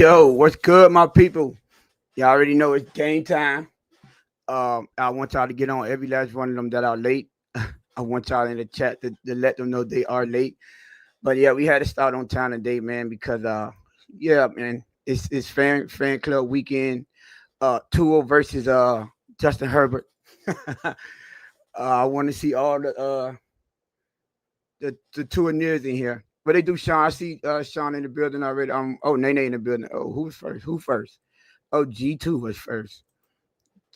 Yo, what's good, my people? Y'all already know it's game time. I want y'all to get on every last one of them that are late. I want y'all in the chat to let them know they are late. But yeah, we had to start on time today, man, because yeah, man, it's fan club weekend. Tua versus Justin Herbert. I want to see all the Tuaneers in here. But they do Sean. I see Sean in the building already. Oh, Nene in the building. Oh, who's first? Who first? Oh, G2 was first.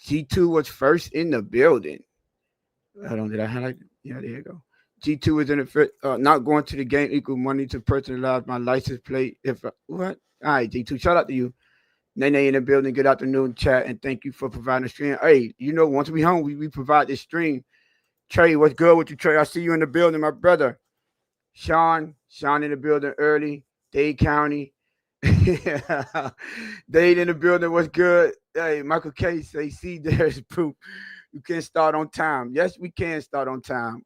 G2 was first in the building. Hold on, did I highlight? Yeah, there you go. G2 is in the first, not going to the game equal money to personalize my license plate. If what? All right, G2, shout out to you. Nene in the building. Good afternoon, chat, and thank you for providing the stream. Hey, once we home, we provide this stream. Trey, what's good with you, Trey? I see you in the building, my brother. Sean in the building early. Dade County. Dade in the building. What's good? Hey, Michael K say, see, there's proof. You can start on time. Yes, we can start on time.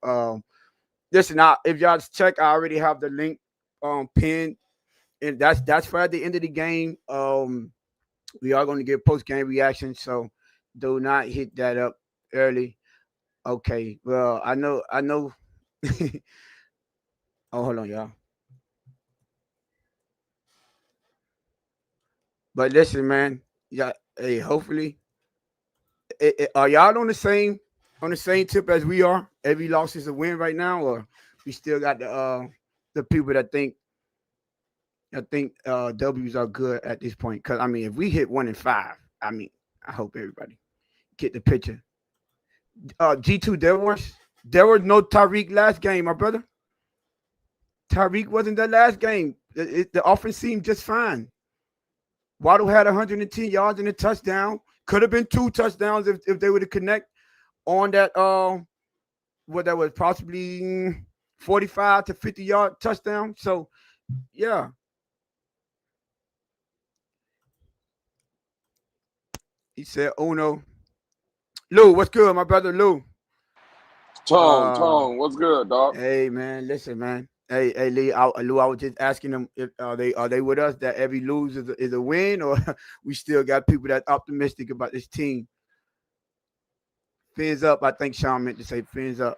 Listen, if y'all check, I already have the link pinned, and that's for at the end of the game. We are going to get post game reaction, so do not hit that up early. Okay, well, I know. Oh, hold on, y'all. But listen, man. Yeah, hey, hopefully, are y'all on the same tip as we are? Every loss is a win right now, or we still got the people that think W's are good at this point? Because I mean, if we hit 1-5, I mean, I hope everybody get the picture. G2, there was no Tyreek last game, my brother. Tyreek wasn't the last game. The offense seemed just fine. Waddle had 110 yards and a touchdown. Could have been 2 touchdowns if they would have connect on that what that was possibly 45 to 50 yard touchdown. So yeah. He said Uno. Lou, what's good, my brother Lou? Tone, what's good, dog? Hey man, listen, man. Hey, Lee, Lou, I was just asking them if are they with us that every lose is a win, or we still got people that optimistic about this team. Fins up, I think Sean meant to say fins up.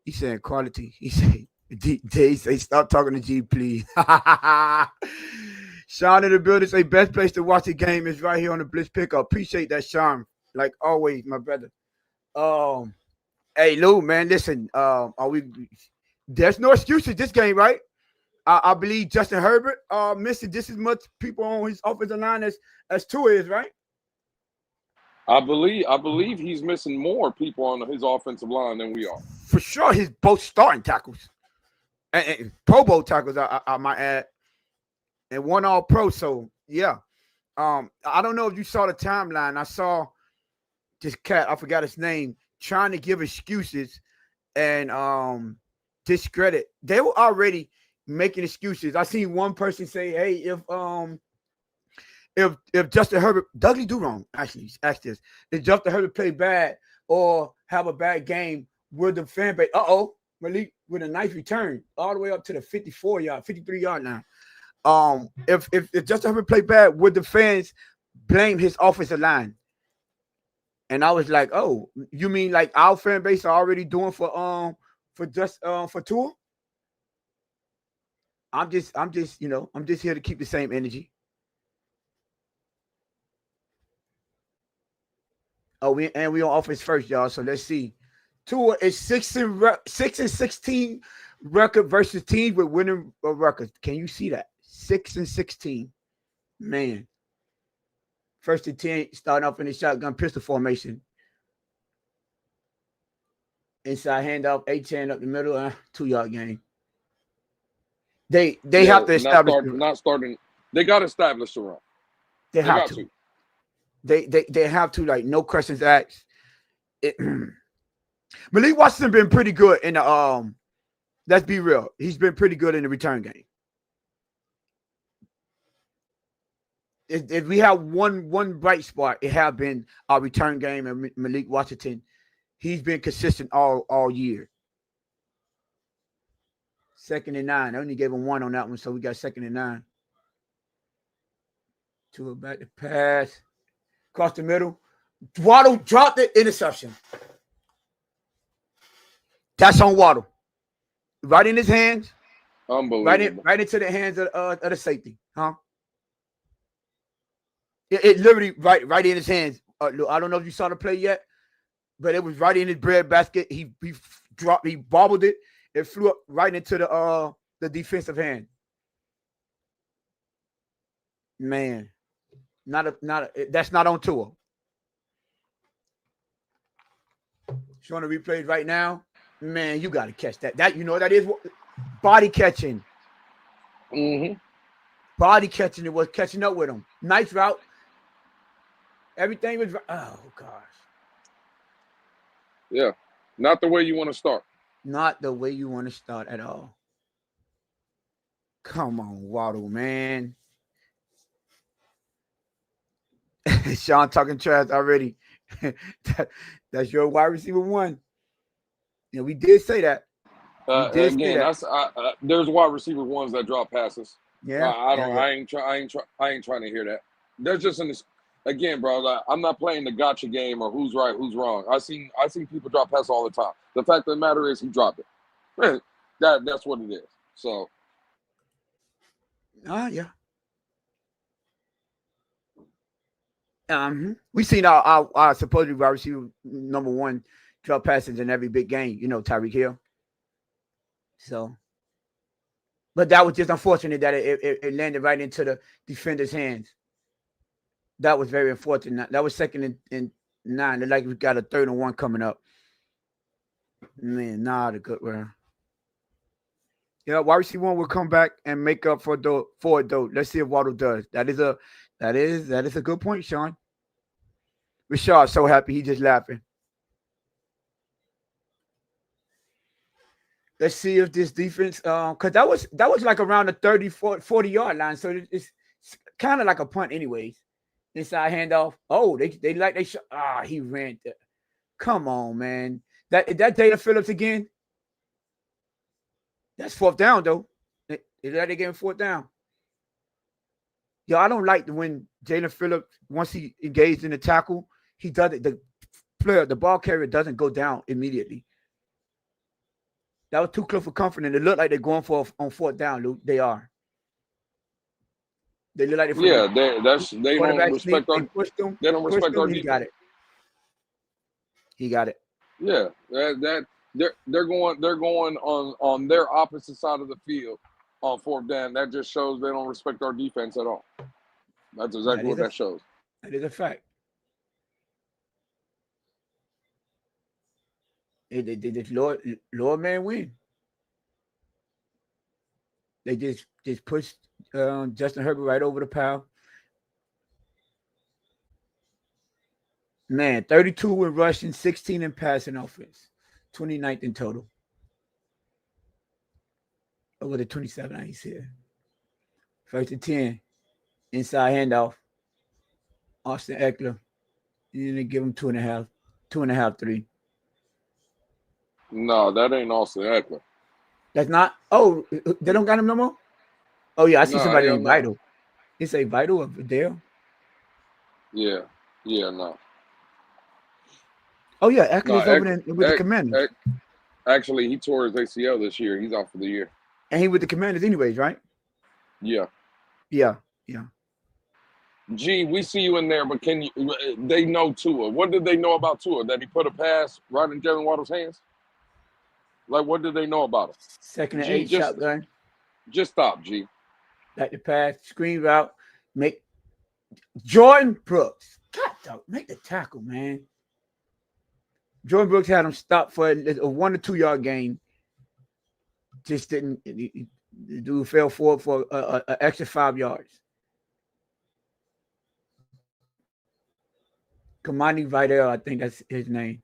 He said quality. He said Jay say stop talking to G, please. Sean in the building say best place to watch the game is right here on the Blitz pickup. Appreciate that, Sean. Like always, my brother. Um, hey Lou, man, listen. Are we? There's no excuses this game, right? I believe Justin Herbert missing just as much people on his offensive line as Tua is, right? I believe he's missing more people on his offensive line than we are. For sure, his both starting tackles and Pro Bowl tackles, I might add, and one All Pro. So yeah, I don't know if you saw the timeline. I saw this cat, I forgot his name, trying to give excuses and discredit. They were already making excuses. I seen one person say, "Hey, if Justin Herbert, Dougie do wrong, actually, ask this: if Justin Herbert play bad or have a bad game, would the fan base? Malik with a nice return all the way up to the 54-yard, 53-yard line. If Justin Herbert play bad, would the fans blame his offensive line?" And I was like, "Oh, you mean like our fan base are already doing for Tua?" I'm just I'm just here to keep the same energy. Oh, we on offense first, y'all. So let's see. Tua is 6-16 record versus teams with winning records. Can you see that? 6-16. Man. First and 10, starting off in the shotgun pistol formation. Inside handoff, 8-10 up the middle, 2-yard gain. They have to establish not starting. They got to establish the run. They have to. They have to, like, no questions asked. Malik Washington been pretty good in the let's be real. He's been pretty good in the return game. If we have one bright spot, it have been our return game and Malik Washington. He's been consistent all year. 2nd and 9. I only gave him 1 on that one, so we got 2nd and 9. Tua back to pass. Across the middle. Waddle dropped it. Interception. That's on Waddle. Right in his hands. Unbelievable. Right into the hands of the safety. Huh? It literally right in his hands. I don't know if you saw the play yet, but it was right in his bread basket. He dropped. He bobbled it. It flew up right into the defensive hand. Man, that's not on Tua. Showing the replays right now. Man, you got to catch that. That that is body catching. Mm-hmm. Body catching. It was catching up with him. Nice route. Everything was. Oh gosh. Yeah, not the way you want to start. Not the way you want to start at all. Come on, Waddle, man. Sean talking trash already. That's your wide receiver one. Yeah, we did say that. Again, there's wide receiver ones that drop passes. Yeah, I ain't trying to hear that. There's just again, bro. Like, I'm not playing the gotcha game or who's right, who's wrong. I seen people drop passes all the time. The fact of the matter is, he dropped it. That's what it is. So, yeah. We seen our supposedly wide receiver number one drop passes in every big game. Tyreek Hill. So, but that was just unfortunate that it landed right into the defender's hands. That was very unfortunate. That was second and 9. Like we got a 3rd and 1 coming up. Man, not a good one. Yeah, wide receiver one will come back and make up for it though. Let's see if Waddle does. That is a good point, Sean. Rashard's so happy he just laughing. Let's see if this defense, because that was like around the 30, 40 yard line, so it's kind of like a punt, anyways. Inside handoff. Oh, they shot. He ran. Come on, man. That Dana Phillips again. That's 4th down though. They getting 4th down. Yo, I don't like when Jalen Phillips, once he engaged in the tackle, he does it. The ball carrier doesn't go down immediately. That was too close for comfort, and it looked like they're going for on 4th down, Luke. They are. They look like they don't respect our. They don't respect our defense. He got it. Yeah, they're going on their opposite side of the field on 4th down. That just shows they don't respect our defense at all. That's exactly what that shows. That is a fact. They just lower man win. They just pushed Justin Herbert right over the pile. Man, 32 in rushing, 16 in passing offense, 29th in total. Over the 27, I see it. 1st and 10, inside handoff. Austin Eckler. You didn't give him 2.5, 3. No, that ain't Austin Eckler. That's not. Oh, they don't got him no more? Oh, yeah, I see somebody named Vital. He say Vital or Vidal? Yeah, no. Oh, yeah, Eckler's over there with the Commanders. Actually, he tore his ACL this year. He's out for the year. And he with the Commanders anyways, right? Yeah. Yeah. Gee, we see you in there, but they know Tua. What did they know about Tua? That he put a pass right in Jalen Waddle's hands? Like, what did they know about him? 2nd and 8 shotgun. Just stop, G. Like the pass, screen route, make Jordan Brooks. God, dog, make the tackle, man. Jordan Brooks had him stopped for a 1 or 2 yard gain. Just didn't. The dude fell forward for an extra 5 yards. Kamani Vidal, I think that's his name.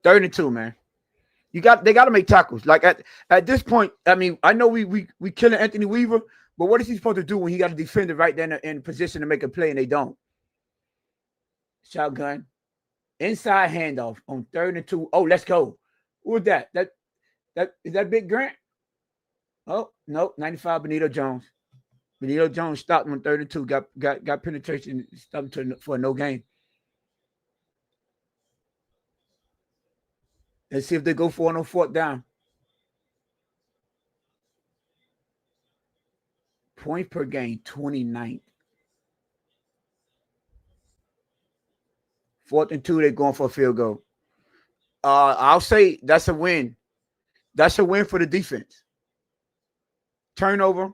Third and 2, man. They got to make tackles. Like at this point, I mean, I know we killing Anthony Weaver, but what is he supposed to do when he got a defender right there in position to make a play and they don't? Shotgun, inside handoff on 3rd and 2. Oh, let's go. Who was that? That is that Big Grant? Oh, no, 95, Benito Jones. Benito Jones stopped him on 32, got penetration, stopped him for a no gain. Let's see if they go for it on fourth down. Points per game, 29th. Fourth and 2, they're going for a field goal. I'll say that's a win. That's a win for the defense. Turnover,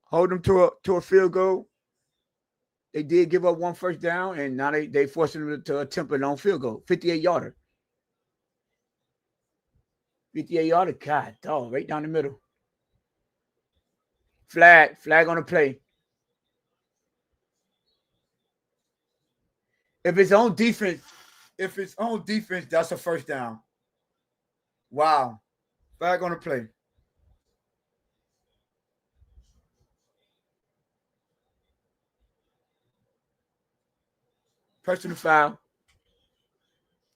hold them to a field goal. They did give up one first down, and now they forced them to attempt a long field goal. 58-yarder. 58-yarder. God, dog, right down the middle. Flag on the play. If it's on defense, that's a first down. Wow. Flag on the play. Personal foul.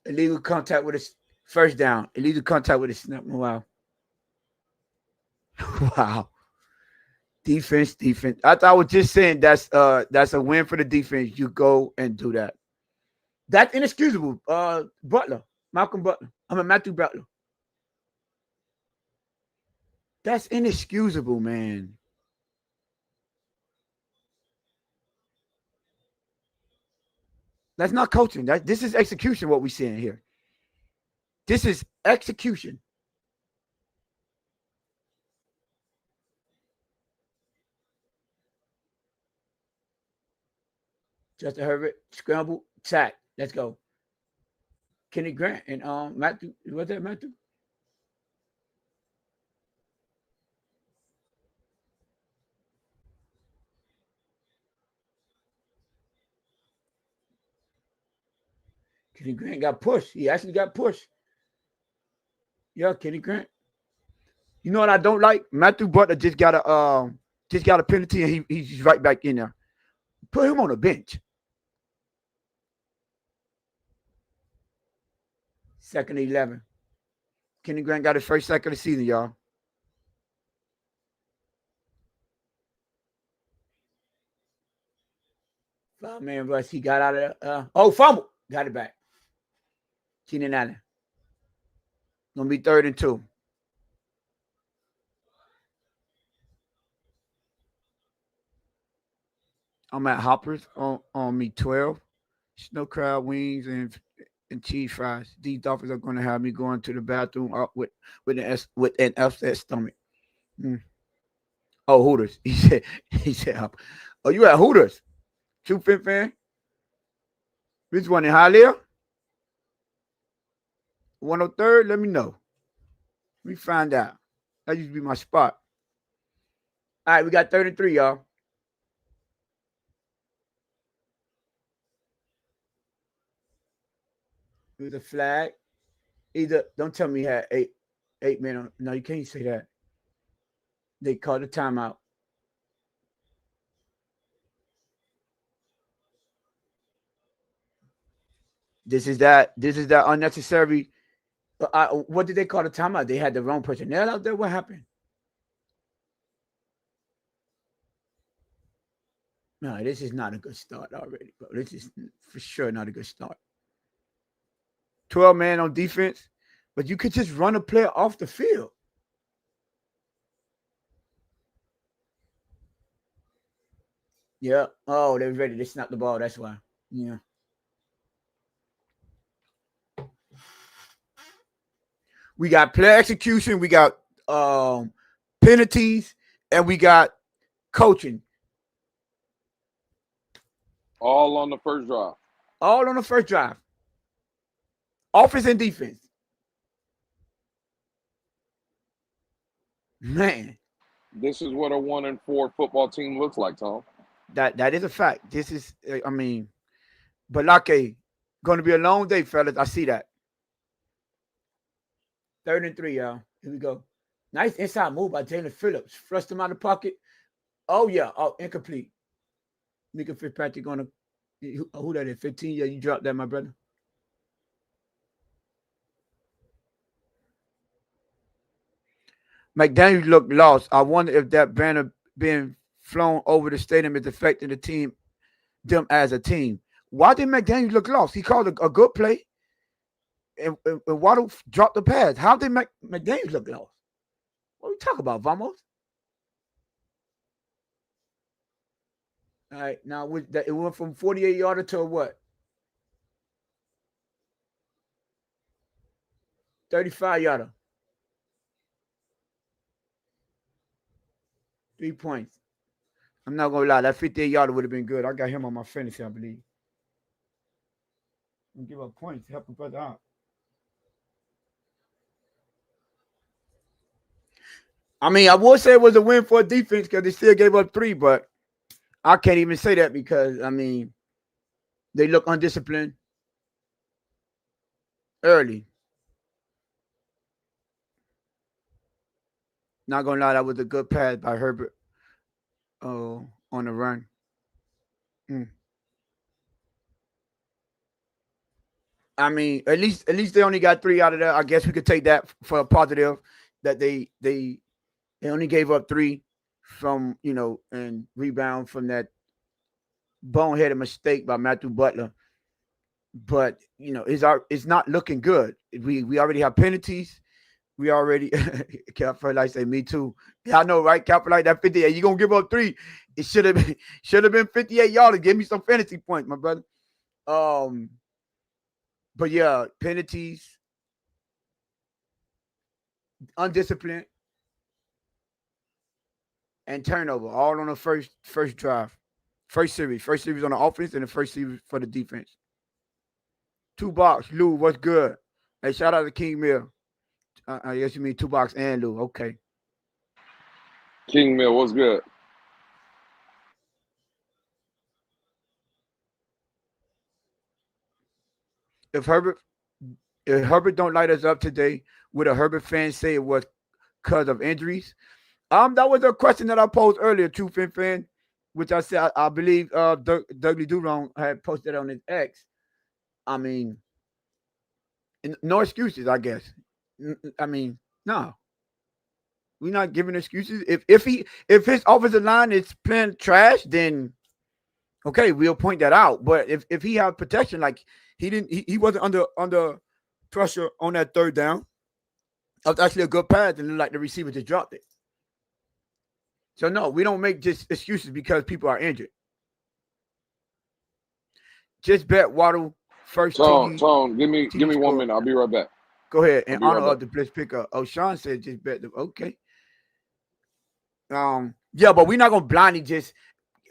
Illegal contact with a first down. Illegal contact with a snap. Wow. Wow. Defense. I was just saying that's a win for the defense. You go and do that. That's inexcusable. Butler. Malcolm Butler. Matthew Butler. That's inexcusable, man. That's not coaching. This is execution, what we're seeing here. This is execution. Justin Herbert, scramble, sack. Let's go. Kenny Grant and Matthew. Was that Matthew? Kenny Grant got pushed. He actually got pushed. Yeah, Kenny Grant. You know what I don't like? Matthew Butler just got a penalty and he's right back in there. Put him on the bench. Second and 11. Kenny Grant got his first sack of the season, y'all. Five-man rush. He got out of there. Fumble. Got it back. Keenan Allen. Gonna be 3rd and 2. I'm at Hoppers on me 12. Snow crab wings and cheese fries. These Dolphins are gonna have me going to the bathroom with an upset stomach. Mm. Oh, Hooters. He said, oh, you at Hooters? True Fit fan? Which one in Hialeah? 103rd? Let me know. Let me find out. That used to be my spot. All right, we got 33, y'all. Here's a flag. Either don't tell me he had eight men on. No, you can't say that. They called a timeout. This is that unnecessary. What did they call the timeout? They had the wrong personnel out there. What happened? No, this is not a good start already, bro. This is for sure not a good start. 12 man on defense, but you could just run a player off the field. Yeah. Oh, they're ready to snap the ball. That's why. Yeah. We got player execution. We got penalties, and we got coaching. All on the first drive. All on the first drive. Offense and defense. Man. This is what a 1-4 football team looks like, Tom. That is a fact. This is, Balake, going to be a long day, fellas. I see that. 3rd and 3, y'all. Here we go. Nice inside move by Jalen Phillips. Flushed him out of the pocket. Oh, yeah. Oh, incomplete. Mika Fitzpatrick going to, who that is? 15? Yeah, you dropped that, my brother. McDaniels looked lost. I wonder if that banner being flown over the stadium is affecting them as a team. Why did McDaniels look lost? He called a good play, and Waddle dropped the pass. How did McDaniels look lost? What are we talking about, Vamos? All right, now it went from 48 yarder to what? 35 yarder. 3 points. I'm not gonna lie, that 58 yarder would have been good. I got him on my fantasy, I believe. Give up points, help a brother out. I mean, I would say it was a win for defense because they still gave up 3, but I can't even say that because I mean they look undisciplined early. Not gonna lie, that was a good pass by Herbert. Oh, on the run. Mm. I mean, at least they only got 3 out of that. I guess we could take that for a positive that they only gave up 3 from and rebound from that boneheaded mistake by Matthew Butler. But it's not looking good. We already have penalties. We already Capitalize say me too. Yeah, I know, right? Capitalize that 58. You gonna give up 3. It should have been 58 yards. Give me some fantasy points, my brother. Um, but yeah, penalties, undisciplined, and turnover, all on the first drive. First series. First series on the offense and the first series for the defense. 2 box, Lou, what's good? Hey, shout out to King Mill. I guess you mean 2 box and Lou. Okay. King Mill, what's good? If Herbert if Herbert don't light us up today, would a Herbert fan say it was because of injuries? That was a question that I posed earlier, True Fin fan, which I said I believe Dougley Durong had posted on his X. I mean, no excuses, I guess. I mean, no, we're not giving excuses. If his offensive line is playing trash, then okay, we'll point that out. But if he had protection, like he wasn't under pressure on that third down. That was actually a good pass, and like the receiver just dropped it. So no, we don't make just excuses because people are injured. Just bet Waddle first Tone, give TD me one score. minute. I'll be right back. Go ahead. I'll In be honor right back. of the Blitz pickup. Oh, Sean said just bet them. Okay. Yeah, but we're not gonna blindly just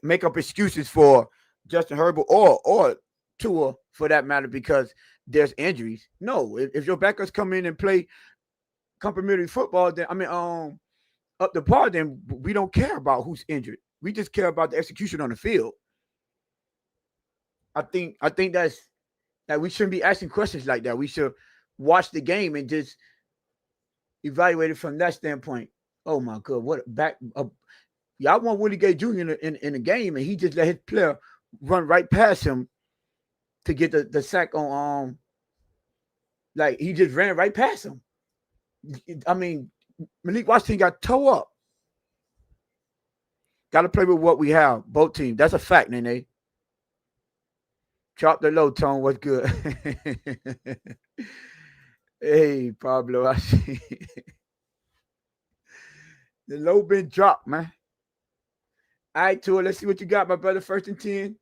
make up excuses for Justin Herbert or Tua for that matter because there's injuries. No, if your backers come in and play complimentary football, then I mean up the par, then we don't care about who's injured. We just care about the execution on the field. I think that's that we shouldn't be asking questions like that. We should watch the game and just evaluate it from that standpoint. Oh my god, what back y'all want Willie Gay Jr. in the game and he just let his player run right past him to get the sack on like he just ran right past him. I mean, Malik Washington got toe up. Got to play with what we have, both teams. That's a fact, Nene. Chop the low tone. What's good? Hey, Pablo, I see the low been dropped, man. All right, Tua, let's see what you got, my brother. 1st and 10.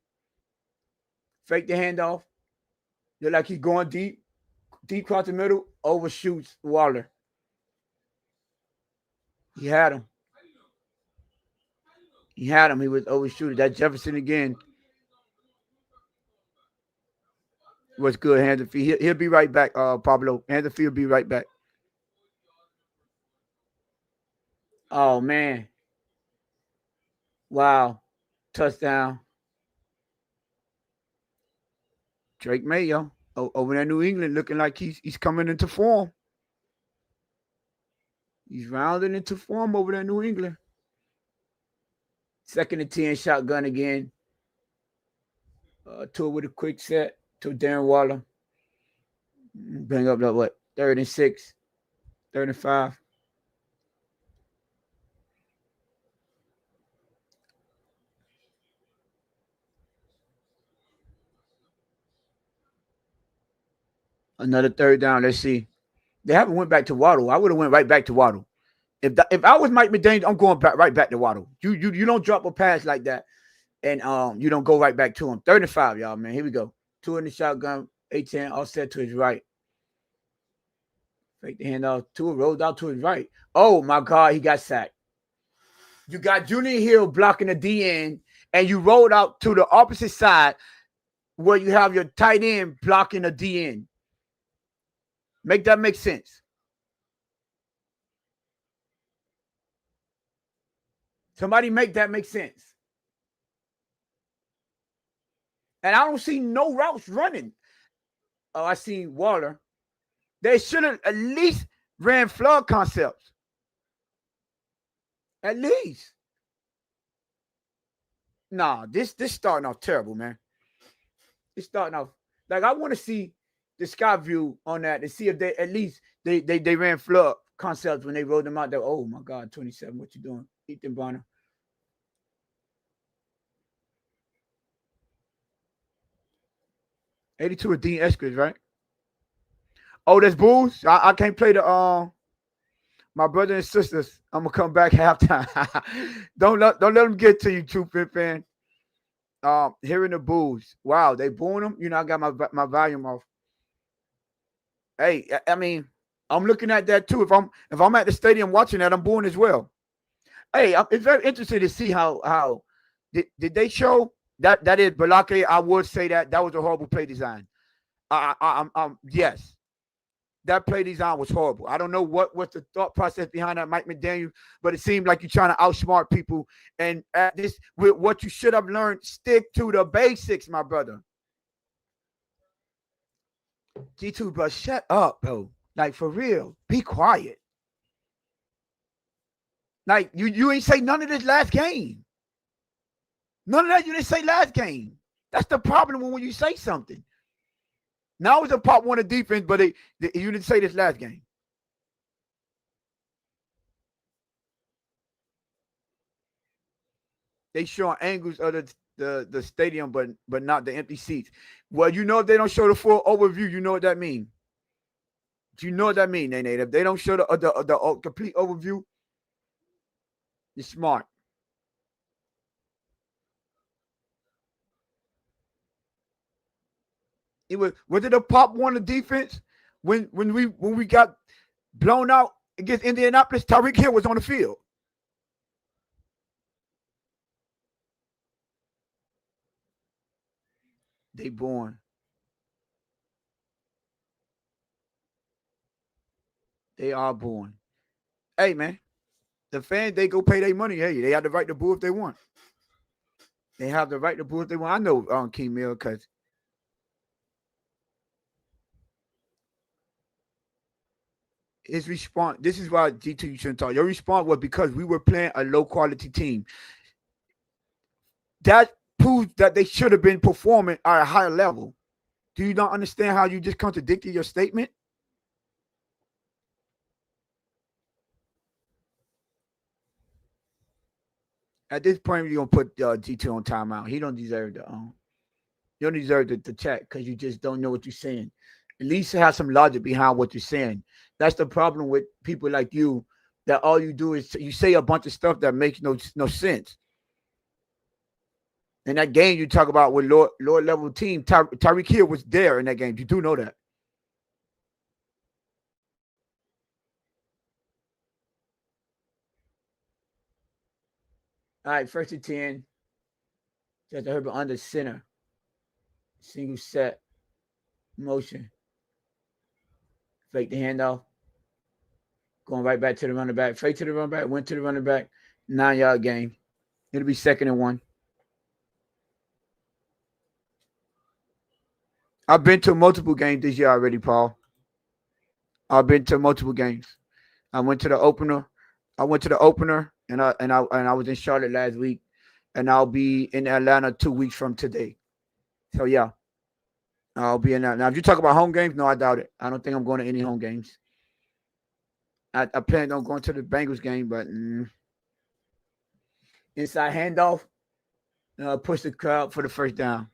Fake the handoff. Look like he's going deep. Deep across the middle. Overshoots Waller. He had him. He had him. He was overshooting. That Jefferson again was good. Hands and feet. He'll be right back, Pablo. Hands and feet will be right back. Oh, man. Wow. Touchdown. Drake Mayo over there in New England looking like he's coming into form. He's rounding into form over there in New England. 2nd and 10, shotgun again. Tua with a quick set to Darren Waller. Bring up that what? 3rd and 6, 3rd and 5. Another third down. Let's see. They haven't went back to Waddle. I would have went right back to Waddle. If I was Mike McDaniel, I'm going back right back to Waddle. You don't drop a pass like that, and you don't go right back to him. 35, y'all, man. Here we go. Two in the shotgun, 18 all set to his right. Fake the handoff. Two rolled out to his right. Oh my God, he got sacked. You got Junior Hill blocking the DN, and you rolled out to the opposite side where you have your tight end blocking the DN. Make that make sense. Somebody make that make sense. And I don't see no routes running. Oh, I see Waller. They should have at least ran flood concepts. At least. Nah, this starting off terrible, man. It's starting off like I want to see the sky view on that to see if they at least they ran flood concepts when they rolled them out there. Oh my God, 27. What you doing? Ethan Bonner. 82 of Dean Eskridge, right? Oh, that's Bulls. I can't play the my brothers and sisters. I'm gonna come back halftime. don't let them get to you, True Fit fan. Hearing the Bulls. Wow, they booing them. You know, I got my volume off. Hey, I mean, I'm looking at that too. If I'm at the stadium watching that, I'm booing as well. Hey, it's very interesting to see how did they show that is Balake. I would say that was a horrible play design. Yes. That play design was horrible. I don't know what was the thought process behind that, Mike McDaniel, but it seemed like you're trying to outsmart people. And at this, with what you should have learned, stick to the basics, my brother. G2, bro, shut up, bro. Like, for real, be quiet. Like, you ain't say none of this last game. None of that you didn't say last game. That's the problem when you say something. Now it's a pop one of defense, but you didn't say this last game. They show angles of the stadium, but not the empty seats. Well, you know if they don't show the full overview, you know what that means. You know what that means, Nate. If they don't show the complete overview, you're smart. Was it a pop one of defense when we got blown out against Indianapolis? Tyreek Hill was on the field. They born. They are born. Hey man, the fans they go pay their money. Hey, they have the right to boo if they want. They have the right to boo if they want. I know King Mill because his response. This is why G2 you shouldn't talk. Your response was because we were playing a low quality team. That proves that they should have been performing at a higher level. Do you not understand how you just contradicted your statement? At this point, you're gonna put G2 on timeout. He don't deserve you don't deserve the chat because you just don't know what you're saying. At least have some logic behind what you're saying. That's the problem with people like you. That all you do is you say a bunch of stuff that makes no sense. In that game you talk about with lower level team, Tyreek Hill was there in that game. You do know that. All right, 1st and 10. Just Herbert under center. Single set. Motion. Fake the handoff. Going right back to the running back. Fake to the running back. Went to the running back. 9-yard game. It'll be 2nd and 1. I've been to multiple games this year already, Paul. I've been to multiple games. I went to the opener. And I was in Charlotte last week, and I'll be in Atlanta 2 weeks from today. So yeah, I'll be in that. Now, if you talk about home games, no, I doubt it. I don't think I'm going to any home games. I planned on going to the Bengals game, but inside handoff, push the crowd for the first down.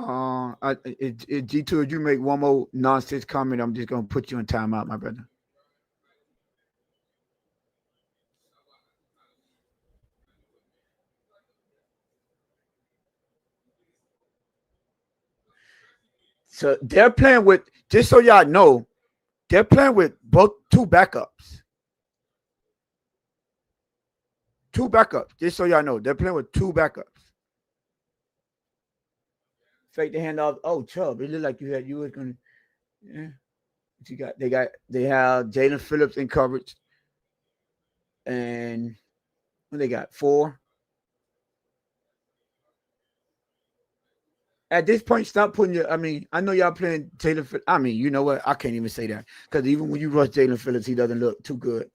G2, if you make one more nonsense comment, I'm just gonna put you in timeout, my brother. So they're playing with, just so y'all know, they're playing with both two backups. Two backups. Just so y'all know, they're playing with two backups. Fake the handoff. Oh, Chubb. It looked like you was gonna. Yeah. What you got? They have Jalen Phillips in coverage, and what they got? Four. At this point, stop putting your. I mean, I know y'all playing Jalen Phillips. I mean, you know what? I can't even say that because even when you rush Jalen Phillips, he doesn't look too good.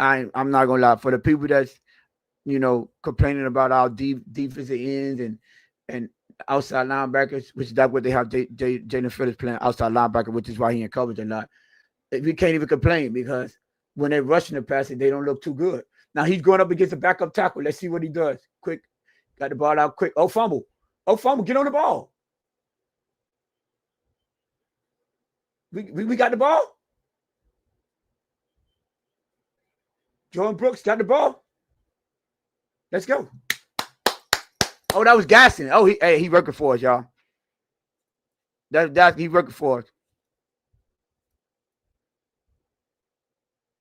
I'm not gonna lie. For the people that's complaining about our defensive ends and outside linebackers, which is that's what they have Jalen Phillips playing outside linebacker, which is why he in coverage a lot. We can't even complain because when they're rushing the passer, they don't look too good. Now he's going up against a backup tackle. Let's see what he does. Quick, got the ball out quick. Oh, fumble. Oh, fumble. Get on the ball. We got the ball. Jordan Brooks got the ball. Let's go. Oh, that was Gasson. Oh, he working for us, y'all. He working for us.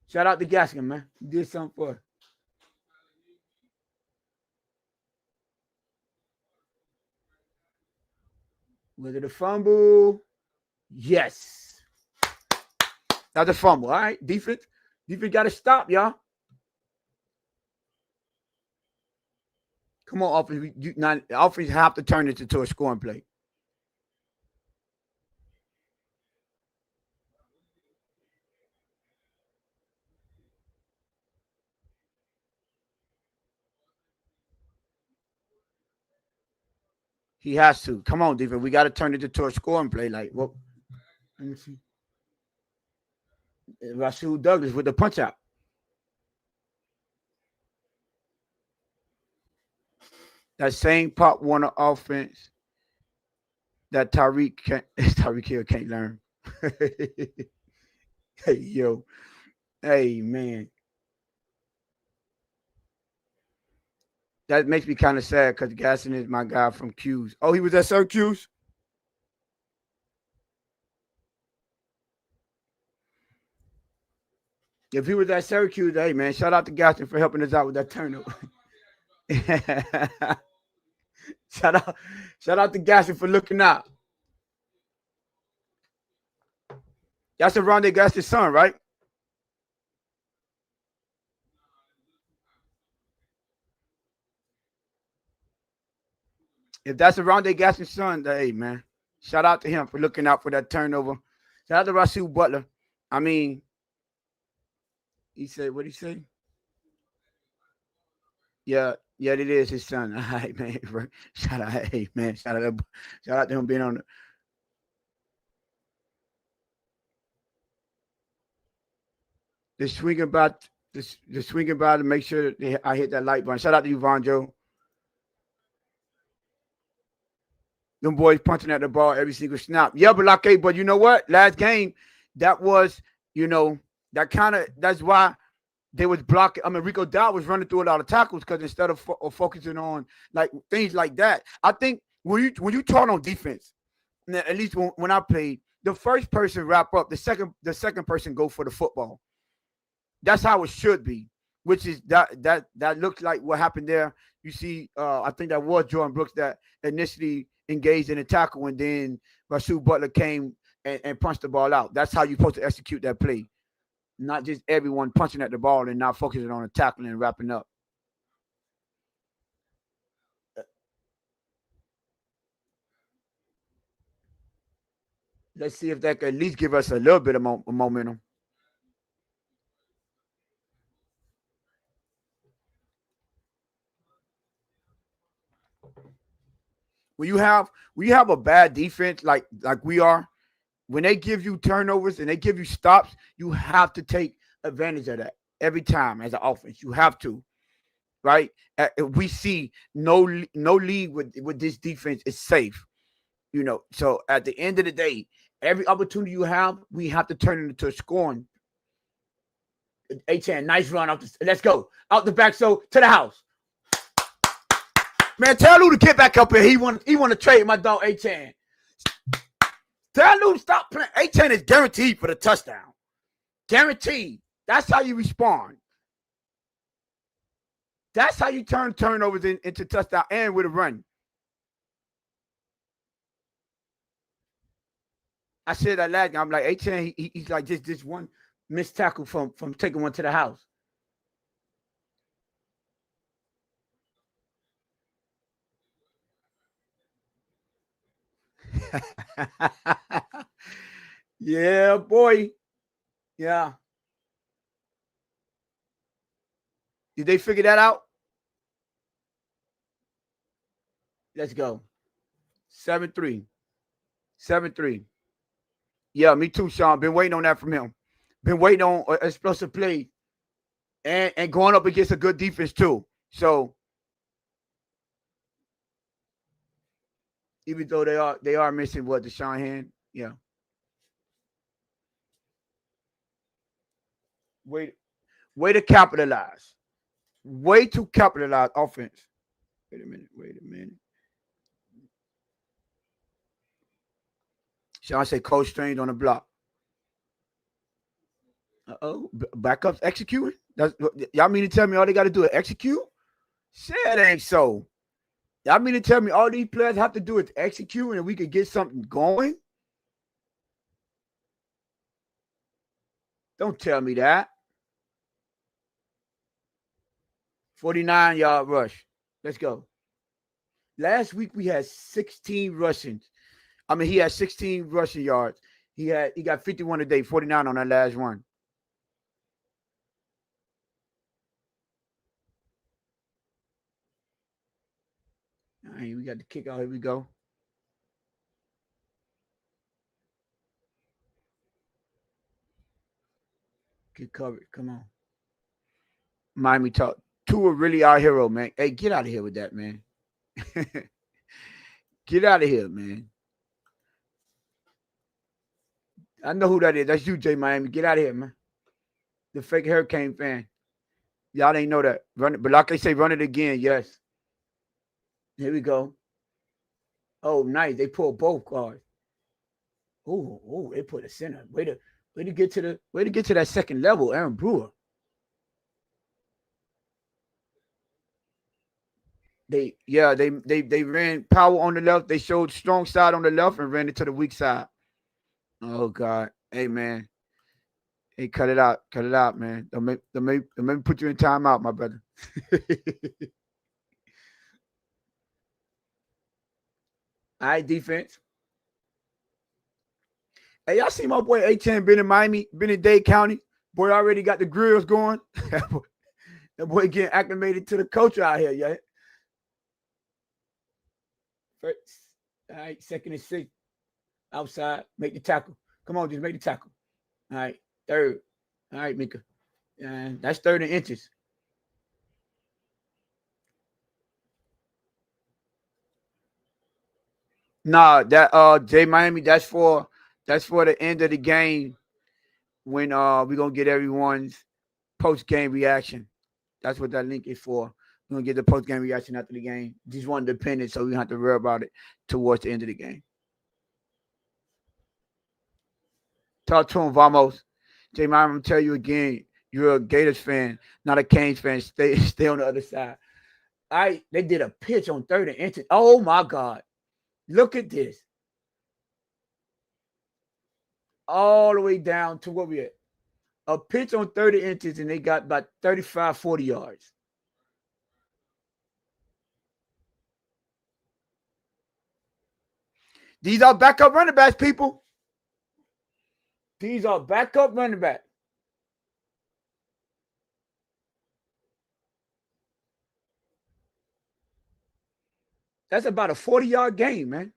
Shout out to Gaskin, man. He did something for us. Was it a fumble? Yes. That's a fumble. All right. Defense got to stop, y'all. Come on, offense. Offense have to turn it into a scoring play. He has to. Come on, defense. We got to turn it into a scoring play. Like, what? Let me see. Rasul Douglas with the punch out. That same Pop Warner offense that Tyreek Hill can't learn. Hey, yo. Hey, man. That makes me kind of sad because Gasson is my guy from Q's. Oh, he was at Syracuse? If he was at Syracuse, hey, man, shout out to Gaston for helping us out with that turnover. shout out to Gaston for looking out. That's a Rondé Gaston's son, right? If that's a Rondé Gaston's son, hey, man, shout out to him for looking out for that turnover. Shout out to Rasul Butler. I mean, he said, what did he say? Yeah, it is his son. All right, man. Shout out, hey, man. Shout out to him being on the swinging by the swinging by to make sure that I hit that light button. Shout out to you, Von Joe. Them boys punching at the ball every single snap. Yeah, but you know what? Last game, that was, that's why they was blocking. I mean, Rico Dowd was running through a lot of tackles because instead of focusing on like things like that, I think when you talk on defense, at least when I played, the first person wrap up, the second person go for the football. That's how it should be. Which is that looks like what happened there. You see, I think that was Jordan Brooks that initially engaged in a tackle, and then Rasul Butler came and punched the ball out. That's how you're supposed to execute that play. Not just everyone punching at the ball and not focusing on the tackling and wrapping up. Let's see if that can at least give us a little bit of momentum. When you have a bad defense like we are, when they give you turnovers and they give you stops, you have to take advantage of that every time as an offense. You have to. right? We see no league with this defense is safe. So at the end of the day, every opportunity you have, we have to turn it into a scoring. A-Chan, nice run out. Let's go out the back. So to the house, man. Tell Lou to get back up here. He want to trade my dog A-Chan. Tell Lou to stop playing. A-Chan is guaranteed for the touchdown. Guaranteed. That's how you respond. That's how you turn turnovers into touchdown and with a run. I said that last game. I'm like, A-Chan, he's like this one missed tackle from taking one to the house. Yeah, boy. Yeah. Did they figure that out? Let's go. 7-3. 7-3. Yeah, me too, Sean. Been waiting on that from him. Been waiting on explosive play and going up against a good defense too. So even though they are missing what, Deshaun Hand, yeah. Way to capitalize. Way to capitalize offense. Wait a minute. Sean say coach strained on the block. Backups executing? Y'all mean to tell me all they got to do is execute? Shit, it ain't so. Y'all mean to tell me all these players have to do is execute and we could get something going? Don't tell me that. 49-yard rush. Let's go. Last week we had 16 rushing. I mean, he had 16 rushing yards. He got 51 today, 49 on that last one. All right, we got the kick out. Here we go. Get covered. Come on. Miami talk. Tua really our hero, man. Hey, get out of here with that, man. Get out of here, man. I know who that is. That's you, Jay Miami. Get out of here, man. The fake Hurricane fan. Y'all ain't know that. Run it, but like they say, run it again. Yes. Here we go. Oh, nice. They pulled both guards. Oh, they put a center. Way to get to that second level, Aaron Brewer. They ran power on the left. They showed strong side on the left and ran it to the weak side. Oh God. Hey man. Hey, cut it out, man. Don't make me put you in timeout, my brother. All right, defense. Hey, y'all see my boy A-Chan been in Miami, been in Dade County. Boy already got the grills going. That boy getting acclimated to the culture out here, yeah. First, all right, 2nd and 6. Outside, make the tackle. Come on, just make the tackle. All right, 3rd. All right, Mika. That's 3rd and inches. Nah, that J Miami, that's for the end of the game when we're gonna get everyone's post game reaction. That's what that link is for. We're gonna get the post game reaction after the game. Just one dependent, so we don't have to worry about it towards the end of the game. Talk to him, Vamos. J Miami, I'm gonna tell you again, you're a Gators fan, not a Canes fan. Stay on the other side. They did a pitch on 3rd and inches. Oh my God. Look at this. All the way down to what we at. A pitch on 30 inches, and they got about 35, 40 yards. These are backup running backs, people. These are backup running backs. That's about a 40-yard game, man.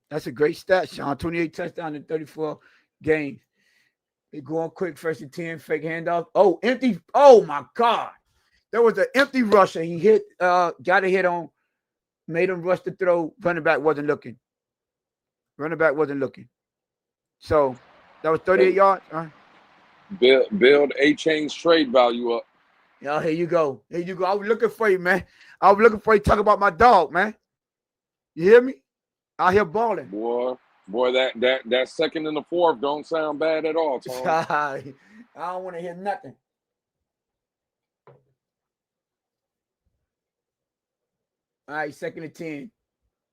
That's a great stat, Sean. 28 touchdowns in 34 games. He going quick, 1st and 10, fake handoff. Oh, empty. Oh my God. There was an empty rusher. He hit, got a hit on, made him rush the throw. Running back wasn't looking. Running back wasn't looking. So that was 38 Hey, yards. build A chain's trade value up. Yeah, here you go. Here you go. I was looking for you, man. I was looking for you to talk about my dog, man. You hear me? Out here balling. Boy, that second and the fourth don't sound bad at all, Tony. I don't want to hear nothing. All right, 2nd and 10.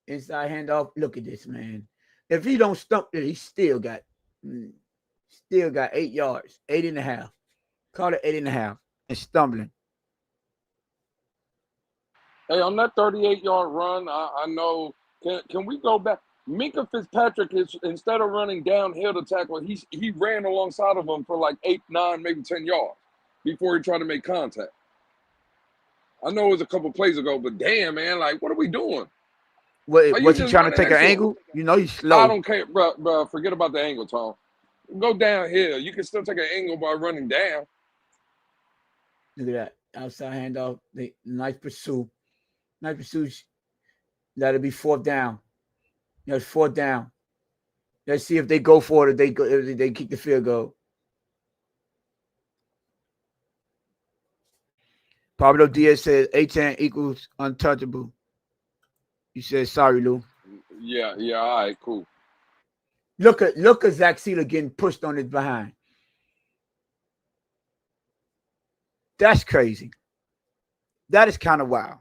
Inside handoff. Look at this, man. If he don't stump it, he still got 8 yards, 8.5. Call it 8.5. And stumbling. Hey, on that 38-yard run, I know. Can we go back? Minka Fitzpatrick is, instead of running downhill to tackle, he ran alongside of him for like 8, 9, maybe 10 yards before he tried to make contact. I know it was a couple plays ago, but damn, man, like, what are we doing? What Like, you was he just trying to running take an next to him. angle? You know he's I slow. don't care, bro. Forget about the angle, Tom. Go downhill. You can still take an angle by running down. Look at that. Outside handoff. Nice pursuit. Nice pursuit. That'll be 4th down. That's 4th down. Let's see if they go for it. If they kick the field goal. Pablo Diaz says A10 equals untouchable. He says sorry, Lou. Yeah. All right, cool. Look at Zach Sealer getting pushed on his behind. That's crazy. That is kind of wild.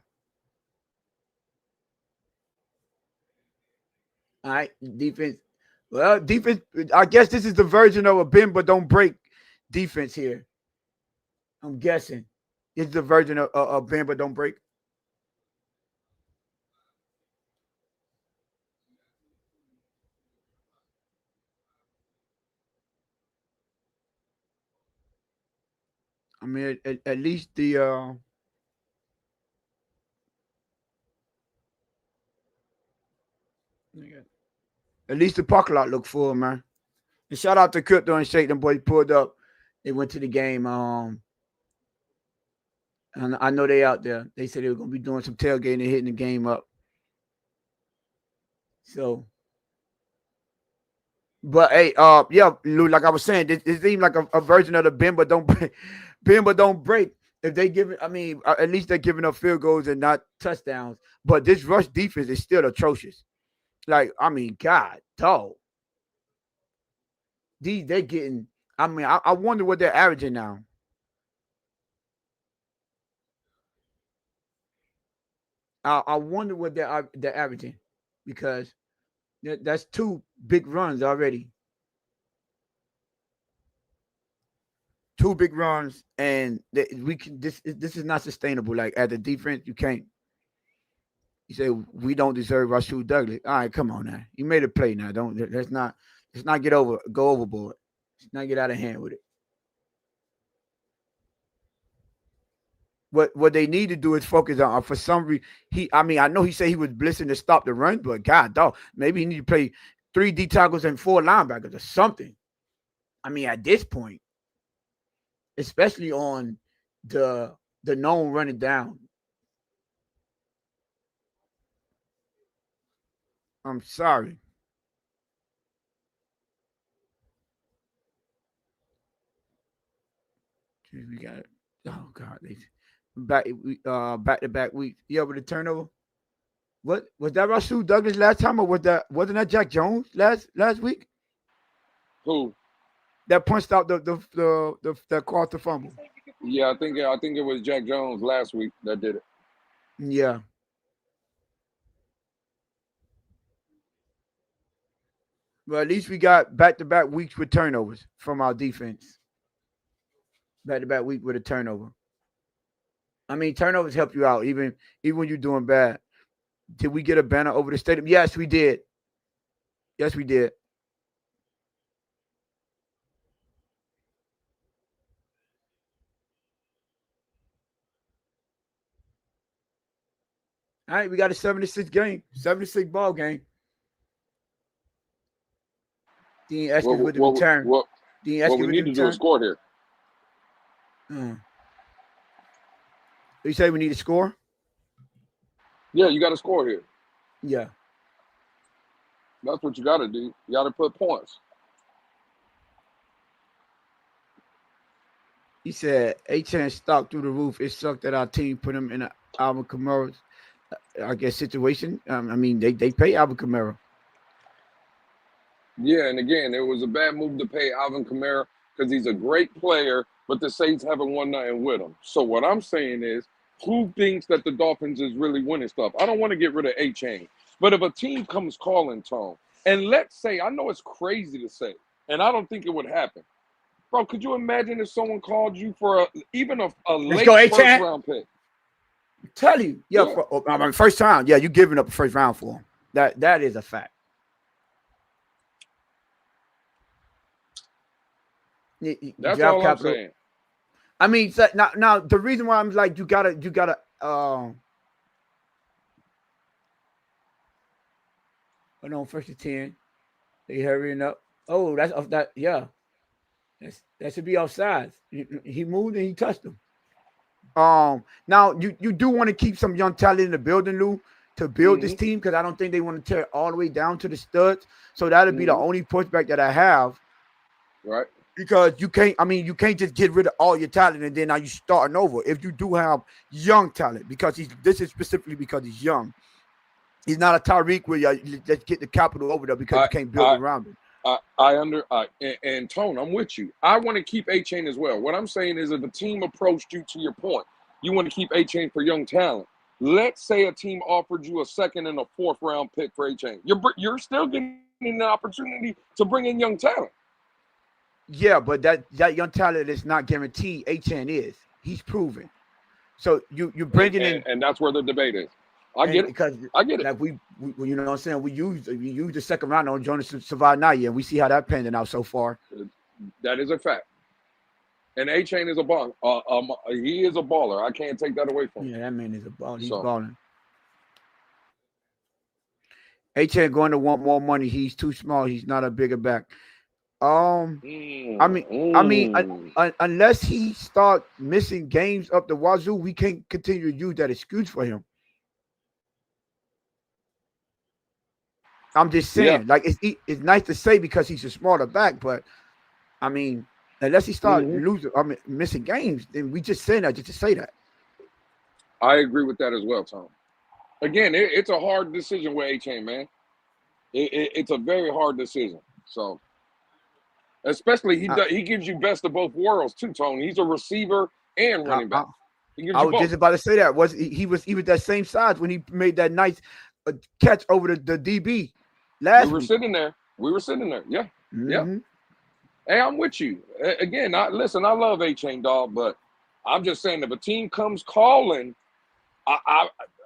All right, defense. Well, defense. I guess this is the version of a bend but don't break defense here. I'm guessing it's the version of bend but don't break. I mean, at least parking lot looked full, man. And shout out to Crypto and Shake. Them boys pulled up. They went to the game. And I know they out there. They said they were gonna be doing some tailgating and hitting the game up. So, but hey, yeah, Lou, like I was saying, it seems like a version of the bend but don't break. Bend but don't break. If they give it, I mean, at least they're giving up field goals and not touchdowns. But this rush defense is still atrocious. Like, I mean, God, dog. They're getting. I mean, I wonder what they're averaging now. I wonder what they're averaging, because that's 2 big runs already. 2 big runs, and we can. This is not sustainable. Like, as a defense, you can't. You say we don't deserve Rasheed Douglas. All right, come on now. You made a play now. Let's not go overboard. Let's not get out of hand with it. What they need to do is focus on, for some reason, I know he said he was blitzing to stop the run, but God dog, maybe he need to play 3 D tackles and 4 linebackers or something. I mean, at this point, especially on the known running down. I'm sorry. We got it. Oh God, they back to back week. Yeah, with the turnover. What was that? Rasheed Douglas last time, or wasn't that Jack Jones last week? Who? That punched out that caused the fumble. Yeah, I think it was Jack Jones last week that did it. Yeah. Well, at least we got back to back weeks with turnovers from our defense. Back to back week with a turnover. I mean, turnovers help you out, even when you're doing bad. Did we get a banner over the stadium? Yes, we did. Yes, we did. All right, we got a 76 game, 76 ball game. Dean Eskins with the return. Did he ask Well, you we for need the to do a return? score here. You say we need to score? Yeah, you got to score here. Yeah. That's what you got to do. You got to put points. He said A-Chan stock through the roof. It sucked that our team put him in an Alvin Kamara's, I guess, situation. I mean, they pay Alvin Kamara. Yeah, and again, it was a bad move to pay Alvin Kamara because he's a great player, but the Saints haven't won nothing with him. So what I'm saying is, who thinks that the Dolphins is really winning stuff? I don't want to get rid of A-Chain, but if a team comes calling, Tone, and let's say, I know it's crazy to say, and I don't think it would happen. Bro, could you imagine if someone called you for even a Let's late go, first A-Chan. round pick? Tell you, yeah. Yeah. First time, yeah, you giving up the first round for him. That is a fact. That's Draft all I'm capital. saying. I mean, now the reason why I'm like, you gotta. Hold on, first to 10. They hurrying up. Oh, that's off that. Yeah, that should be offsides. He moved and he touched him. Now you do want to keep some young talent in the building, Lou, to build this team because I don't think they want to tear it all the way down to the studs. So that'll be the only pushback that I have. Right. Because you can't just get rid of all your talent and then now you starting over. If you do have young talent, because this is specifically because he's young. He's not a Tyreek where you just get the capital over there because you can't build around him. And Tone, I'm with you. I want to keep A-Chain as well. What I'm saying is, if a team approached you, to your point, you want to keep A-Chain for young talent. Let's say a team offered you a second and a fourth round pick for A-Chain. You're still getting the opportunity to bring in young talent. Yeah, but that young talent is not guaranteed. A-Chain is. He's proven. So you're bringing in, and that's where the debate is. I get it. Because I get it. Like we you know what I'm saying, we use the second round on Jonas Savannah, and we see how that panning out so far. That is a fact. And A-Chain is a baller. He is a baller. I can't take that away from him. Yeah, that man is a baller. He's balling. A-Chain going to want more money. He's too small. He's not a bigger back. Unless he start missing games up the wazoo, we can't continue to use that excuse for him. I'm just saying, like it's nice to say because he's a smarter back, but I mean, unless he start missing games, then we just saying that just to say that. I agree with that as well, Tom. Again, it's a hard decision with A-Chain, man. It's a very hard decision. So, especially he gives you best of both worlds too, Tony. He's a receiver and running back. I was just about to say that he was that same size when he made that nice catch over the DB. We were sitting there. Yeah. Mm-hmm. Yeah. Hey, I'm with you. Again, I love A-Chain, dog, but I'm just saying, if a team comes calling,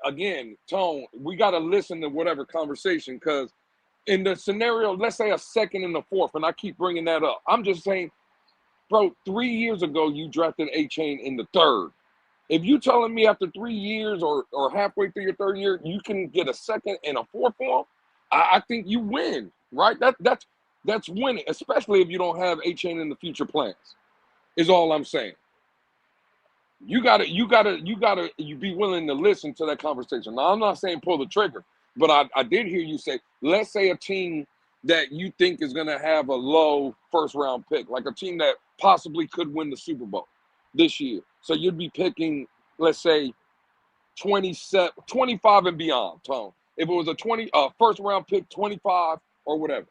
again, Tone, we got to listen to whatever conversation, because in the scenario, let's say a second and a fourth, and I keep bringing that up. I'm just saying, bro, 3 years ago, you drafted A-Chain in the third. If you telling me after 3 years or halfway through your third year, you can get a second and a fourth for him, I think you win, right? That's winning, especially if you don't have A-Chain in the future plans, is all I'm saying. You gotta be willing to listen to that conversation. Now, I'm not saying pull the trigger, but I did hear you say, let's say a team that you think is going to have a low first round pick, like a team that possibly could win the Super Bowl this year. So you'd be picking, let's say, 27, 25 and beyond, Tone. If it was a first round pick, 25 or whatever,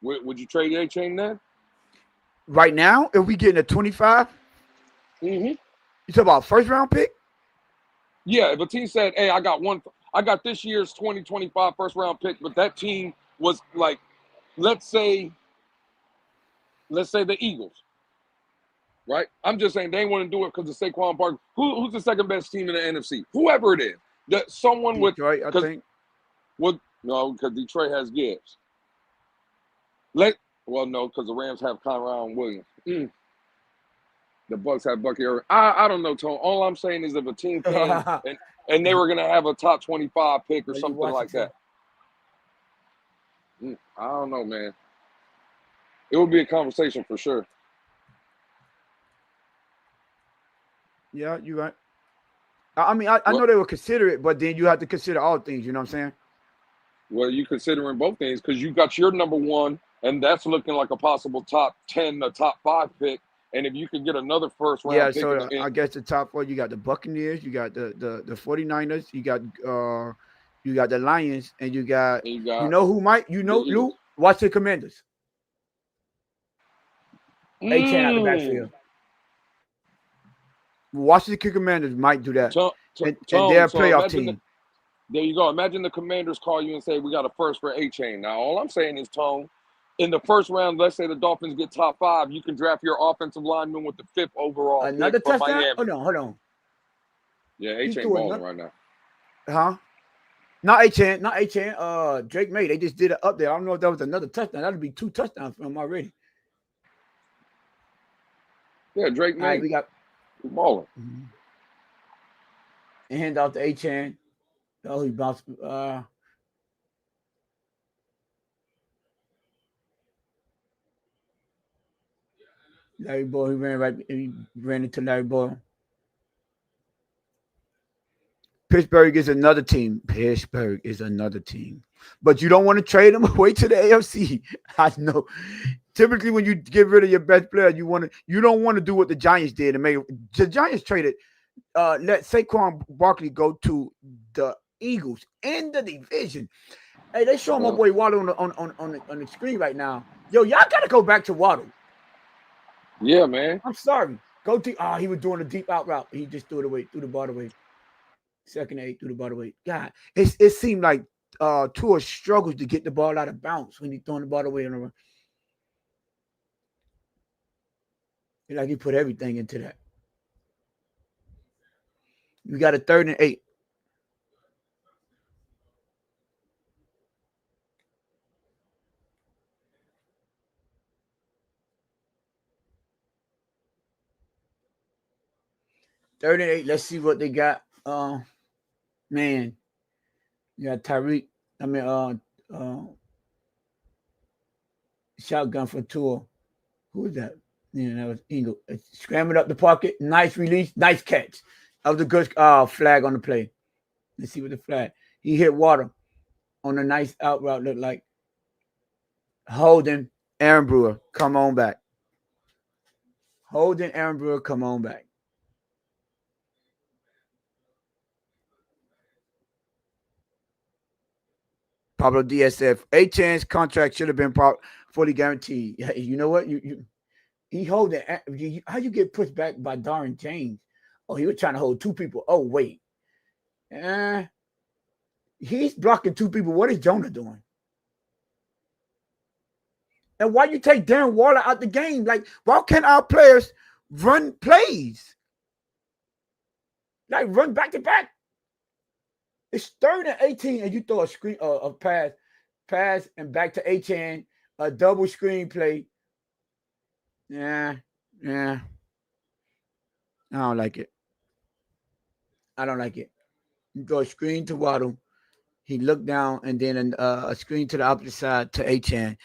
would you trade A-Chain then? Right now, if we getting a 25, you talk about first round pick? Yeah, if a team said, hey, I got this year's 2025 first round pick, but that team was like, let's say the Eagles, right? I'm just saying they want to do it because of Saquon Barkley. Who's the second best team in the NFC? Whoever it is, that someone Detroit, I think. No, because Detroit has Gibbs. No, because the Rams have Conrad Williams. The Bucks have Bucky Irving. I don't know, Tone. All I'm saying is if a team came and they were going to have a top 25 pick or something like that. I don't know, man. It would be a conversation for sure. Yeah, you right. I mean, I Well, know they would consider it, but then you have to consider all things. You know what I'm saying? well, you considering both things because you got your number one, and that's looking like a possible top 10, a top five pick. And if you could get another first Yeah. round pick in So the end, I guess the top four, you got the Buccaneers, you got the 49ers, you got the Lions, and you got and you you got know who might the Eagles. Lou watch the Commanders. A-Chain out the Mm. backfield. Washington Commanders might do that, and they're Tone. a So playoff imagine team. there you go. Imagine the Commanders call you and say we got a first for A-Chain. Now all I'm saying is, Tone, in the first round, let's say the Dolphins get top five, you can draft your offensive lineman with the fifth overall pick Another from touchdown? Oh Miami. no, hold on. Yeah, He A-Chain threw balling another, right now. huh? Not A-Chan, not A-Chan. Drake May. They just did it up there. I don't know if that was another touchdown. That'd be two touchdowns for him already. Yeah, Drake All right, May we got balling. and hand off to A-Chan. Oh, he bounced. Larry Boy. He ran right. He ran into Larry Boy. Pittsburgh is another team. Pittsburgh is another team. But you don't want to trade them away to the AFC. I know. Typically, when you get rid of your best player, you don't want to do what the Giants did and make the Giants traded. Let Saquon Barkley go to the Eagles in the division. Hey, they show my Uh, boy Waddle on the screen right now. Yo, y'all gotta go back to Waddle. yeah, man. I'm sorry. Go to he was doing a deep out route. He just threw it away, threw the ball away. Second eight, threw the ball away. God, it seemed like Tua struggles to get the ball out of bounds when he's throwing the ball away on the run. Like he put everything into that. We got a 3rd and 8. Third and 8. Let's see what they got. Man, you got Tyreek. I mean, shotgun for Tua. Who was that? Yeah, that was Ingle. Scrambled up the pocket. Nice release. Nice catch. That was a good flag on the play. Let's see what the flag. He hit Water on a nice out route. Looked like holding Aaron Brewer. Come on back. Holding Aaron Brewer. Come on back. Pablo DSF. A chance contract should have been fully guaranteed. You know what? He holding. How you get pushed back by Darren James? Oh, he was trying to hold two people. Oh wait. Uh, he's blocking two people. What is Jonah doing? And why you take Darren Waller out the game? Like, why can't our players run plays? Like, run back to back. It's 3rd and 18, and you throw a screen, a pass, and back to Achan, a double screen play. Yeah, yeah. I don't like it. I don't like it. You throw a screen to Waddle. He looked down, and then a screen to the opposite side to Achan.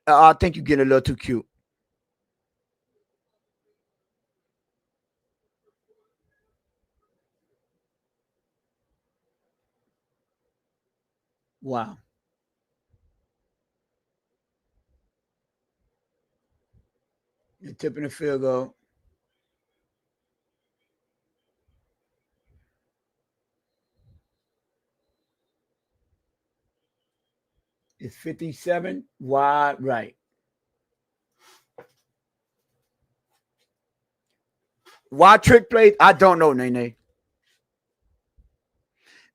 I think you get a little too cute. Wow. You're tipping the field goal. It's 57 wide right. Why trick play? I don't know, Nene.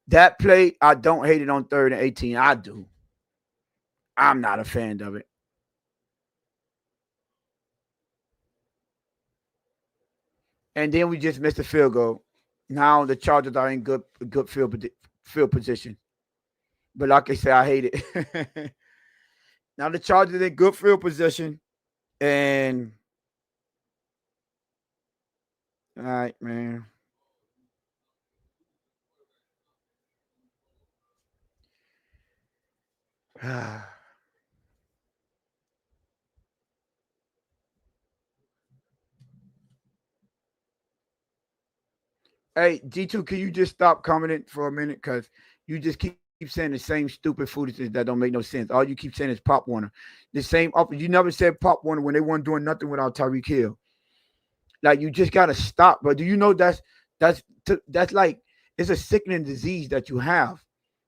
That play, I don't hate it on 3rd and 18. I do. I'm not a fan of it. And then we just missed the field goal. Now the Chargers are in good field position. But like I said, I hate it. Now the Chargers in good field position. And all right, man. Hey, G2, can you just stop commenting for a minute? Because you just keep saying the same stupid foolishness that don't make no sense. All you keep saying is Pop Warner. The same up. You never said Pop Warner when they weren't doing nothing without Tyreek Hill. Like you just gotta stop. But do you know that's like it's a sickening disease that you have.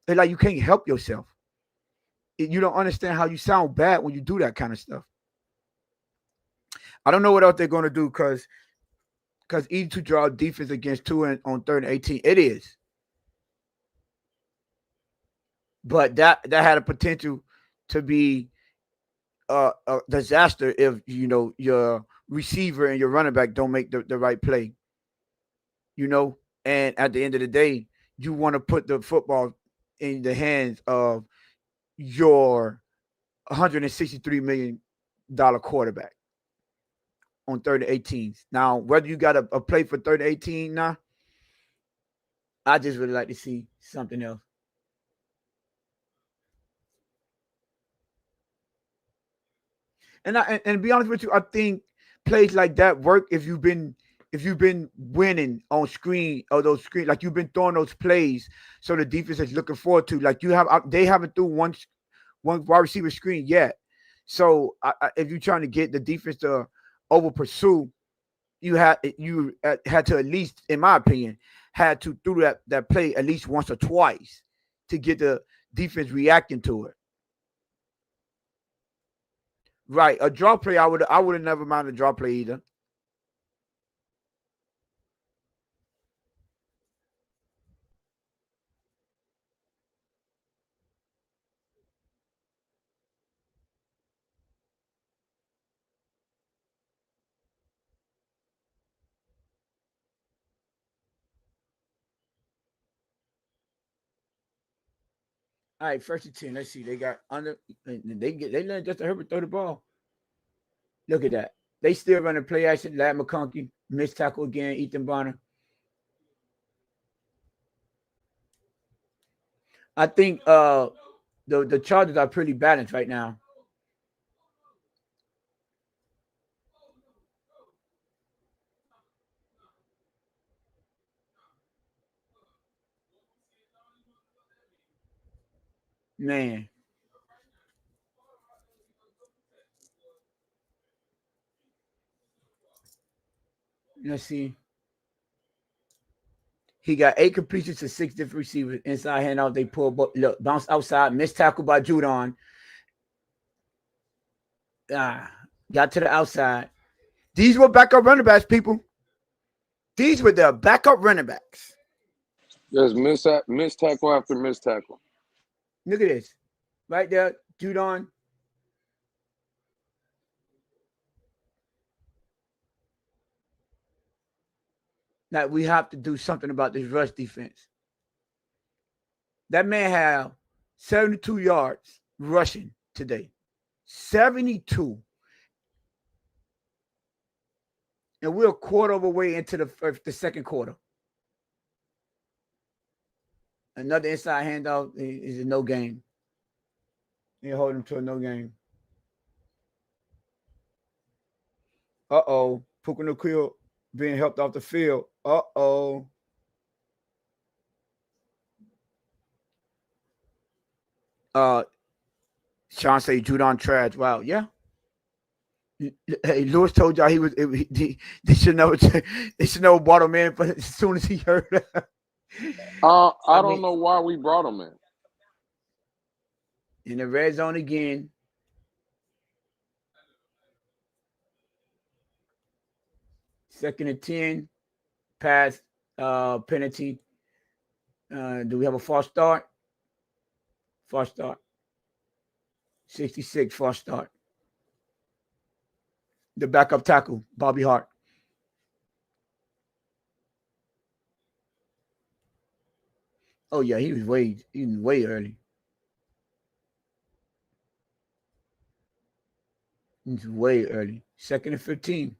It's like you can't help yourself. You don't understand how you sound bad when you do that kind of stuff. I don't know what else they're gonna do because easy to draw defense against two and on 3rd and 18. It is. But that had a potential to be a disaster if your receiver and your running back don't make the right play. You know, and at the end of the day, you want to put the football in the hands of your 163 million dollar quarterback on 3rd and 18. Now, whether you got a play for 3rd and 18 now, I just really like to see something else. And to be honest with you, I think plays like that work if you've been winning on screen or those screen like you've been throwing those plays so the defense is looking forward to like you have they haven't threw one wide receiver screen yet. So if you're trying to get the defense to over pursue, you had to at least, in my opinion, had to do that play at least once or twice to get the defense reacting to it. Right, a draw play, I would have never minded a draw play either. All right, 1st and 10. Let's see. They got under. They let Justin Herbert throw the ball. Look at that. They still running play action. Lad McConkey missed tackle again. Ethan Bonner. I think the Chargers are pretty balanced right now. Man, let's see. He got 8 completions to 6 different receivers. Inside handoff, they pull, look, bounce outside, missed tackle by Judon. Ah, got to the outside. These were backup running backs, people. These were the backup running backs. There's miss tackle after miss tackle. Look at this. Right there, Judon. Now we have to do something about this rush defense. That man had 72 yards rushing today. 72. And we're a quarter of a way into the second quarter. Another inside handoff is a no game. You hold him to a no game. Uh-oh. Puka Nakil being helped off the field. Uh-oh. Sean say Judon trash. Wow, yeah. Hey, Lewis told y'all they should know brought him in, but as soon as he heard I don't know why we brought him in the red zone again. Second and 10, pass penalty. Do we have a false start? False start. 66 false start. The backup tackle, Bobby Hart. Oh yeah, he was way early. He was way early. 2nd and 15.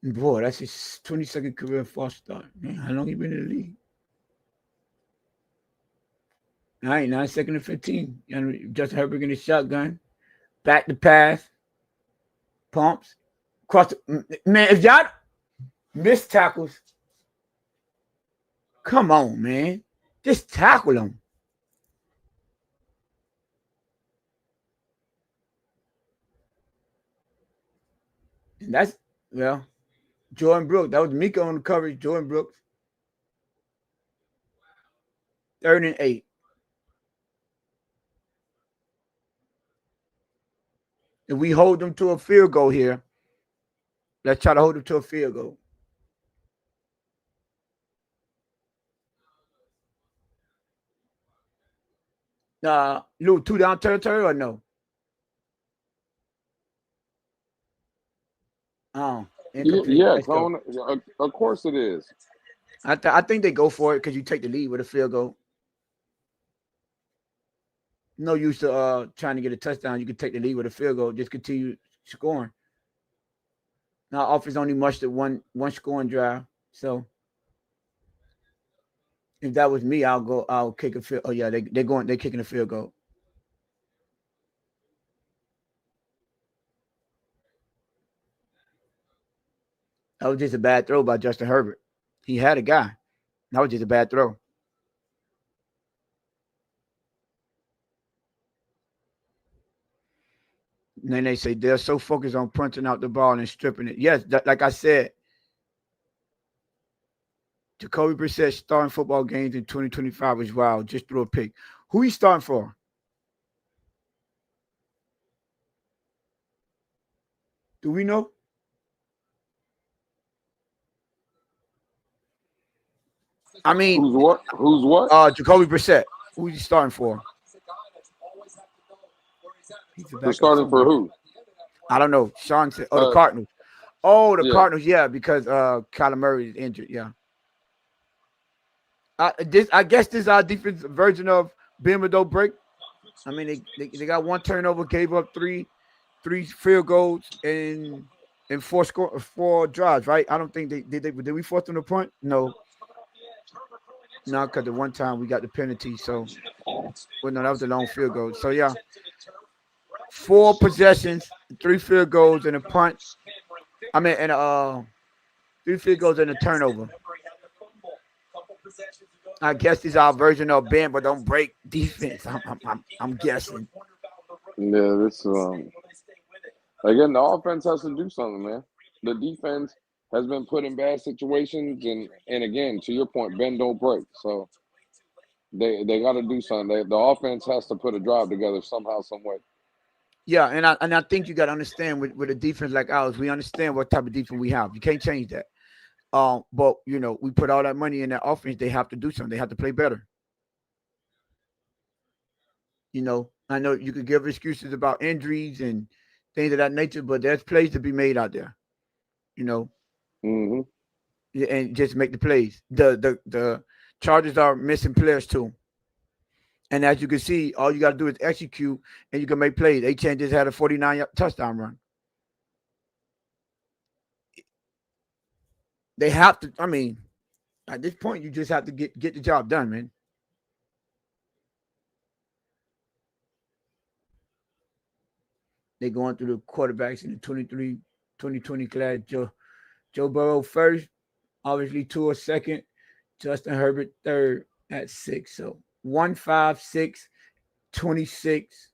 Boy, that's his 22nd career false start. Man, how long he been in the league? All right, now 2nd and 15. Justin Herbert in the shotgun. Back to pass. Pumps. Man, if y'all Missed tackles. Come on, man. Just tackle them. And that's, well, Jordan Brooks. That was Mika on the coverage. Jordan Brooks. 3rd and 8. If we hold them to a field goal here, let's try to hold them to a field goal. Lou, 2 down territory or no? Oh, incomplete. Yeah, Let's go. Cone. Of course it is. I think they go for it because you take the lead with a field goal. No use to trying to get a touchdown. You can take the lead with a field goal. Just continue scoring. Now offense only mustered one scoring drive. So if that was me, I'll kick a field. Oh yeah, they're kicking a field goal. That was just a bad throw by Justin Herbert. He had a guy. That was just a bad throw. And then they say they're so focused on punching out the ball and stripping it. Yes, like I said, Jacoby Brissett starting football games in 2025 is wild. Just threw a pick. Who he starting for? Do we know? I mean, Who's what? Who's what? Jacoby Brissett. Who he starting for? He's the They're backup starting for somewhere. who? I don't know. Sean said, "Oh, the Uh, Cardinals." Oh, the yeah. Cardinals. Yeah, because Kyler Murray is injured. Yeah. I guess this is our defense version of being with no break. I mean, they got one turnover, gave up three field goals in four drives. Right? I don't think did we force them to punt? No, no, because the one time we got the penalty. So, well, no, that was a long field goal. So yeah, 4 possessions, 3 field goals, and a punt. I mean, and 3 field goals and a turnover. I guess this is our version of bend but don't break defense. I'm guessing. Yeah, this again, the offense has to do something, man. The defense has been put in bad situations, and again, to your point, bend don't break. So they got to do something. The offense has to put a drive together somehow, some way. Yeah, and I think you got to understand with a defense like ours, we understand what type of defense we have. You can't change that. But we put all that money in that offense. They have to do something. They have to play better. I know you could give excuses about injuries and things of that nature, but there's plays to be made out there. You know, Hmm. and just make the plays. The Chargers are missing players too. And as you can see, all you got to do is execute, and you can make plays. A-Chain just had a 49 touchdown run. They have to. I mean, at this point, you just have to get the job done, man. They're going through the quarterbacks in the 2020 class. Joe Burrow first, obviously Tua second, Justin Herbert third at 6. So 1, 5, 6, 26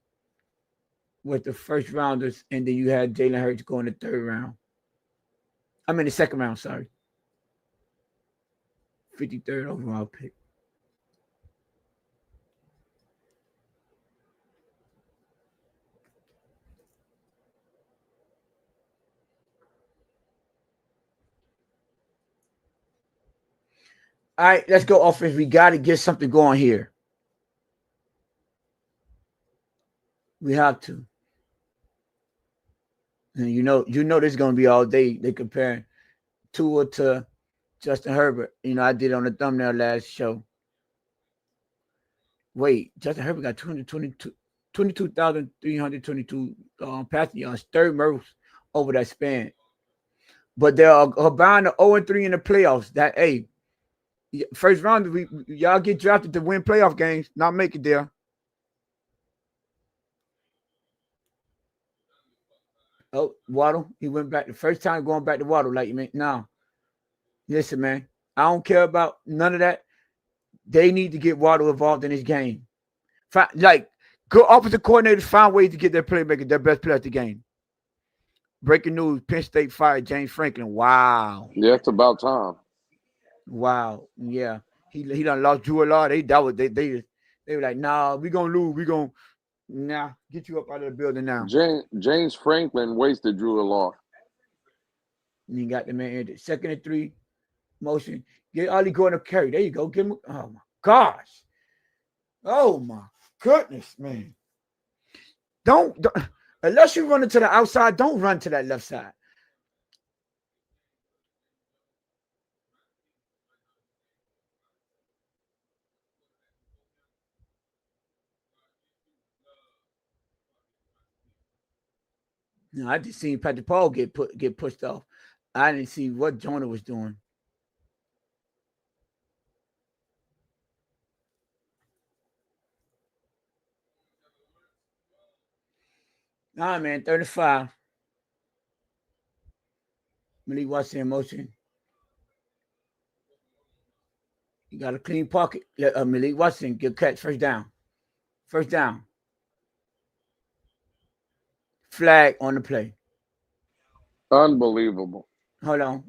with the first rounders, and then you had Jalen Hurts going the third round. I mean the second round, sorry. 53rd overall pick. All right, let's go offense. We got to get something going here. We have to. And this is gonna be all day. They comparing Tua to Justin Herbert. I did on the thumbnail last show. Wait, Justin Herbert got 22,322 passing yards, third most over that span. But they're combined to 0-3 in the playoffs. That first round, y'all get drafted to win playoff games, not make it there. Oh, Waddle, he went back the first time going back to Waddle, like you mean now. Listen, man, I don't care about none of that. They need to get Waddle involved in this game. Like, go opposite coordinators find ways to get their playmaker, their best player at the game. Breaking news: Penn State fired James Franklin. Wow, Yeah, it's about time. wow, yeah. He done lost Drew a lot. They were like, nah, we gonna lose. We gonna get you up out of the building now. James Franklin wasted Drew a lot. And you got the man ended. 2nd and 3 motion. Get Ollie going to carry. There you go. Give him. Oh my gosh. Oh my goodness, man. Don't unless you run into the outside, don't run to that left side. No, I just seen Patrick Paul get pushed off. I didn't see what Jonah was doing. Nah, man, 35. Malik Watson in motion. You got a clean pocket. Malik Watson get catch first down. First down. Flag on the play. Unbelievable. Hold on.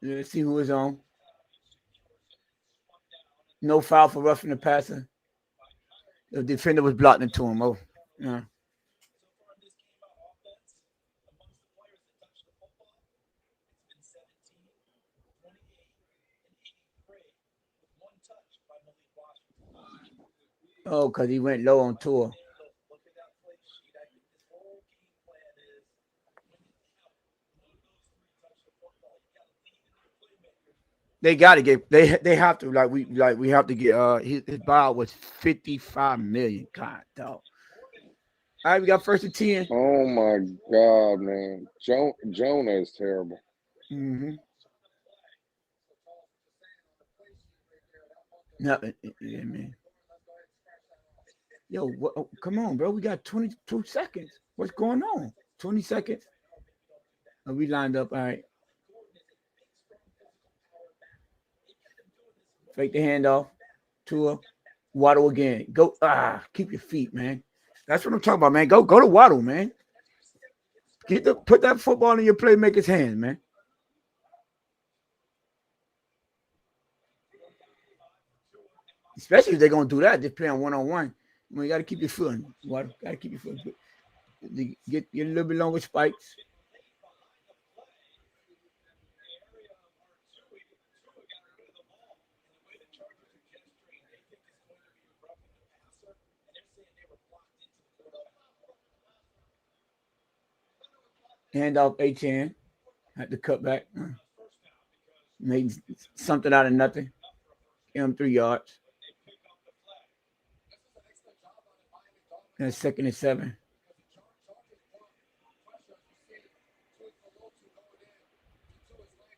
Let's see who is on. No foul for roughing the passer. The defender was blocked into him. Oh, yeah. Oh, because he went low on tour. They got to get. They have to we have to get. His buyout was 55 million. God, dog. All right, we got 1st and 10. Oh my God, man. Jonah is terrible. Mm-hmm. Nothing, yeah, man. Yo, come on, bro. We got 22 seconds. What's going on? 20 seconds. Are we lined up? All right. Fake the handoff. Tua. Waddle again. Go. Keep your feet, man. That's what I'm talking about, man. Go to Waddle, man. Put that football in your playmaker's hands, man. Especially if they're gonna do that, just play on one-on-one. You got to keep your foot on. Waddle. Got to keep your foot. Get a little bit longer spikes. Hand off A10. Had to cut back. Made something out of nothing. Give him 3 yards. And 2nd and 7.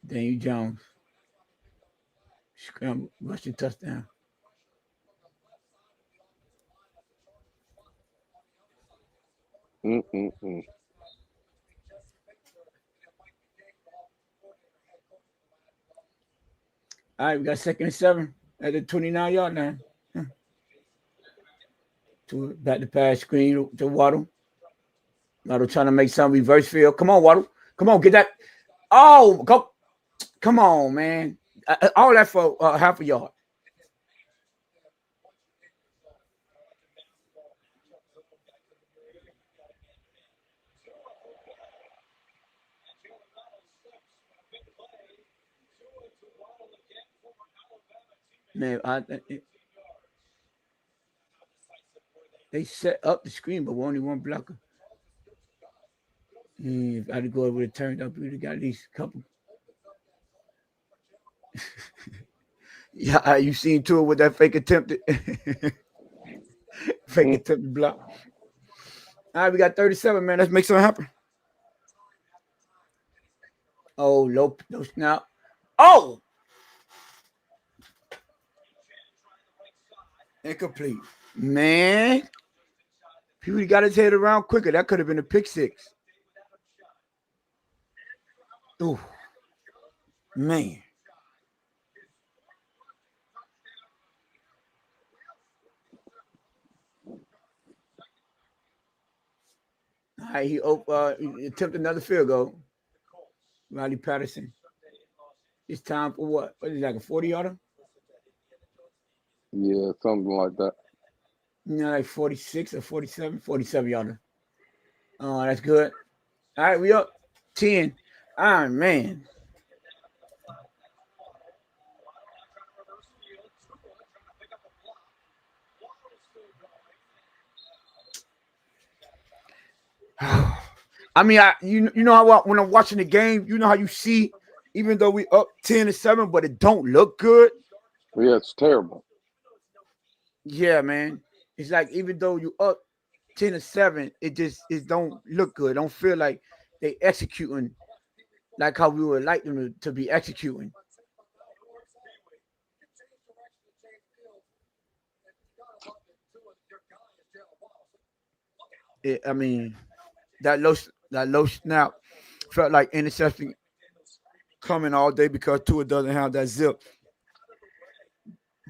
Daniel Jones. Scramble, rushing touchdown. Mm-mm-mm. All right, we got 2nd and 7 at the 29-yard line. Back to pass screen to Waddle. Waddle trying to make some reverse field. Come on, Waddle. Come on, get that. Oh, go. Come on, man. All that for half a yard. Man, they set up the screen, but only one blocker. If I'd have go over the turned up, we'd have got at least a couple. Yeah, you seen Tua with that fake attempted attempted block. All right, we got 37, man. Let's make something happen. Oh, low no snap. Oh, incomplete. Man, if he got his head around quicker, that could have been a pick 6. Ooh, man. All right, he attempted another field goal. Riley Patterson. It's time for what? What is it, like a 40-yarder? Yeah, something like that. Like 46 or 47? 47-yarder. Oh, that's good. All right, we up 10. Ah, man. I mean, you know how when I'm watching the game, you know how you see, even though we up 10-7, but it don't look good. Yeah, it's terrible. Yeah, man. It's like even though you up 10-7, it don't look good. Don't feel like they executing like how we would like them to be executing. I mean, that low snap felt like interception coming all day because Tua doesn't have that zip.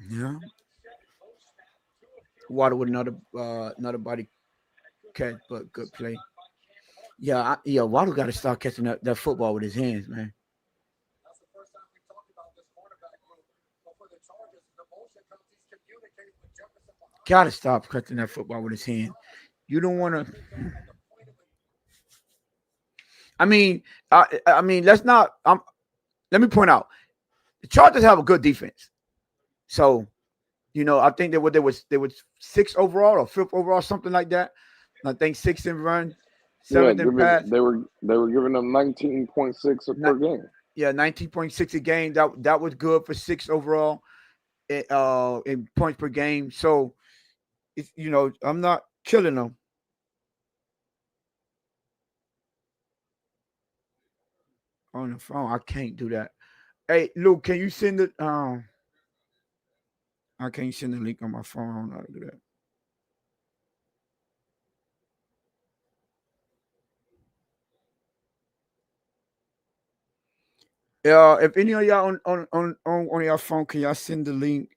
Yeah, Water with another body catch, but good play. Yeah, Waddle got to start catching that football with his hands, man. Got to stop catching that football with his hand. You don't want to. I mean, let's not. Let me point out the Chargers have a good defense. So I think that what they was sixth overall or fifth overall, something like that. I think sixth in run, Yeah, seventh in pass. they were giving them 19.6 per game. Yeah, 19.6 a game. That was good for sixth overall in points per game. So it's I'm not killing them. On the phone. I can't do that. Hey, Luke, can you send it? I can't send the link on my phone. I don't know how to do that. If any of y'all on your phone, can y'all send the link?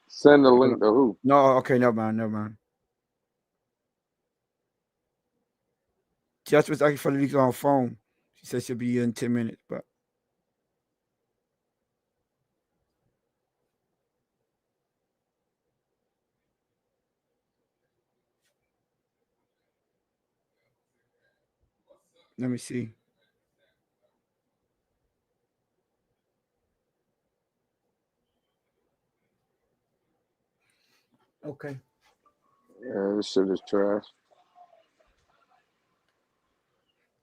Send the link to who? No, okay, never mind, never mind. Just was asking for the link on her phone. She said she'll be here in 10 minutes, but let me see. Okay. Yeah, this shit is trash.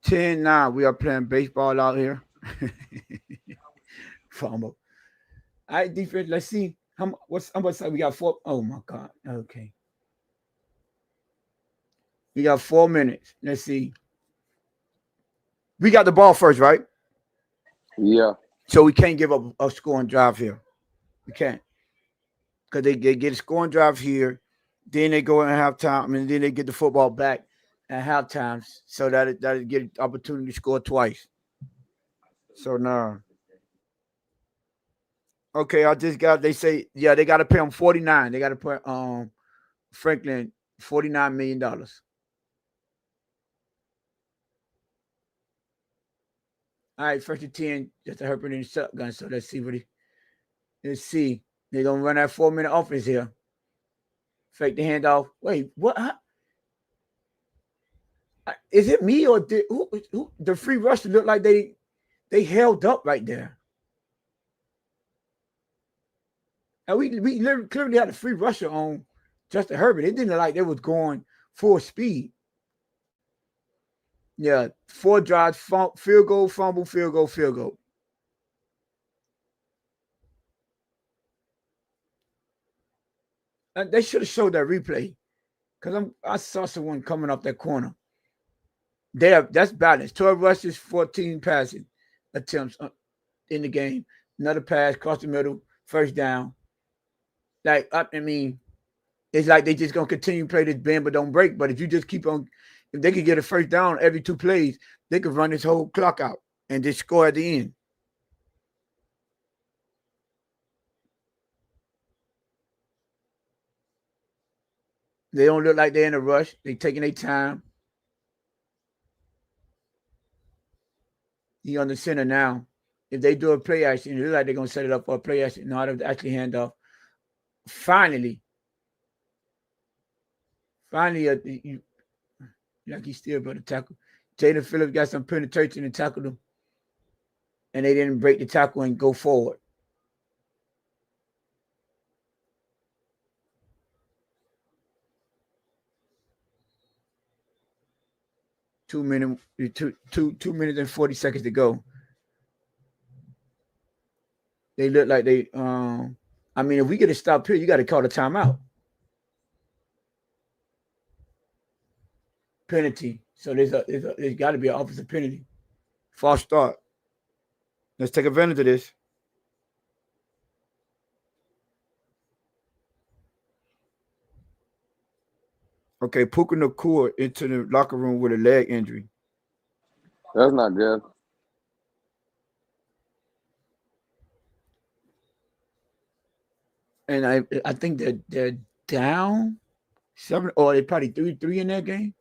10-9. We are playing baseball out here. Fumble. All right, defense. Let's see. How much time we got? Four. Oh my God. Okay. We got 4 minutes. Let's see. We got the ball first, right? Yeah, So we can't give up a scoring drive here. We can't. Because they get a scoring drive here. Then they go in halftime, and then they get the football back at halftime. So that get opportunity to score twice. So no. Okay, I just got. They say they got to pay him 49. They got to put Franklin $49 million. All right, first and 10, just a Herbert in the shotgun. So let's see what he. Let's see. They're gonna run that 4-minute offense here. Fake the handoff. Wait, what? Is it me or did who the free rusher looked like they held up right there? And we clearly had a free rusher on Justin Herbert. It didn't look like they was going full speed. Yeah, 4 drives, field goal, fumble, field goal, field goal. And they should have showed that replay because I saw someone coming up that corner. That's balanced. 12 rushes, 14 passing attempts in the game. Another pass across the middle, first down. Like I mean, it's like they just gonna continue to play this bend but don't break. But if you just keep on If they could get a first down every 2 plays, they could run this whole clock out and just score at the end. They don't look like they're in a rush. They taking their time. He on the center now. If they do a play action, it looks like they're gonna set it up for a play action. No, they actually hand off. Finally, like he still able to tackle. Jaden Phillips got some penetration and tackled him, and they didn't break the tackle and go forward. Two minutes and 40 seconds to go. They look like they. I mean, if we get a stop here, you got to call the timeout. Penalty. So there's got to be an offensive penalty. False start. Let's take advantage of this. Okay, Puka Nakua into the locker room with a leg injury. That's not good. And I think they're down 7, or they probably 3-3 in that game.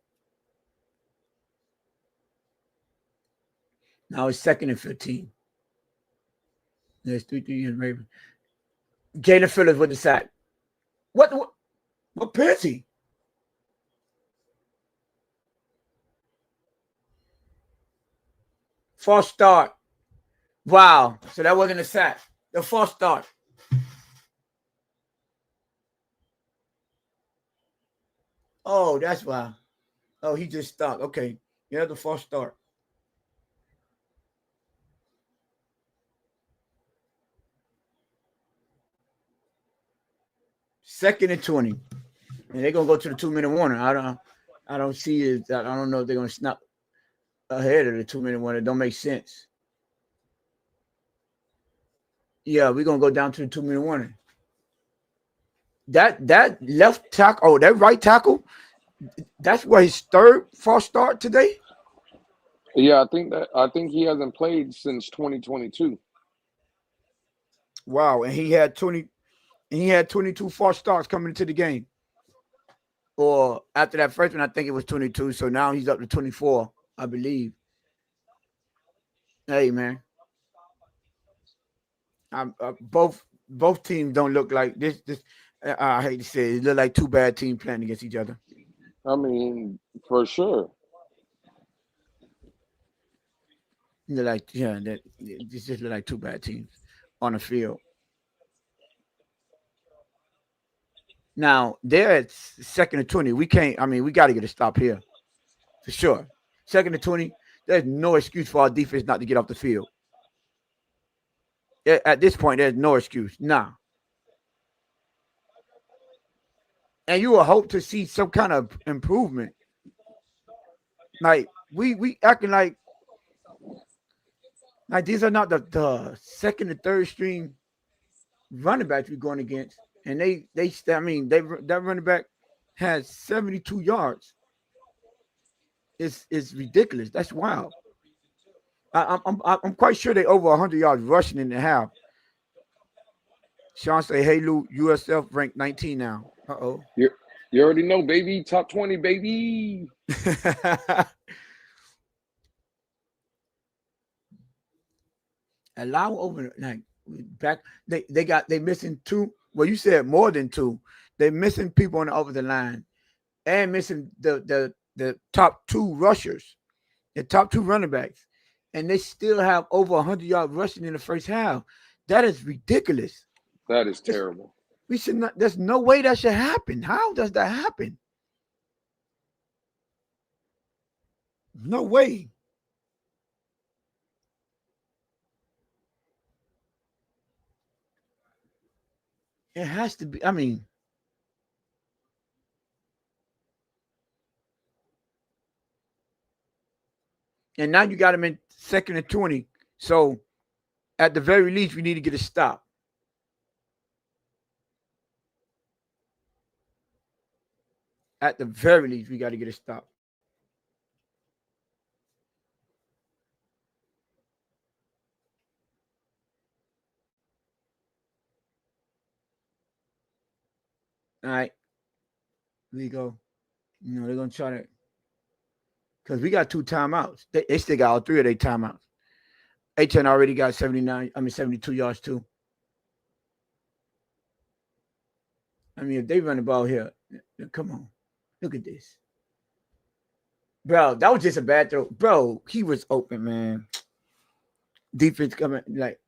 Now it's 2nd and 15. There's 3-3 in Raven. Jalen Phillips with the sack. What penalty? False start. Wow. So that wasn't a sack. The false start. Oh, that's why. Oh, he just stopped. Okay. Yeah, the false start. Second and 20. And they're gonna go to the 2-minute warning. I don't see it. I don't know if they're gonna snap ahead of the 2-minute warning. It don't make sense. Yeah, we're gonna go down to the 2-minute warning. That left tackle, that right tackle, that's what his third false start today. Yeah, I think he hasn't played since 2022. Wow, and he had 22 false starts coming into the game. Or after that first one, I think it was 22. So now he's up to 24, I believe. Hey, man. Both teams don't look like this. I hate to say it look like two bad teams playing against each other. I mean, for sure. They're like, yeah, that this just look like two bad teams on the field. Now they're at 2nd and 20. We can't. I mean, we got to get a stop here for sure. 2nd and 20. There's no excuse for our defense not to get off the field. At this point, there's no excuse. Nah. And you will hope to see some kind of improvement. Like we acting like these are not the second and third string running backs we're going against, and that running back has 72 yards. It's ridiculous. That's wild. I'm quite sure they over 100 yards rushing in the half. Sean say, "Hey Lou, USF ranked 19 now." Uh-oh. You already know, baby. Top 20, baby. Allow over like back. They missing two. Well, you said more than two. They're missing people on the offensive line and missing the top two rushers, the top two running backs, and they still have over 100 yards rushing in the first half. That is ridiculous. That is terrible. We should not. There's no way that should happen. How does that happen? No way. It has to be. I mean, and now you got him in 2nd and 20. So at the very least, we need to get a stop. At the very least, we got to get a stop. All right, we go. They're gonna try to because we got 2 timeouts. They still got all 3 of their timeouts. HN already got 72 yards too. I mean, if they run the ball here, come on, look at this, bro. That was just a bad throw, bro. He was open, man. Defense coming like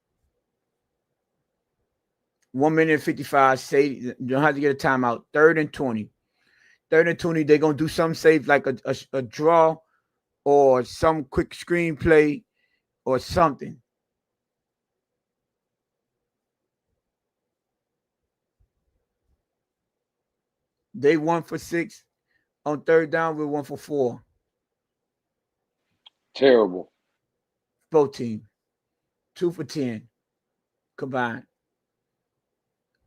1 minute and 55. Say you don't have to get a timeout. 3rd and 20. 3rd and 20. They're gonna do some safe like a draw or some quick screenplay or something. They 1 for 6 on 3rd down. We're 1 for 4. Terrible. Both teams 2 for 10 combined.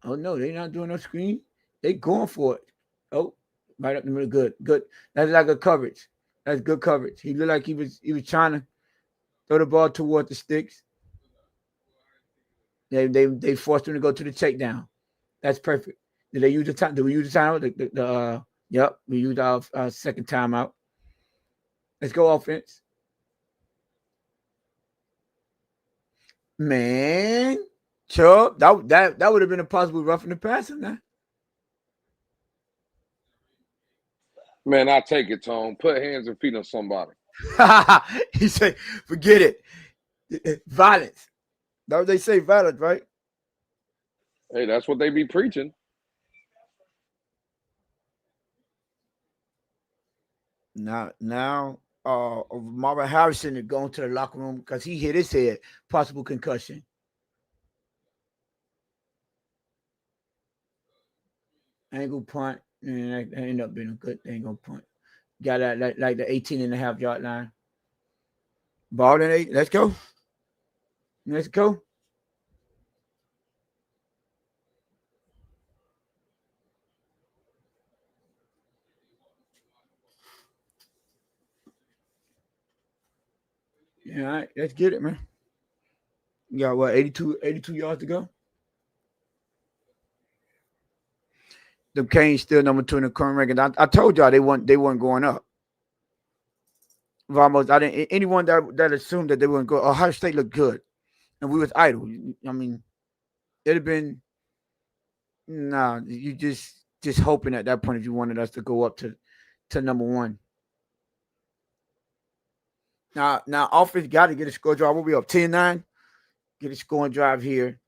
Oh no, they're not doing no screen. They going for it. Oh, right up the middle. Good. That's like a coverage. That's good coverage. He looked like he was trying to throw the ball toward the sticks. They forced him to go to the takedown. That's perfect. Did they use the time? Did we use the timeout? Yep, we used our second timeout. Let's go offense. Man, Chubb, that would have been a possible roughing the passer now. Man, I take it, Tone. Put hands and feet on somebody. He said, forget it. Violence. That's what they say, violence, right? Hey, that's what they be preaching. Now, Marvin Harrison is going to the locker room because he hit his head, possible concussion. Angle punt, and that ended up being a good angle punt. Got that like the 18.5 yard line. Ball in 8. Let's go. Let's go. Yeah, all right, let's get it, man. You got what, 82 yards to go? The Canes still number 2 in the current ranking. I told y'all they weren't going up. Almost, I didn't anyone that assumed that they wouldn't go. Ohio State looked good, and we was idle. I mean, it'd have been you just hoping at that point if you wanted us to go up to number 1. Now offense got to get a score drive. We'll be up 10-9. Get a scoring drive here.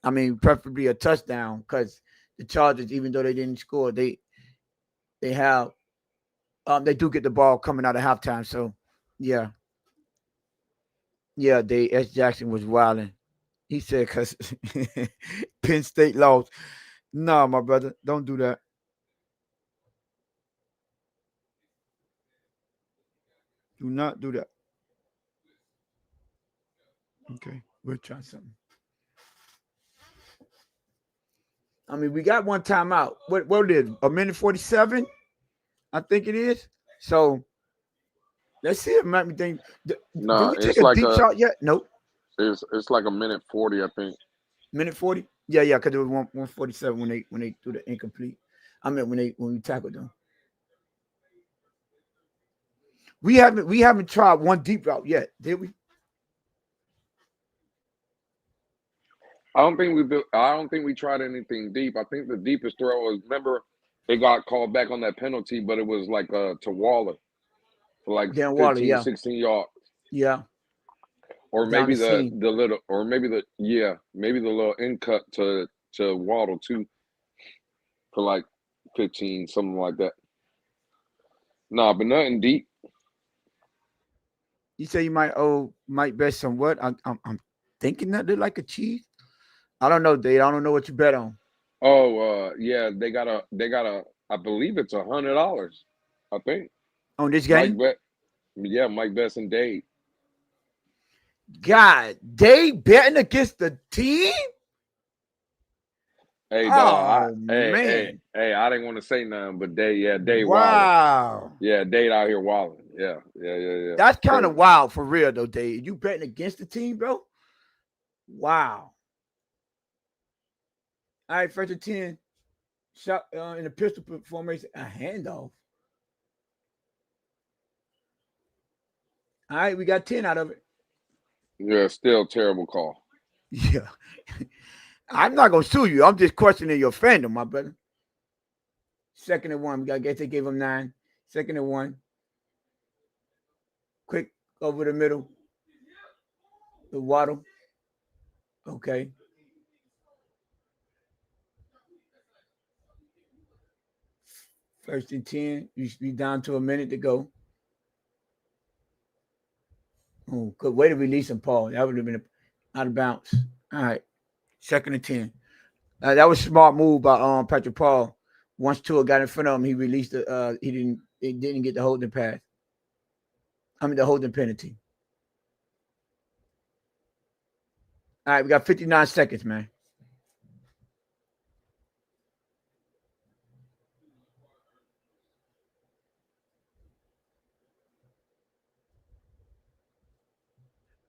I mean, preferably a touchdown because the Chargers, even though they didn't score, they have they do get the ball coming out of halftime. So yeah. S. Jackson was wilding. He said because Penn State lost. No, my brother, don't do that. Do not do that. Okay, we'll try something. I mean, we got one timeout. What it is? 1:47? I think it is. So let's see if Matt think. Did No, we take it's a like deep shot yet? Nope. it's like a minute 40, I think. Minute 40? Yeah, because it was 147 when they threw the incomplete. I mean when we tackled them. We haven't tried one deep route yet, did we? I don't think we tried anything deep. I think the deepest throw was, remember, it got called back on that penalty, but it was like to Waller for like Dan Waller, 15, yeah. 16 yards. Yeah. Or Down maybe the seam. the little, or maybe maybe the little in cut to Waddle too for like 15, something like that. Nah, but nothing deep. You say you might bet some what? I'm thinking that they're like a cheese. I don't know, Dave. I don't know what you bet on. Oh, yeah, they got a. I believe it's $100. I think On this Mike game? Bet. Yeah, Mike Best and Dave. God, they betting against the team? Hey, dog. Oh man. I didn't want to say nothing, but Dave Waller. Wow. Yeah, Dave out here walling. Yeah. That's kind of Crazy. wild for real though, Dave. You betting against the team, bro? Wow. All right, first and 10. Shot in a pistol formation, a handoff. All right, we got 10 out of it. Yeah, still terrible call. Yeah. I'm not gonna sue you. I'm just questioning your fandom, my brother. Second and one. We got guess they gave him 9. Second and one. Quick over the middle. The Waddle. Okay. First and 10. You should be down to a minute to go. Oh, good way to release him, Paul. That would have been out of bounds. All right. Second and 10. That was a smart move by Patrick Paul. Once Tua got in front of him, he released the he didn't get the holding pass. I mean the holding penalty. All right, we got 59 seconds, man.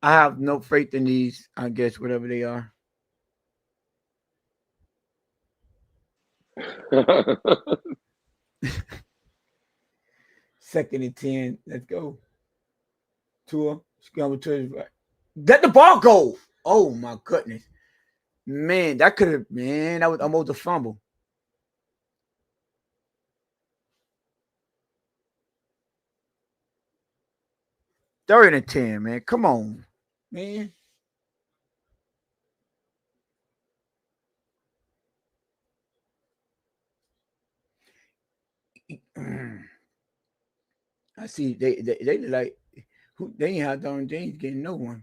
I have no faith in these, I guess, whatever they are. Second and 10. Let's go. Tua. Scramble to his right. Let the ball go. Oh my goodness. Man, that could have that was almost a fumble. Third and 10, man. Come on, man. I see they like who they ain't had Don James getting no one.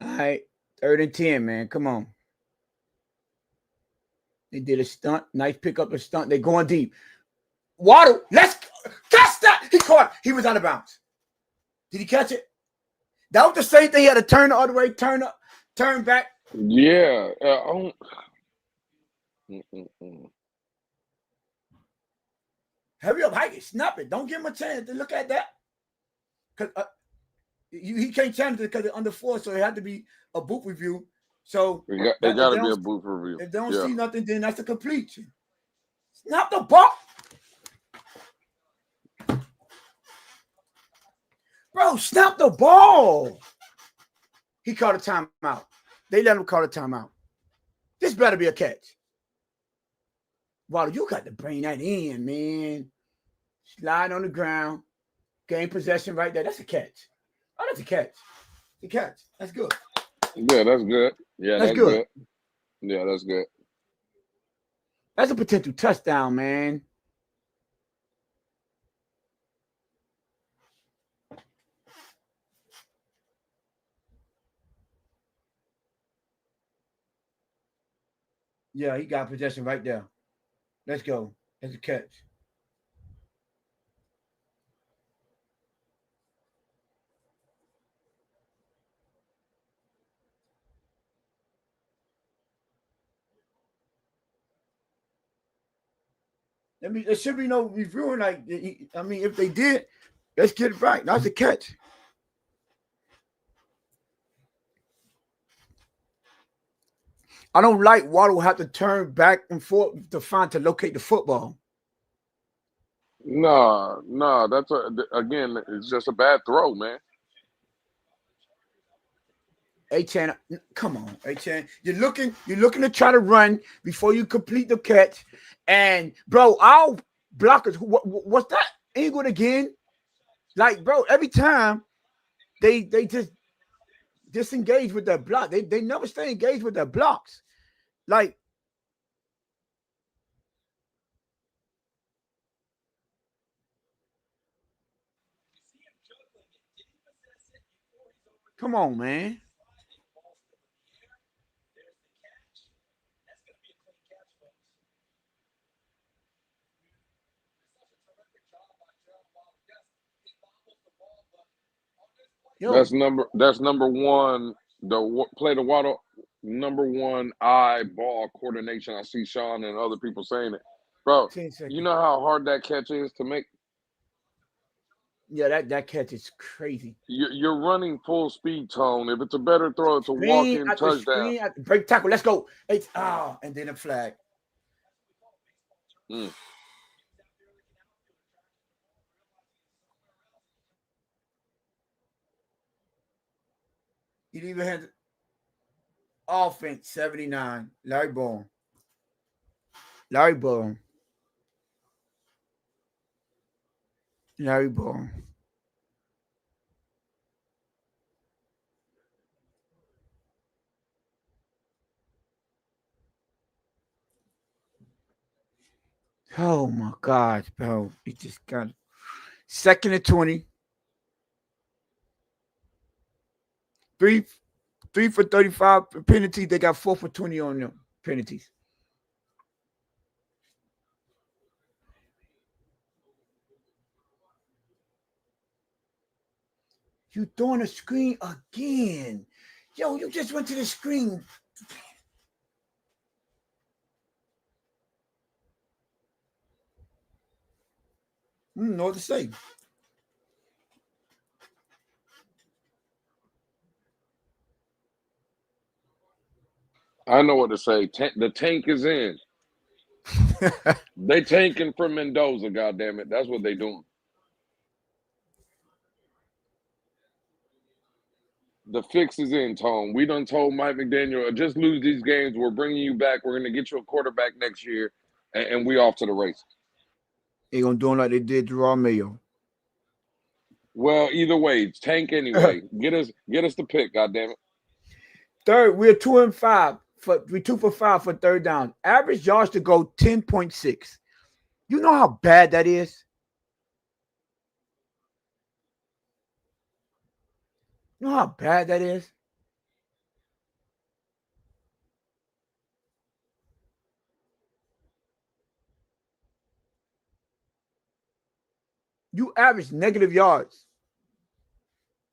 All right, third and 10, man. Come on. They did a stunt. Nice pick up a stunt. They going deep. Waddle, let's catch that. He caught. He was out of bounds. Did he catch it? That was the same thing. He had to turn the other way, turn up, turn back. Yeah. Hurry up, hike it, snap it. Don't give him a chance to look at that. Cause he can't challenge it because it's under 4, so it had to be a boot review. So It got to be a booth review. If they don't see nothing, then that's a completion. Snap the ball. Bro, snap the ball. He called a timeout. They let him call a timeout. This better be a catch. Waddle, you got to bring that in, man. Slide on the ground. Gain possession right there. That's a catch. Oh, that's a catch. The catch. That's good. Yeah, that's good. Yeah, that's good. Yeah, that's good. That's a potential touchdown, man. Yeah, he got possession right there. Let's go. That's a catch. I mean, there should be no reviewing. Like, I mean, if they did, let's get it right. That's a catch. I don't like Waddle have to turn back and forth to locate the football. No, that's again, it's just a bad throw, man. A-Chan, come on, A-Chan. You're looking to try to run before you complete the catch. And bro, our blockers, what's that angle again? Like, bro, every time they just disengage with their block. They never stay engaged with their blocks. Like, come on, man. Yo. That's number one. Play the water. Number one eye ball coordination. I see Sean and other people saying it, bro. You know how hard that catch is to make. Yeah, that catch is crazy. You're running full speed, Tone. If it's a better throw, it's a walk Screen in after touchdown. screen after break tackle. Let's go. It's and then a flag. Mm. He even had offense 79. Larry Bourne. Larry Bourne. Larry Bourne. Oh my gosh, bro. He just got second and 20. Three three for 35 penalties. They got 4 for 20 on them penalties. You throwing the screen again. Yo, you just went to the screen. Know what to say. I know what to say. The tank is in. They tanking for Mendoza. God damn it, that's what they doing. The fix is in, Tone. We done told Mike McDaniel, just lose these games. We're bringing you back. We're going to get you a quarterback next year, and we off to the races. They gonna do it like they did to Raw Mayo. Well, either way, tank anyway. Get us the pick. God damn it. Third, we're 2 and 5 for we 2 for 5 for third down. Average yards to go 10.6. You know how bad that is? You know how bad that is? You average negative yards.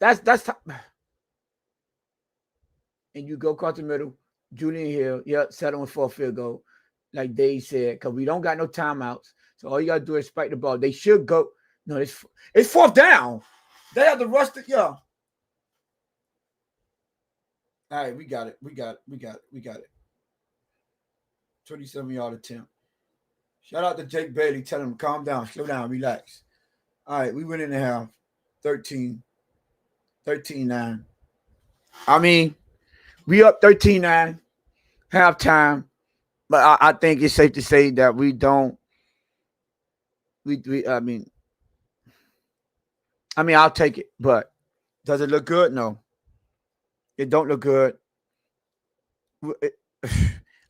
That's and you go across the middle. Julian Hill, yep, settling for a field goal, like Dave said, because we don't got no timeouts. So all you gotta do is spike the ball. They should go. No, it's fourth down. They have to rush it. Yeah. All right, we got it. We got it. We got it. We got it. 27-yard attempt. Shout out to Jake Bailey. Tell him calm down, slow down, relax. All right, we went in the half. 13, 13-9. I mean, we up 13-9, halftime. But I think it's safe to say that we don't. We I mean, I'll take it. But does it look good? No, it don't look good. It-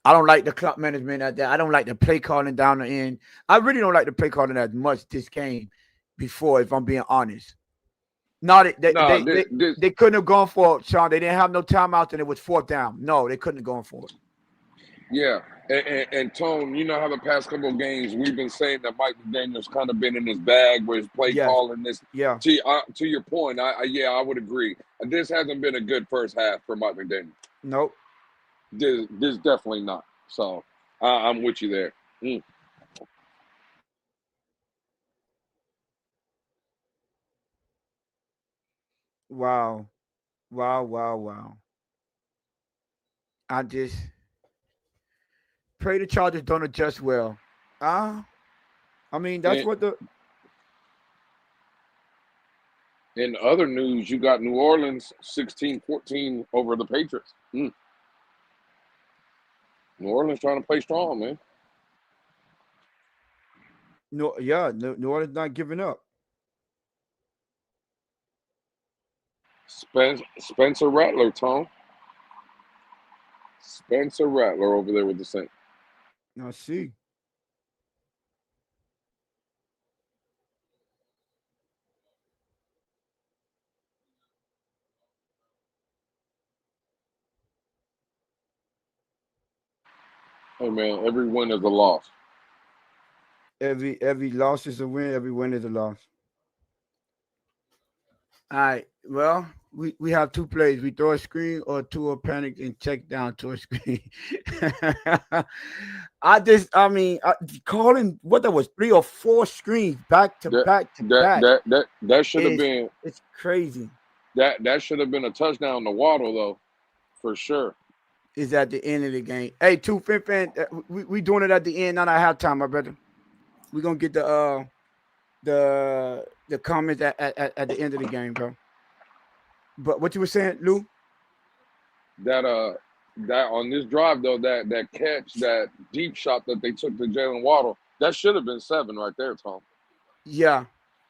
I don't like the clock management at that. I don't like the play calling down the end. I really don't like the play calling as much this game before, if I'm being honest. No, No, this they couldn't have gone for it, Sean. They didn't have no timeouts and it was fourth down. No, they couldn't have gone for it. yeah. And Tone, you know how the past couple of games we've been saying that Mike McDaniel's kind of been in his bag where his play Yes. calling this. Yeah. To your point, yeah, I would agree. This hasn't been a good first half for Mike McDaniel. Nope. This definitely not. So I'm with you there. Mm. Wow. Wow. Wow. Wow. I just pray the Chargers don't adjust well. Ah, I mean, that's And what the in other news, you got New Orleans 16-14 over the Patriots. Mm. New Orleans trying to play strong, man. no, yeah, New Orleans not giving up. Spencer Rattler, Tone. Spencer Rattler over there with the Saints. I see. Hey, man, every win is a loss. Every loss is a win. Every win is a loss. All right. Well, we have two plays. We throw a screen or two a panic and check down to a screen. I mean, calling what there was three or four screens back to That back to that back that that that should have is been it's crazy. that should have been a touchdown to Waddle though, for sure. Is at the end of the game. Hey, two fifth fan, we doing it at the end, not at halftime, my brother. We gonna get the comments at the end of the game, bro. But what you were saying, Lou? That that on this drive though, that catch, that deep shot that they took to Jalen Waddle, that should have been seven right there, Tom. Yeah,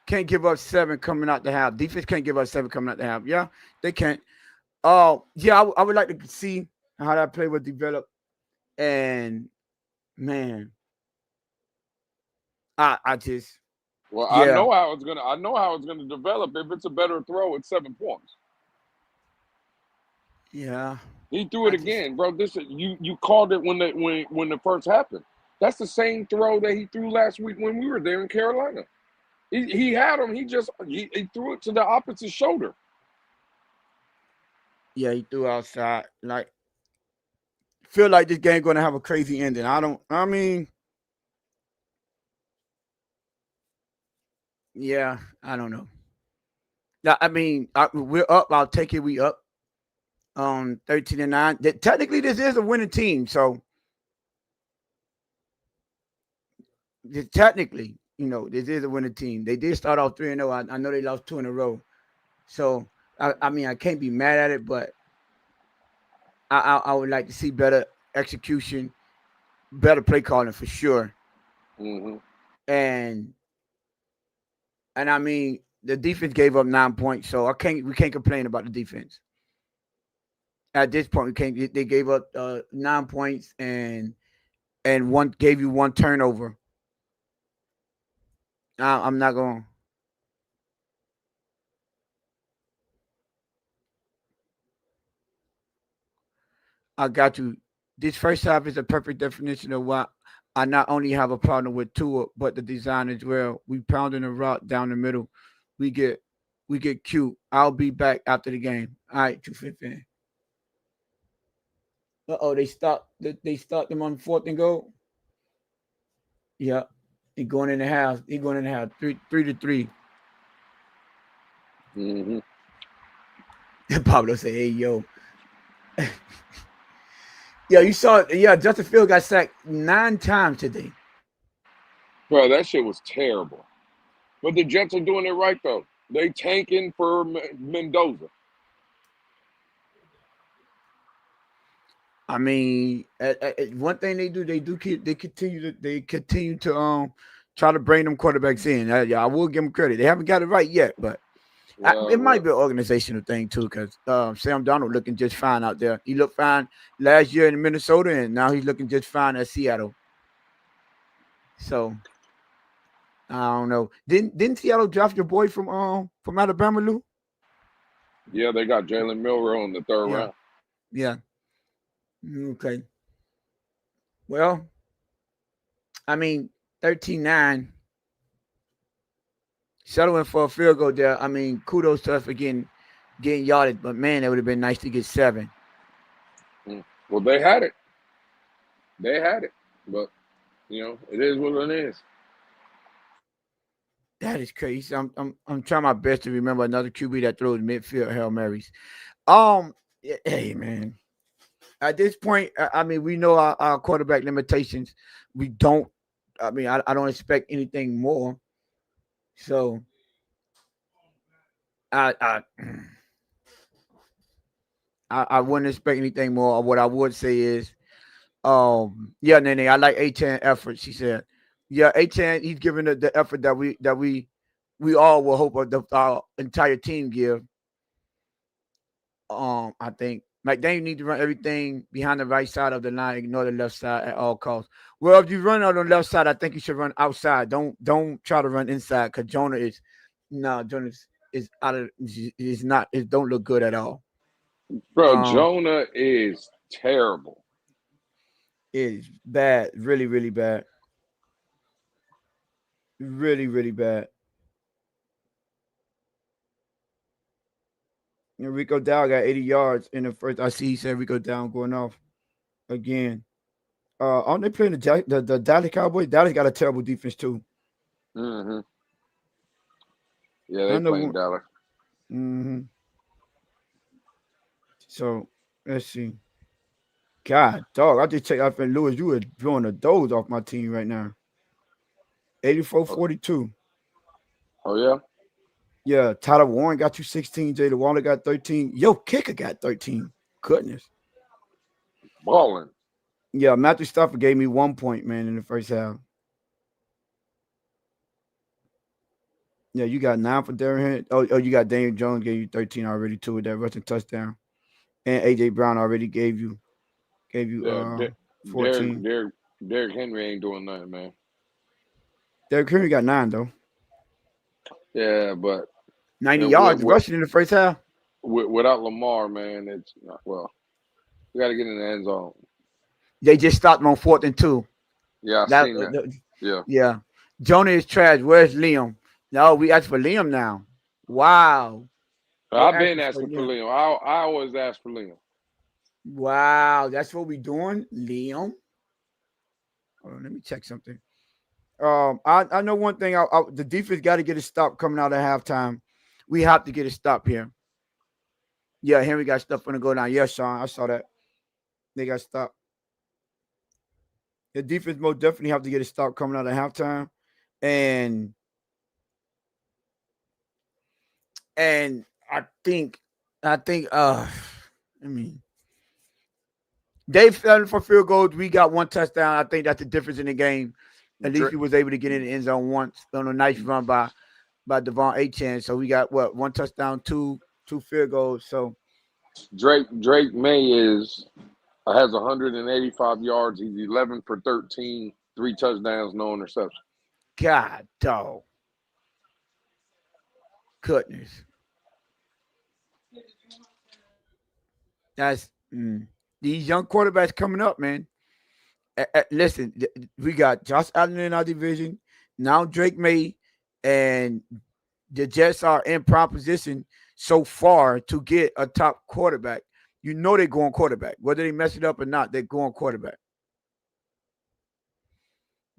can't give up seven coming out the half. Defense can't give up seven coming out the half. Yeah, they can't. Yeah, I would like to see how that play would develop. And man, I just Well, yeah, I know how it's gonna develop. If it's a better throw, it's 7 points. yeah, He threw I it just again, bro. This you called it when the first happened. That's the same throw that he threw last week when we were there in Carolina. He had him. He threw it to the opposite shoulder. yeah, he threw outside. Like feel like this game gonna have a crazy ending. I don't. I mean, yeah, I don't know. Yeah, I mean, we're up. I'll take it. We up. 13-9. Technically, this is a winning team. So technically, this is a winning team. They did start off 3-0. I know they lost two in a row. So I mean, I can't be mad at it, but I would like to see better execution, better play calling for sure. Hmm. And I mean, the defense gave up 9 points, so we can't complain about the defense. At this point, we can't. They gave up 9 points and one gave you one turnover. I'm not going. I got you. This first half is a perfect definition of why I not only have a problem with Tua, but the design as well. We pounding the rock down the middle. We get we get cute. I'll be back after the game. All right, 215. Oh, they stopped them on fourth and goal. Yeah. He going in the house. He going in the house. Three to three. Hmm. Pablo say, hey yo. Yeah, you saw it. Yeah, Justin Field got sacked 9 times today. Bro, that shit was terrible. But the Jets are doing it right though. They tanking for Mendoza. I mean, one thing they continue to try to bring them quarterbacks in. Yeah, I will give them credit. They haven't got it right yet, but it might Well, be an organizational thing too. Because Sam Donald looking just fine out there. He looked fine last year in Minnesota, and now he's looking just fine at Seattle. So I don't know. Didn't Seattle draft your boy from Alabama, Lou? yeah, they got Jalen Milroe in the third Yeah, round. yeah. Okay. Well, I mean, 13-9. Settling for a field goal there. I mean, kudos to us for getting yardage, but man, it would have been nice to get seven. Well, they had it. They had it. But it is what it is. That is crazy. I'm trying my best to remember another QB that throws midfield Hail Marys. Hey man, at this point, I mean, we know our quarterback limitations. We don't. I mean, I don't expect anything more. So I I I wouldn't expect anything more. What I would say is, yeah, Nene, I like A10 effort. She said, yeah, A10, he's giving the effort that we all will hope our entire team give. I think McDaniel need to run everything behind the right side of the line, ignore the left side at all costs. Well, if you run on the left side, I think you should run outside. Don't try to run inside because Jonah is no Jonah is out of is not it don't look good at all. Bro, Um, Jonah is terrible. it is bad, really, really bad, really, really bad. And Rico Dow got 80 yards in the first. I see he said Rico Dow going off again. Aren't they playing the Dallas Cowboys? Dallas got a terrible defense too. Mm-hmm. Yeah, I they know. playing Dallas. Mm-hmm. So let's see. God, dog, I just checked out for Lewis. You were blowing a doze off my team right now. 84-42. Oh yeah. Yeah, Tyler Warren got you 16. Jada Waller got 13. Yo, kicker got 13. Goodness. Balling. Yeah, Matthew Stafford gave me 1 point, man, in the first half. Yeah, you got 9 for Darren Henry. Oh, you got Daniel Jones gave you 13 already too with that rushing touchdown. And AJ Brown already gave you Yeah, 14. Derrick Henry ain't doing nothing, man. Derrick Henry got 9 though. Yeah, but 90 and yards rushing in the first half. without Lamar, man, it's not, well. We got to get in the end zone. They just stopped him on 4th and 2. Yeah, I That seen that. Yeah. yeah. Jonah is trash. Where's Liam? No, we asked for Liam now. Wow. I've been asking for Liam. I always ask for Liam. Wow, that's what we doing, Liam. Hold on, let me check something. I know one thing. The defense got to get a stop coming out at halftime. We have to get a stop here. Yeah, Henry got stuff going to go down. Yeah, Sean, I saw that. They got stopped. The defense most definitely have to get a stop coming out at halftime, and I think, I mean, they fell for field goals. We got 1 touchdown. I think that's the difference in the game. At least we was able to get in the end zone once on a nice run by Devon Achane. So we got 1 touchdown, two field goals. So Drake May has 185 yards. He's 11 for 13, 3 touchdowns, no interceptions. God, dog. Goodness. That's these young quarterbacks coming up, man. Listen, we got Josh Allen in our division. Now Drake May, and the Jets are in prime position so far to get a top quarterback. You know they're going quarterback. Whether they mess it up or not, they're going quarterback.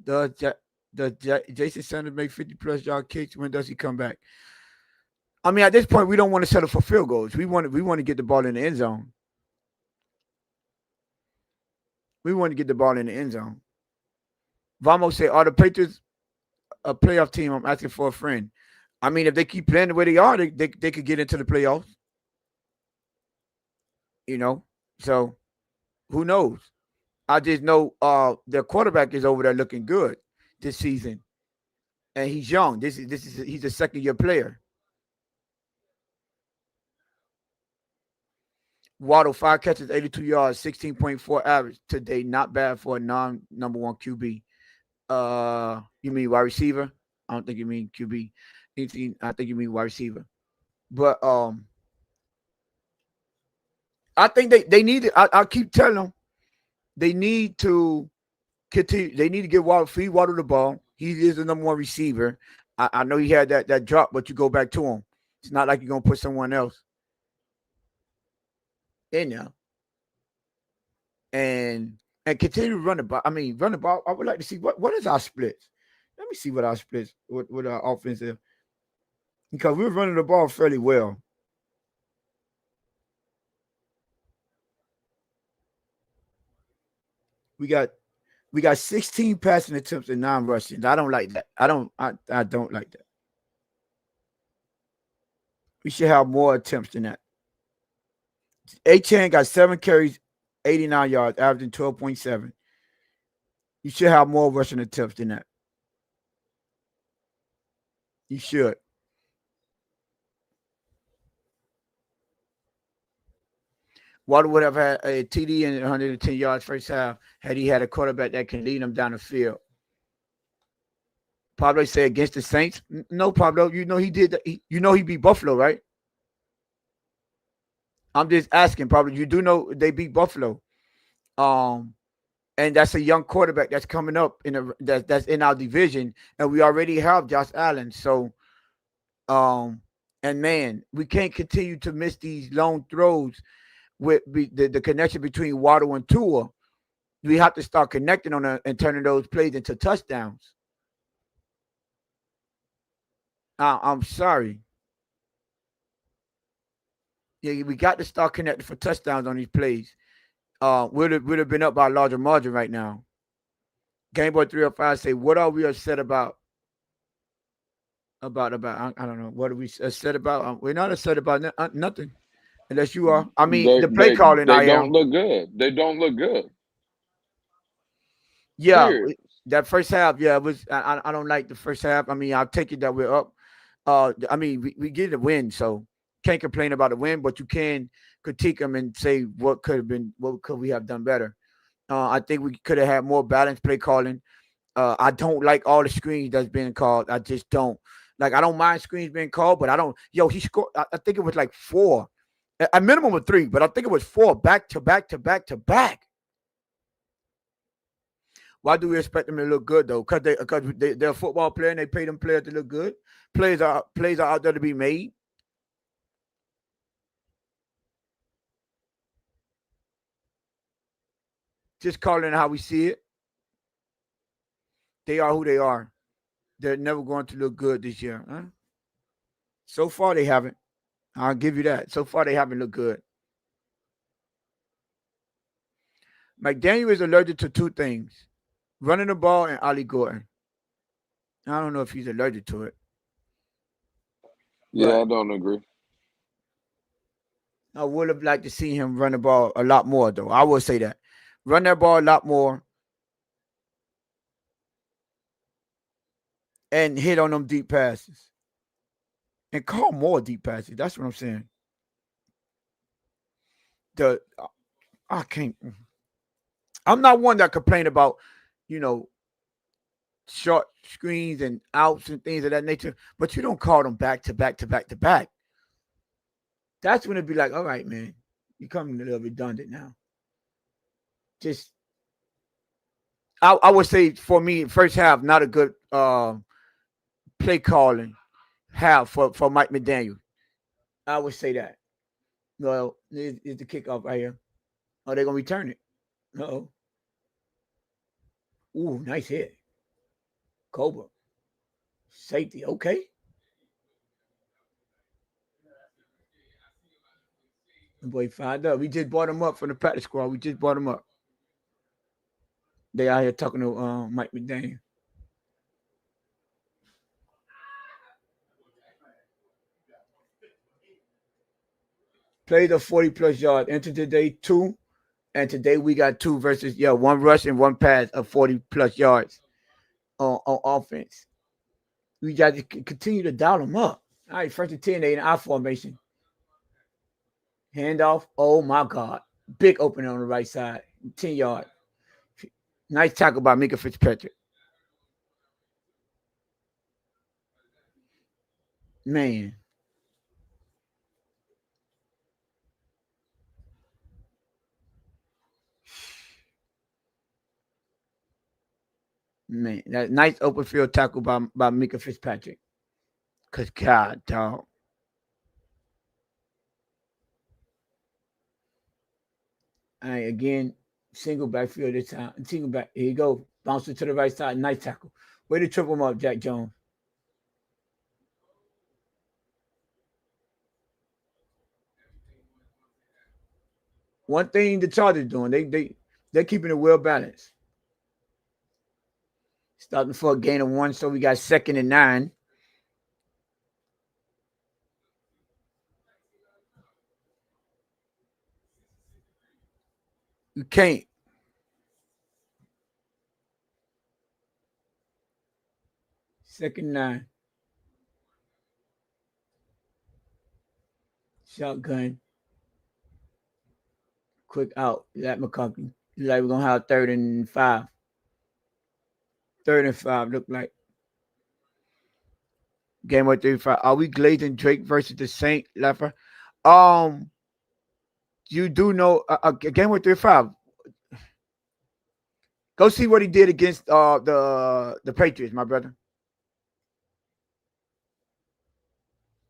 Jason Sanders make 50+ yard kicks. When does he come back? I mean, at this point, we don't want to settle for field goals. We want to get the ball in the end zone. We want to get the ball in the end zone. Vamos say, are the Patriots a playoff team? I'm asking for a friend. I mean, if they keep playing the way they are, they could get into the playoffs. You know, so who knows? I just know their quarterback is over there looking good this season, and he's young. He's a 2nd-year player. Waddle 5 catches, 82 yards, 16.4 average today. Not bad for a non-number 1 QB. You mean wide receiver? I don't think you mean QB. I think you mean wide receiver. But I think they need it. I keep telling them they need to continue. They need to get feed Waddle the ball. He is the number 1 receiver. I know he had that drop, but you go back to him. It's not like you're gonna put someone else in there. And continue to run the ball. I mean, run the ball. I would like to see what is our splits. Let me see what our splits, what our offense is. Because we're running the ball fairly well. We got 16 passing attempts and 9 rushing. I don't like that. I don't like that. We should have more attempts than that. Achane got 7 carries, 89 yards, averaging 12.7. You should have more rushing attempts than that. You should. Waddle would have had a TD and 110 yards first half had he had a quarterback that can lead him down the field. Pablo said against the Saints. No, Pablo, you know he did. He beat Buffalo, right? I'm just asking, Pablo. You do know they beat Buffalo, and that's a young quarterback that's coming up that's in our division, and we already have Josh Allen. So, and And man, we can't continue to miss these long throws with the connection between Waddle and Tua. We have to start connecting on and turning those plays into touchdowns. I'm sorry. Yeah, we got to start connecting for touchdowns on these plays. Would have been up by a larger margin right now. Gameboy 305 say, what are we upset about? I don't know. What are we upset about? We're not upset about nothing. Unless you are. I mean, They the play they calling they I don't am. look good. They don't look good. Yeah, Period. that first half, yeah, it was. I don't like the first half. I mean, I'll take it that we're up. I mean, we get a win, so can't complain about the win, but you can critique them and say what could have been, what could we have done better. I think we could have had more balanced play calling. I don't like all the screens that's being called. I just don't. Like, I don't mind screens being called, but I don't. Yo, he scored. I think it was like four, a minimum of three, but I think it was four back to back to back to back. Why do we expect them to look good though? They're a football player and they pay them players to look good. Plays are out there to be made. Just calling it how we see it. They are who they are. They're never going to look good this year. Huh? So far they haven't. I'll give you that. So far they haven't looked good. McDaniel is allergic to two things: running the ball and Ollie Gordon. I don't know if he's allergic to it, Yeah, but I don't agree. I would have liked to see him run the ball a lot more, though. I will say that. Run that ball a lot more and hit on them deep passes. And call more deep passes. That's what I'm saying. The I can't. I'm not one that complain about, you know, short screens and outs and things of that nature. But you don't call them back to back to back to back. That's when it'd be like, all right, man, you're coming a little redundant now. Just I would say for me, first half, not a good play calling half for Mike McDaniel. I would say that. Well, is the kickoff right here. Are they gonna return it? Uh-oh. Ooh, nice hit. Cobra. Safety. Okay. The boy fired up. We just brought him up from the practice squad. We just brought him up. They out here talking to Mike McDaniel. Played a 40 plus yard. Entered today two. And today we got two versus one rush and one pass of 40 plus yards on offense. We got to continue to dial them up. All right, first and 10, they in our formation. Handoff. Oh my God. Big opening on the right side. 10 yard. Nice tackle by Mika Fitzpatrick. Man. Man. That nice open field tackle by Mika Fitzpatrick. Cause God, dog. All right, again, single backfield this time. Single back. Here you go. Bounce it to the right side. Nice tackle. Way to trip him up, Jack Jones. One thing the Chargers doing, they're keeping it well balanced. Starting for a gain of one, so we got second and 9. You can't. Second 9. Shotgun. Quick out. That McConkey. Like we're gonna have 3rd and 5. 3rd and 5 look like. Game of 35. Are we glazing Drake versus the Saint Leper? Um, you do know game with 35. Go see what he did against the Patriots, my brother.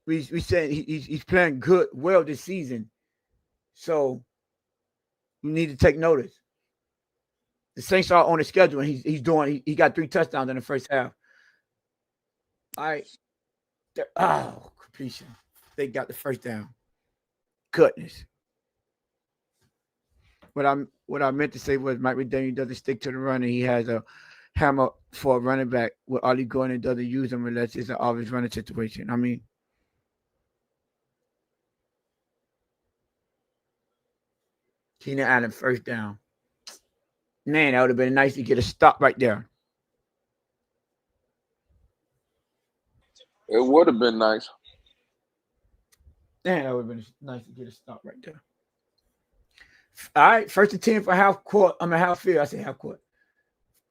we saying he's playing good, well this season. So you need to take notice. The Saints are on the schedule, and he's doing. He got 3 touchdowns in the first half. All right. Oh, completion. They got the first down. Goodness. What I meant to say was Mike McDaniel doesn't stick to the run, and he has a hammer for a running back with Ollie Gordon doesn't use him unless it's an obvious running situation. I mean, Keenan Allen first down. Man, that would have been nice to get a stop right there. It would have been nice. Man, that would have been nice to get a stop right there. All right, 1st and 10 for half court. I'm a half field. I say half court.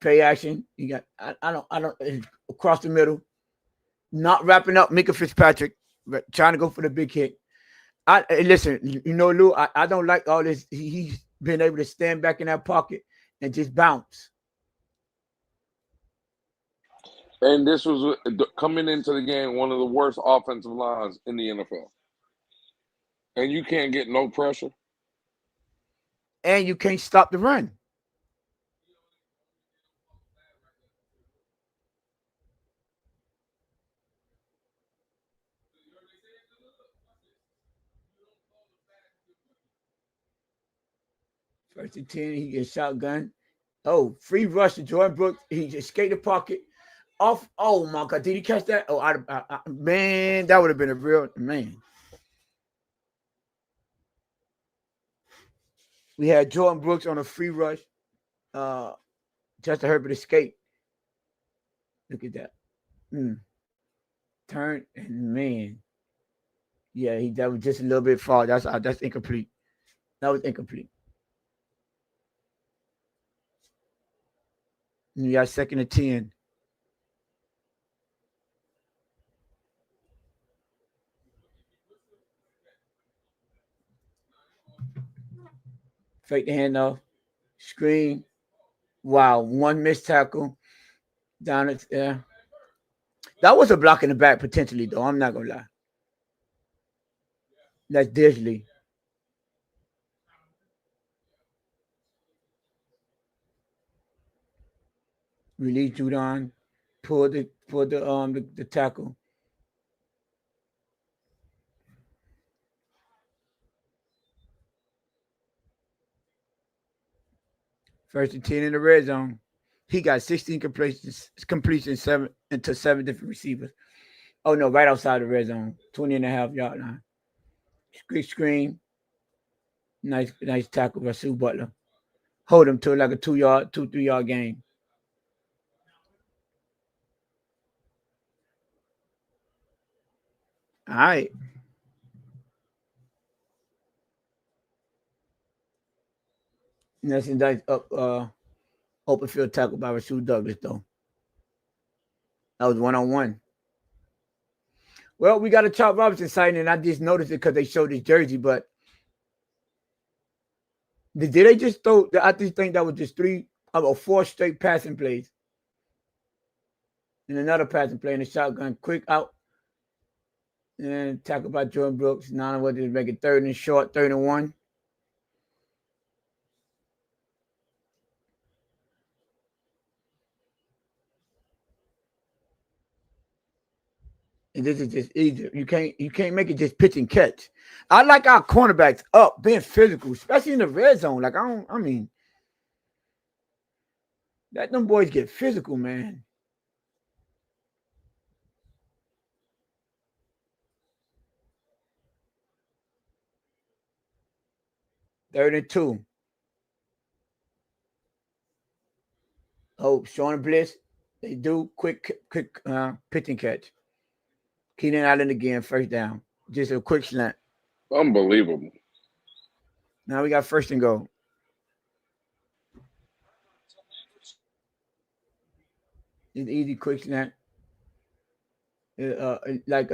Play action. You got I don't across the middle. Not wrapping up Mika Fitzpatrick, but trying to go for the big hit. Listen, Lou, I don't like all this. He's been able to stand back in that pocket and just bounce. And this was coming into the game one of the worst offensive lines in the NFL. And you can't get no pressure. And you can't stop the run. First and 10, he gets shotgun. Oh, free rush to Jordan Brooks. He just escaped the pocket. Off. Oh my God, did he catch that? Oh, man, that would have been a real man. We had Jordan Brooks on a free rush. Justin Herbert escaped. Look at that. Turn and man. Yeah, that was just a little bit far. That's incomplete. That was incomplete. And you got 2nd and 10. Fake the handoff. Screen. Wow, one missed tackle. Down it. Yeah. That was a block in the back potentially, though. I'm not gonna lie. That's Disley. Release Judon. Pull the tackle. First and 10 in the red zone. He got 16 completions, 7 different receivers. Oh no, right outside the red zone. 20.5 yard line. Quick screen. Nice tackle by Sue Butler. Hold him to like a 3 yard game. All right. That's a nice open field tackle by Rasheed Douglas, though. That was 1-on-1. Well, we got a Chop Robinson signing, and I just noticed it because they showed his jersey, but did they just throw? I just think that was just 4 straight passing plays. And another passing play in the shotgun, quick out. And tackle by Jordan Brooks. Now what did make it 3rd and short, 3rd and 1. And this is just easy. You can't make it just pitch and catch. I like our cornerbacks up, being physical, especially in the red zone. Like let them boys get physical, man. Third and 2. Oh, showing Blitz. They do quick pitch and catch. Keenan Allen again, first down. Just a quick slant. Unbelievable. Now we got 1st and goal. It's easy, quick slant. Like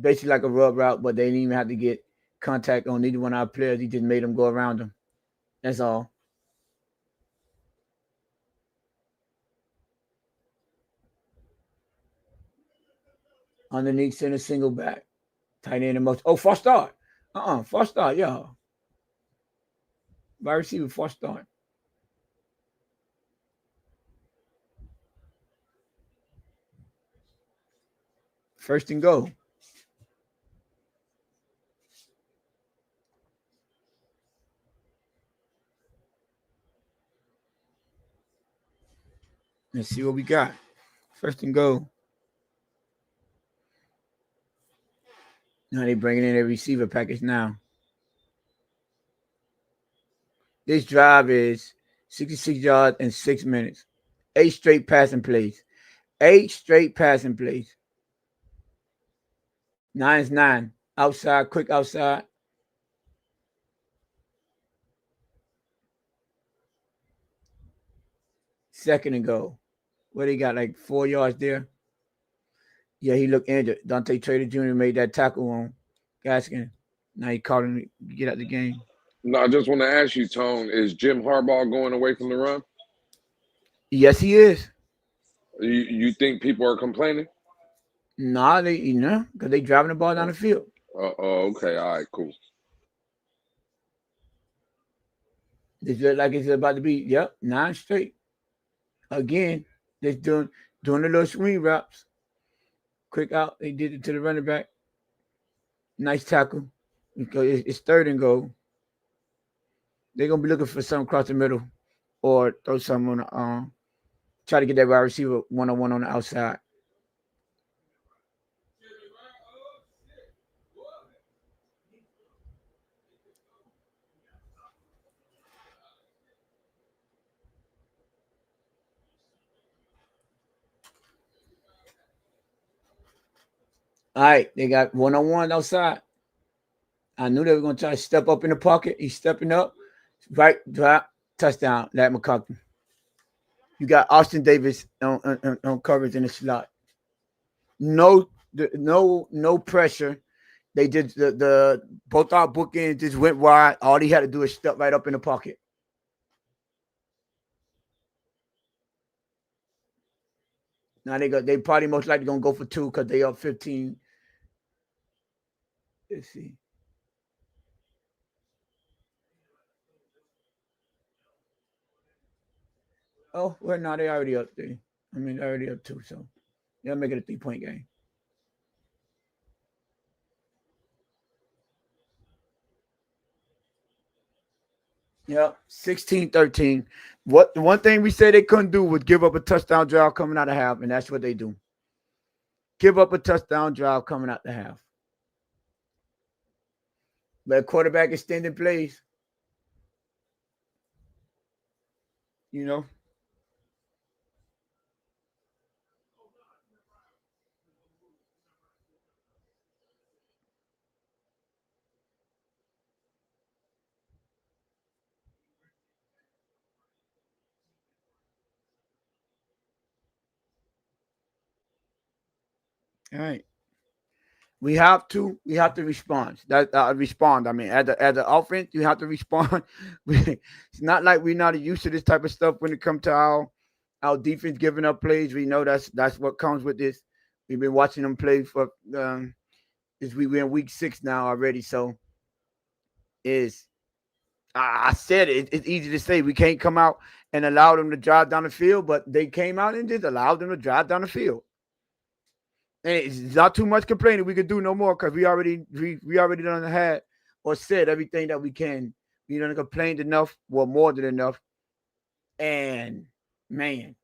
basically like a rub route, but they didn't even have to get contact on either one of our players. He just made them go around them. That's all. Underneath center single back. Tight end and most. Oh, false start. False start, y'all. Wide receiver, false start. First and go. Let's see what we got. First and go. Now they bringing in a receiver package now. This drive is 66 yards in 6 minutes. 8 straight passing plays. 8 straight passing plays. 9 outside, quick outside. Second and go. What he got, like 4 yards there? Yeah, he looked injured. Dante Trader Jr. made that tackle on Gaskin. Now he called him to get out the game. No, I just want to ask you, Tone, is Jim Harbaugh going away from the run? Yes, he is. You think people are complaining? Nah, because they driving the ball down the field. Okay, all right, cool. This look like it's about to be, 9 straight. Again, they're doing the little swing routes. Quick out. They did it to the running back. Nice tackle. It's third and goal. They're going to be looking for something across the middle or throw something on the arm. Try to get that wide receiver one-on-one on the outside. All right, they got one-on-one outside. I knew they were going to try to step up in the pocket. He's stepping up. Right, drop, touchdown, Lat McConkey. You got Austin Davis on coverage in the slot. No pressure. They did the both our bookends just went wide. All he had to do is step right up in the pocket. Now they probably most likely gonna go for 2 because they up 15. Let's see. Oh, well, no, they already up 3. I mean, they're already up 2, so they'll make it a 3-point game. Yep, 16-13. What the one thing we said they couldn't do was give up a touchdown drive coming out of half, and that's what they do. Give up a touchdown drive coming out the half. But quarterback extended plays. You know. All right. We have to respond. Respond. I mean, as the offense, you have to respond. It's not like we're not used to this type of stuff when it comes to our defense giving up plays. We know that's what comes with this. We've been watching them play for we're in week 6 now already. So is I said it's easy to say we can't come out and allow them to drive down the field, but they came out and just allowed them to drive down the field. And it's not too much complaining we could do no more because we already done had or said everything that we can. We done complained enough, well, more than enough. And man,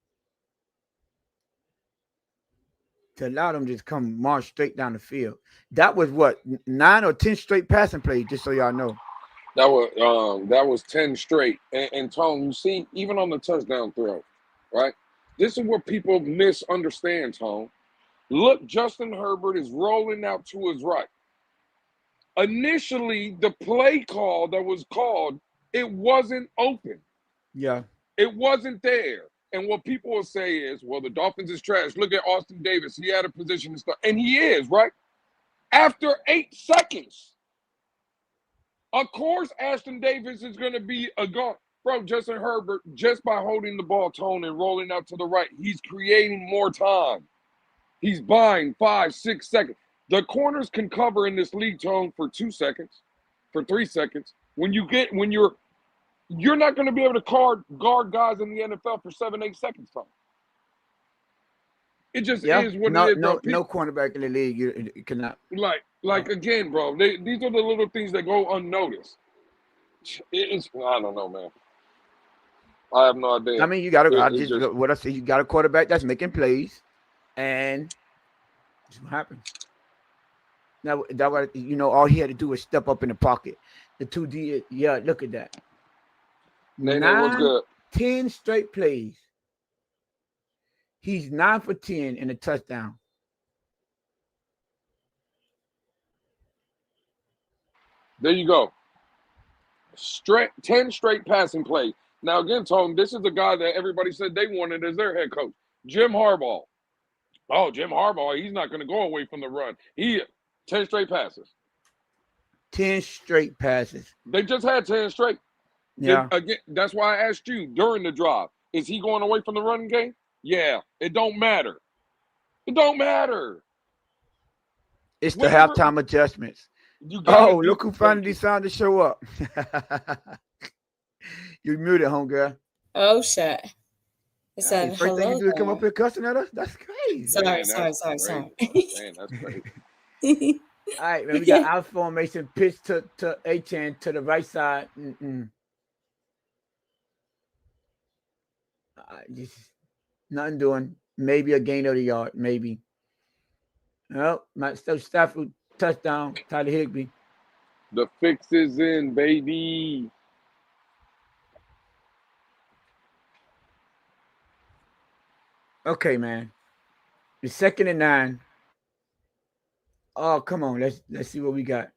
to allow them to just come march straight down the field. That was what 9 or 10 straight passing plays, just so y'all know. That was 10 straight. And Tone, you see, even on the touchdown throw, right? This is what people misunderstand, Tone. Look, Justin Herbert is rolling out to his right. Initially, the play call that was called, it wasn't open. Yeah. It wasn't there. And what people will say is, well, the Dolphins is trash. Look at Austin Davis. He had a position to start. And he is, right? After 8 seconds. Of course, Austin Davis is going to be a gun. Bro, Justin Herbert, just by holding the ball, Tone, and rolling out to the right, he's creating more time. He's buying 5, 6 seconds. The corners can cover in this league, Tone, for 2 seconds, for 3 seconds. When you're not going to be able to guard guys in the NFL for 7, 8 seconds, Tone. It just Yeah, is what it no, is, bro. no, no cornerback in the league you cannot. Like again, bro. These are the little things that go unnoticed. I don't know, man. I have no idea. I mean, you got to. I It just what I say. You got a quarterback that's making plays, and that's what happens. Now that was, all he had to do was step up in the pocket. The 2D, yeah, look at that. Nene, what's 9, good? 10 straight plays. He's 9 for 10 in a touchdown. There you go. 10 straight passing plays. Now again, Tone, this is the guy that everybody said they wanted as their head coach, Jim Harbaugh. Oh, Jim Harbaugh, he's not going to go away from the run. 10 straight passes. 10 straight passes. They just had 10 straight. Yeah. Again, that's why I asked you during the drive. Is he going away from the running game? Yeah. It don't matter. It don't matter. It's the halftime adjustments. Look who finally decided to show up. You muted, homegirl. Oh, shit. I said, first thing you do is come up here cussing at us? That's crazy. Sorry. Man, that's crazy. All right, man. We got our formation pitch to A-Chan to the right side. Just nothing doing. Maybe a gain of the yard. Maybe. Oh, Stafford touchdown. Tyler Higbee. The fix is in, baby. Okay, man. It's 2nd and 9. Oh, come on. Let's see what we got.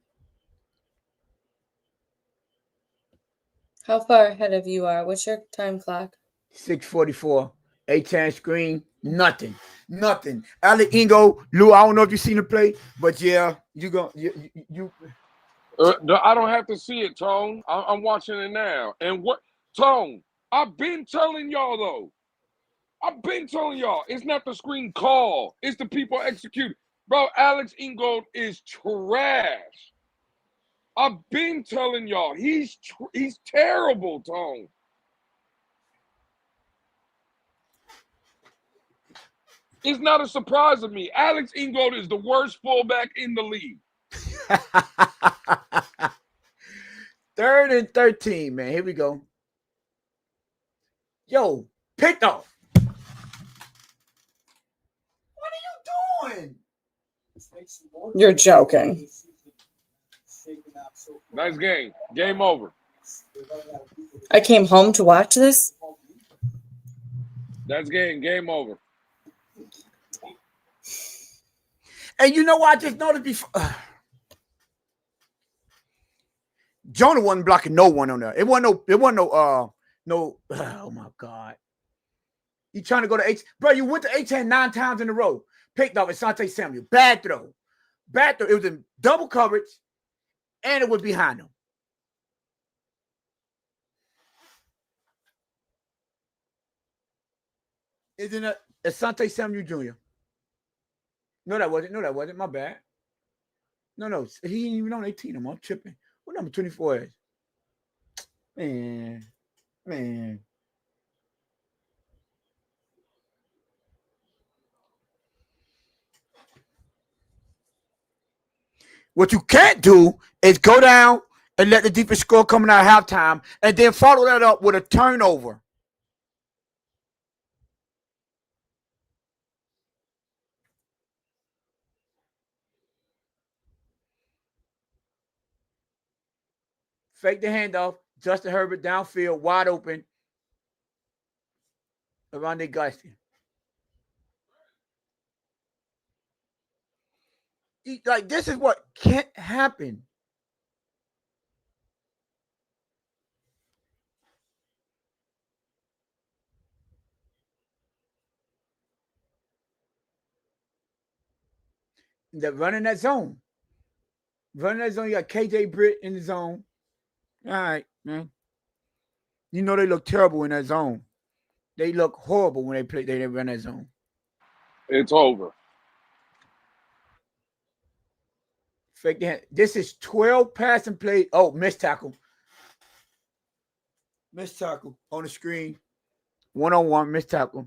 How far ahead of you are? What's your time clock? 6:44. A-Chan screen. Nothing. Alec Ingo, Lou, I don't know if you've seen the play, but yeah, you. I don't have to see it, Tone. I'm watching it now. And what, Tone? I've been telling y'all though. It's not the screen call. It's the people executing. Bro, Alex Ingold is trash. I've been telling y'all. He's terrible, Tone. It's not a surprise to me. Alex Ingold is the worst fullback in the league. 3rd and 13, man. Here we go. Yo, picked off. What are you doing? You're joking. Nice game. Game over. I came home to watch this. That's game over. And you know what? I just noticed before. Jonah wasn't blocking no one on there. It wasn't no. Oh my God. You trying to go to H? Bro, you went to H 9 times in a row. Picked off Asante Samuel. Bad throw. It was in double coverage, and it was behind him. Isn't it Asante Samuel Jr.? No, that wasn't. My bad. No. He ain't even on 18. I'm tripping. What number 24 is? Man. What you can't do is go down and let the defense score coming out of halftime and then follow that up with a turnover. Fake the handoff. Justin Herbert downfield, wide open. Around their Gustin. Like, this is what can't happen. They're running that zone. You got KJ Britt in the zone. All right, man. You know they look terrible in that zone. They look horrible when they run that zone. It's over. Fake the hand. This is 12 passing plays. Oh, missed tackle. Missed tackle on the screen. 1-on-1, missed tackle.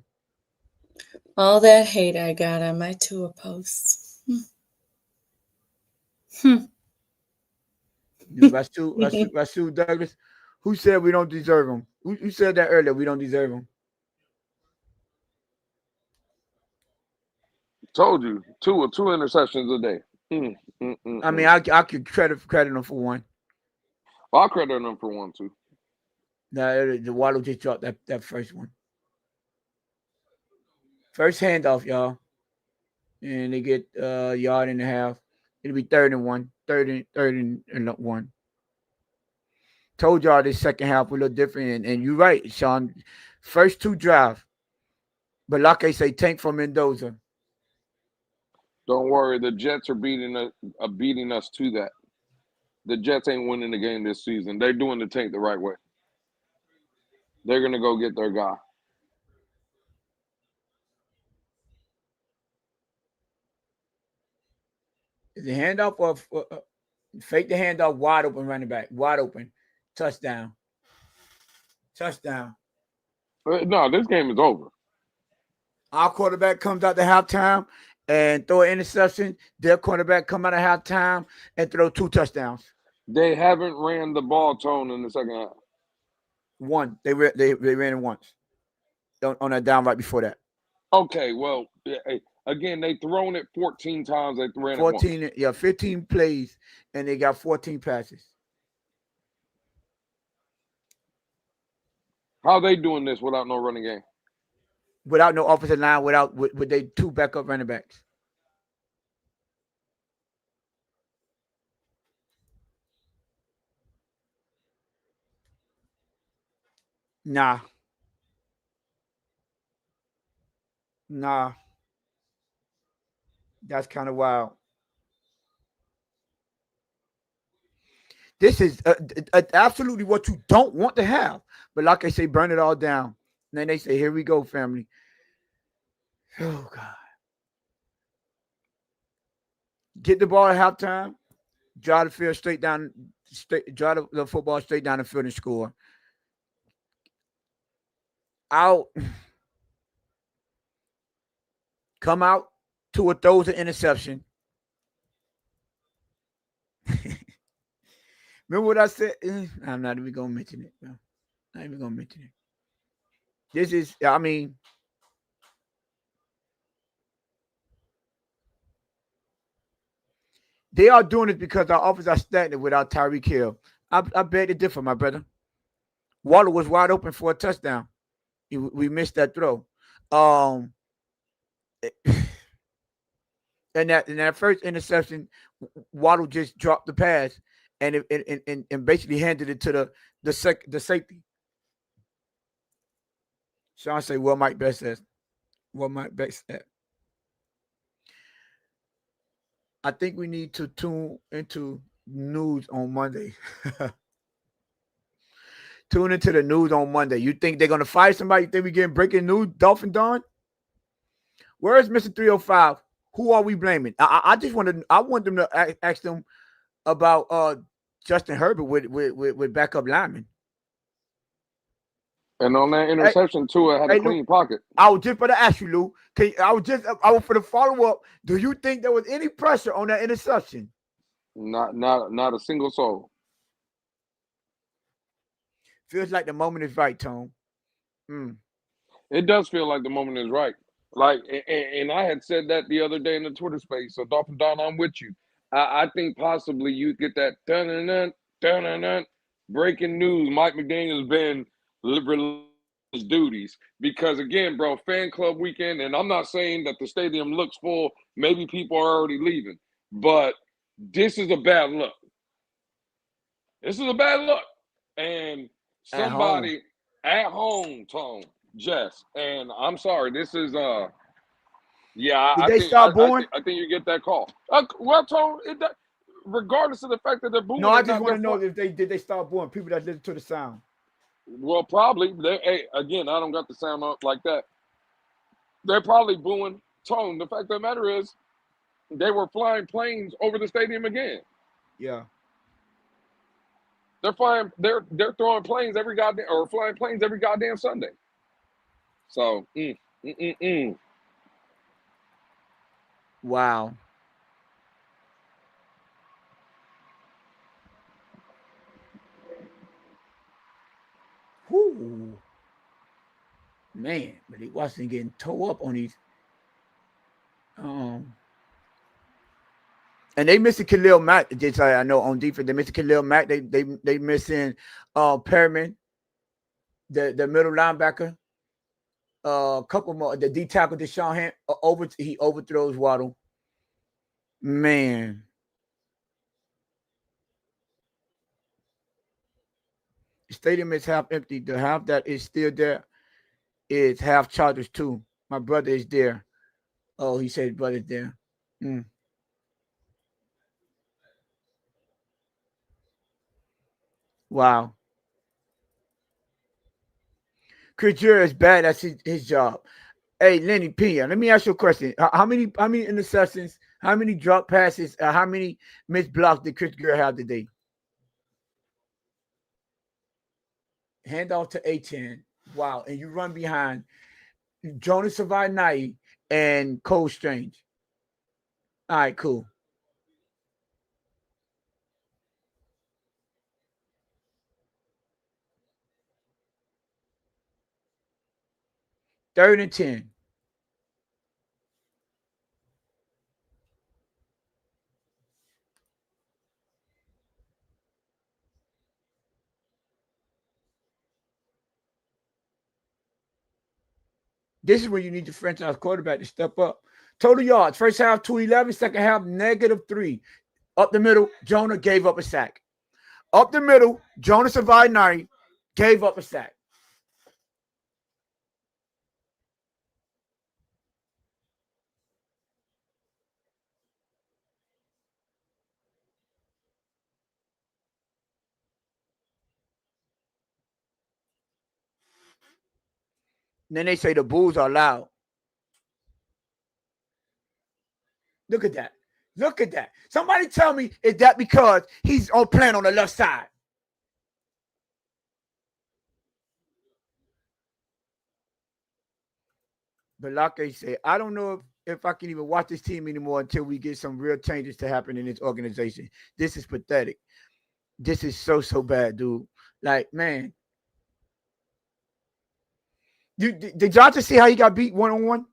All that hate I got on my tour posts. Rasul Douglas. Who said we don't deserve him? Who said that earlier? We don't deserve him. Told you, two interceptions a day. I mean, I could credit him for one. I'll credit him for one too. Nah, the Waddle just dropped that first one. First handoff, y'all, and they get a yard and a half. It'll be 3rd-and-1, third and one. Told y'all this second half was a little different, and you're right, Sean. First 2 drives, but like I say, tank from Mendoza. Don't worry, the Jets are beating us to that. The Jets ain't winning the game this season. They're doing the tank the right way. They're gonna go get their guy. The handoff of fake the handoff, wide open running back, wide open, touchdown. No, this game is over. Our quarterback comes out to halftime and throw an interception. Their quarterback come out of halftime and throw 2 touchdowns. They haven't ran the ball, Tone, in the second half. One, they ran it once on that down right before that. Okay, well, again, they thrown it 14 times. They ran 14, it once. 15 plays, and they got 14 passes. How they doing this without no running game? Without no offensive line, with they 2 backup running backs. Nah. That's kind of wild. This is absolutely what you don't want to have. But like I say, burn it all down. And then they say, here we go, family. Oh, God. Get the ball at halftime. Drive the field drive the football straight down the field and score. Out. Come out to a throws an interception. Remember what I said? I'm not even going to mention it, bro. Not even going to mention it. This is, I mean, they are doing it because our offense are stagnant without Tyreek Hill. I beg to differ, my brother. Waller was wide open for a touchdown. We missed that throw. And that first interception, Waddle just dropped the pass and basically handed it to the safety. Sean say, "Well, Mike Best says, what Mike Best said." I think we need to tune into news on Monday. Tune into the news on Monday. You think they're gonna fire somebody? You think we getting breaking news? Dolphin Don? Where is Mr. 305? Who are we blaming? I want them to ask them about Justin Herbert with backup linemen. And on that interception, Tua had a clean pocket. I was just going to ask you, Lou. I was for the follow up. Do you think there was any pressure on that interception? Not a single soul. Feels like the moment is right, Tone. It does feel like the moment is right. Like, and I had said that the other day in the Twitter space. So, Dolphin Don, I'm with you. I think possibly you get that dun-dun-dun, breaking news. Mike McDaniel's been liberal his duties because, again, bro, fan club weekend, and I'm not saying that the stadium looks full. Maybe people are already leaving, but this is a bad look. This is a bad look, and somebody at home, Tone. Jess, and I'm sorry. This is yeah. Did they start booing? I think you get that call. Well, Tone, regardless of the fact that they're booing. No, I just want to know if they start booing people that listen to the sound. Well, probably. Hey, again, I don't got the sound up like that. They're probably booing. Tone. The fact of the matter is, they were flying planes over the stadium again. Yeah. They're flying. They're throwing planes every goddamn or flying planes every goddamn Sunday. So, mm, mm, mm. Wow. Whoo. Man, but he wasn't getting toe up on these. Um, and they missing Khalil Mack. Just like I know on defense, they missing Khalil Mack. They missing Perriman, the middle linebacker. A couple more. The D tackle Deshaun he overthrows Waddle. Man, the stadium is half empty. The half that is still there is half Chargers too. My brother is there. Oh, he said his brother's there. Mm. Wow. Chris Jura is bad. That's his job. Hey, Lenny Pena, let me ask you a question. How many interceptions, how many drop passes, how many missed blocks did Chris Greer have today? Hand off to A10. Wow. And you run behind Jonas Savai and Cole Strange. All right, cool. Third and 10. This is where you need the franchise quarterback to step up. Total yards, first half 211, second half -3. Up the middle, Jonah gave up a sack. Up the middle, Jonas Savai gave up a sack. And then they say the Bulls are loud. Look at that. Look at that. Somebody tell me, is that because he's playing on the left side? Balake said, I don't know if I can even watch this team anymore until we get some real changes to happen in this organization. This is pathetic. This is so bad, dude. Like, man. Did y'all just see how he got beat one-on-one?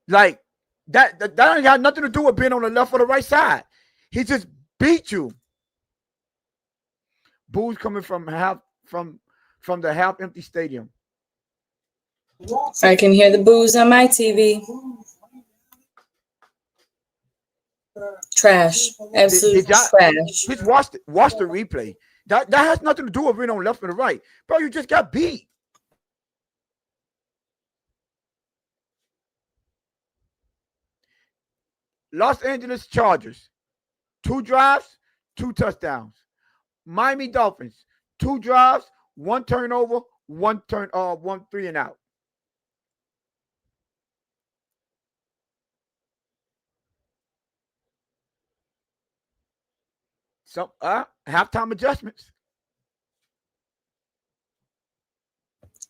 Like, that ain't got nothing to do with being on the left or the right side. He just beat you. Bulls coming from the half empty stadium. I can hear the boos on my TV. Trash. Absolute trash. Just watch the replay. That has nothing to do with being on left or the right. Bro, you just got beat. Los Angeles Chargers, 2 drives, 2 touchdowns. Miami Dolphins, 2 drives, 1 turnover, 1 3 and out. So halftime adjustments.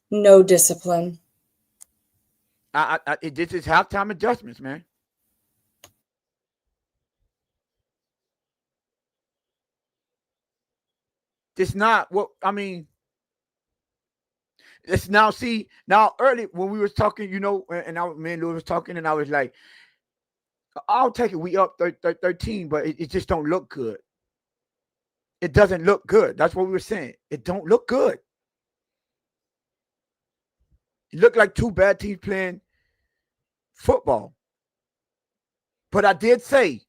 No discipline. This is halftime adjustments, man. It's not what I mean. It's now early when we was talking, and me and Louis was talking, and I was like, I'll take it. We up 13, but it just don't look good. It doesn't look good. That's what we were saying. It don't look good. It looked like 2 bad teams playing football. But I did say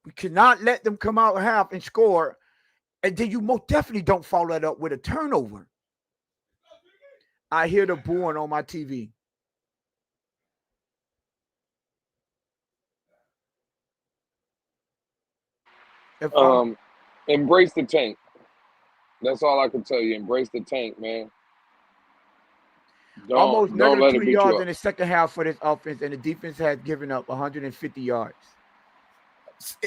we cannot let them come out half and score, and then you most definitely don't follow that up with a turnover. I hear the booing on my TV. Embrace the tank. That's all I can tell you. Embrace the tank, man. Almost Don't negative let it 20 beat you yards up. in the second half for this offense, and the defense has given up 150 yards.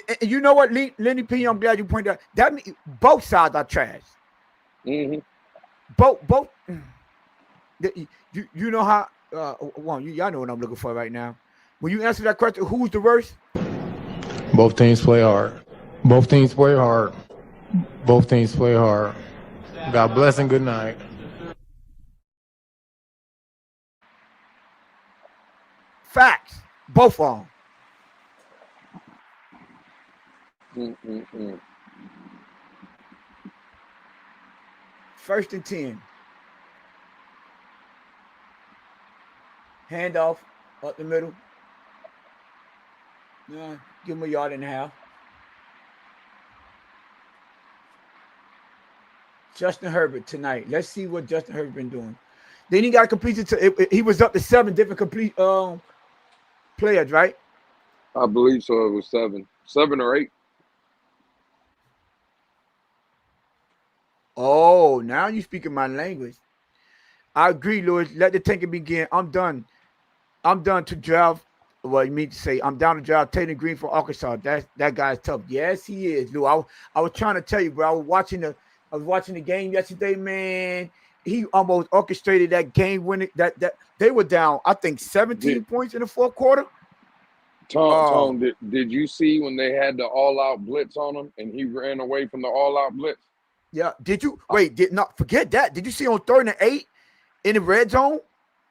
And you know what, Lenny P, I'm glad you pointed out. That means both sides are trash. Mm-hmm. Both. You know how? Y'all know what I'm looking for right now. When you answer that question, who's the worst? Both teams play hard. Both teams play hard. Both teams play hard. God bless and good night. Facts. Both of them. Mm-mm-mm. First and 10. Handoff up the middle. Give him a yard and a half. Justin Herbert tonight. Let's see what Justin Herbert been doing. Then he got completed he was up to 7 different complete players, right? I believe so. It was 7 or 8. Oh, now you speaking my language. I agree, Louis. Let the tanking begin. I'm done. To draft. Well, you mean to say I'm down to draft Taylor Green for Arkansas. That guy's tough. Yes, he is, Lou. I was trying to tell you, bro. I was watching the game yesterday, man. He almost orchestrated that game winning. That they were down, I think, 17 points in the fourth quarter. Tom, did you see when they had the all-out blitz on him and he ran away from the all-out blitz? Yeah. Did you did not forget that? Did you see on 3rd and 8 in the red zone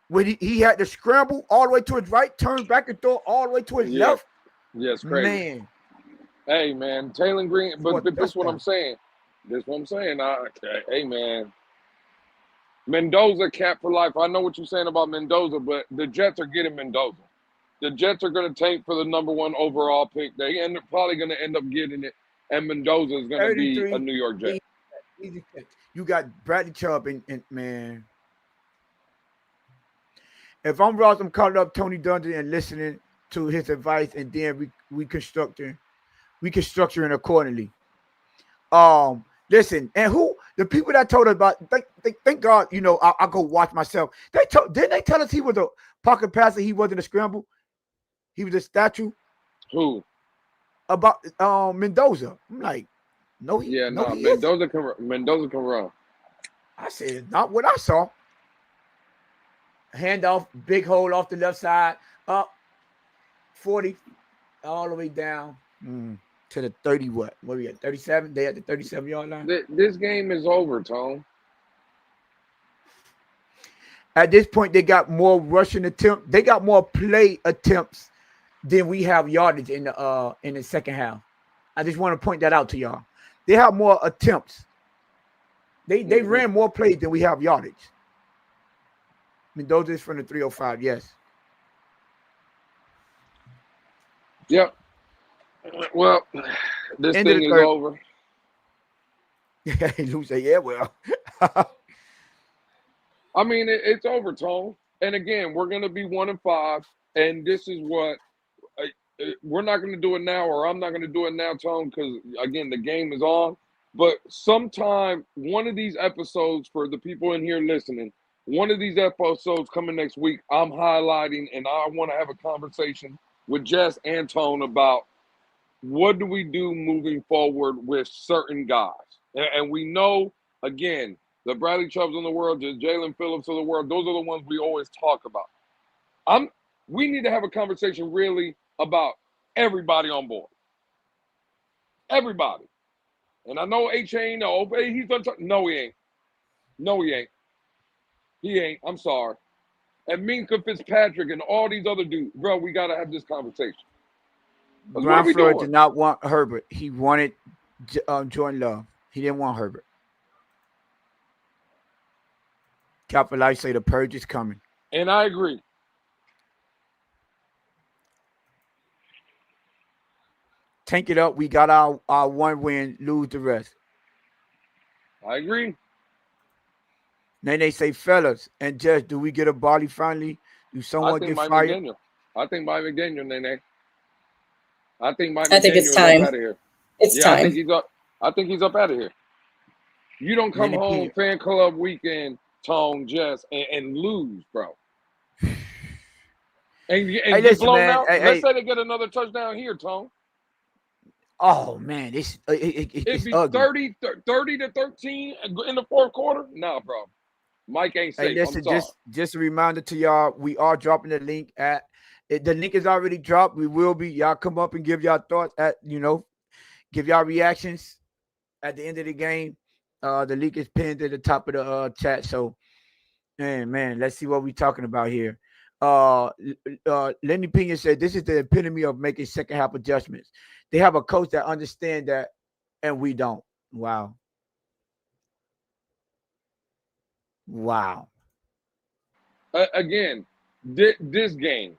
when he had to scramble all the way to his right, turn back and throw all the way to his left? Yes, crazy. Man. Hey, man, Taylor Green, but this is what I'm saying. Hey, man. Mendoza capped for life. I know what you're saying about Mendoza, but the Jets are getting Mendoza. The Jets are going to tank for the number 1 overall pick. They probably going to end up getting it, and Mendoza is going to be a New York Jet. Easy catch. You got Bradley Chubb and man. If I'm Ross, I'm calling up Tony Dungy and listening to his advice, and then we constructing accordingly. Listen, and who the people that told us about? Thank God, I go watch myself. Didn't they tell us he was a pocket passer? He wasn't a scramble. He was a statue. Who? About Mendoza. I'm like, no, Mendoza can run. I said, not what I saw. Handoff, big hole off the left side, up 40, all the way down to the 30. What are we at? 37? They at the 37-yard line. This game is over, Tom. At this point, they got more rushing attempts. They got more play attempts than we have yardage in the second half. I just want to point that out to y'all. They have more attempts. They ran more plays than we have yardage. Mendoza is from the 305, yes. Yep. Well, this thing is over. Lou say, yeah, well. I mean, it's over, Tone. And again, we're going to be 1-5, and this is what we're not going to do it now, or I'm not going to do it now, Tone, because again, the game is on. But sometime, one of these episodes, for the people in here listening, one of these episodes coming next week, I'm highlighting, and I want to have a conversation with Jess and Tone about what do we do moving forward with certain guys. And we know, again, the Bradley Chubbs in the world, the Jalen Phillips of the world, those are the ones we always talk about. We need to have a conversation really about everybody on board. Everybody. And I know H ain't no, but he's done. No, he ain't. No, he ain't. He ain't. I'm sorry. And Minka Fitzpatrick and all these other dudes, bro, we got to have this conversation. Brian Floyd did not want Herbert. He wanted Jordan Love. He didn't want Herbert. Capital Life say the purge is coming. And I agree. Tank it up. We got our one win, lose the rest. I agree. Then they say, fellas, and Judge, do we get a body finally? Do someone get fired? I think Mike McDaniel, Nene. I think it's time. Up out of here. It's time. I think he's up out of here. You don't come home fan club weekend Tone, Jess, and lose, bro. And Hey, get listen, blown man. out. Hey, Let's hey. say they get another touchdown here, Tone. Oh man, It'd it's be ugly. 30 to 13 in the fourth quarter. Nah, bro. Mike ain't Hey, safe. I'm listen, sorry. just a reminder to y'all, we are dropping the link at the link is already dropped. We will be y'all come up and give y'all thoughts at give y'all reactions at the end of the game. The link is pinned at the top of the chat. So man, let's see what we're talking about here. Lenny Pena said this is the epitome of making second half adjustments. They have a coach that understands that, and we don't. Wow. Again, this game,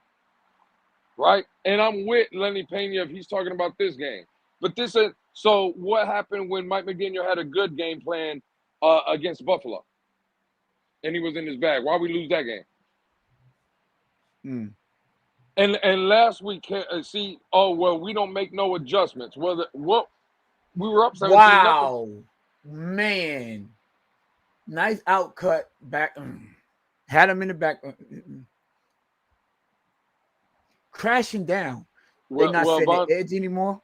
right? And I'm with Lenny Pena if he's talking about this game. But this is so. What happened when Mike McDaniel had a good game plan against Buffalo, and he was in his bag? Why we lose that game? And last week, see, oh well, we don't make no adjustments. What we were up 17-0. Wow, man, nice outcut back. Had him in the back, crashing down. They're not setting the edge anymore.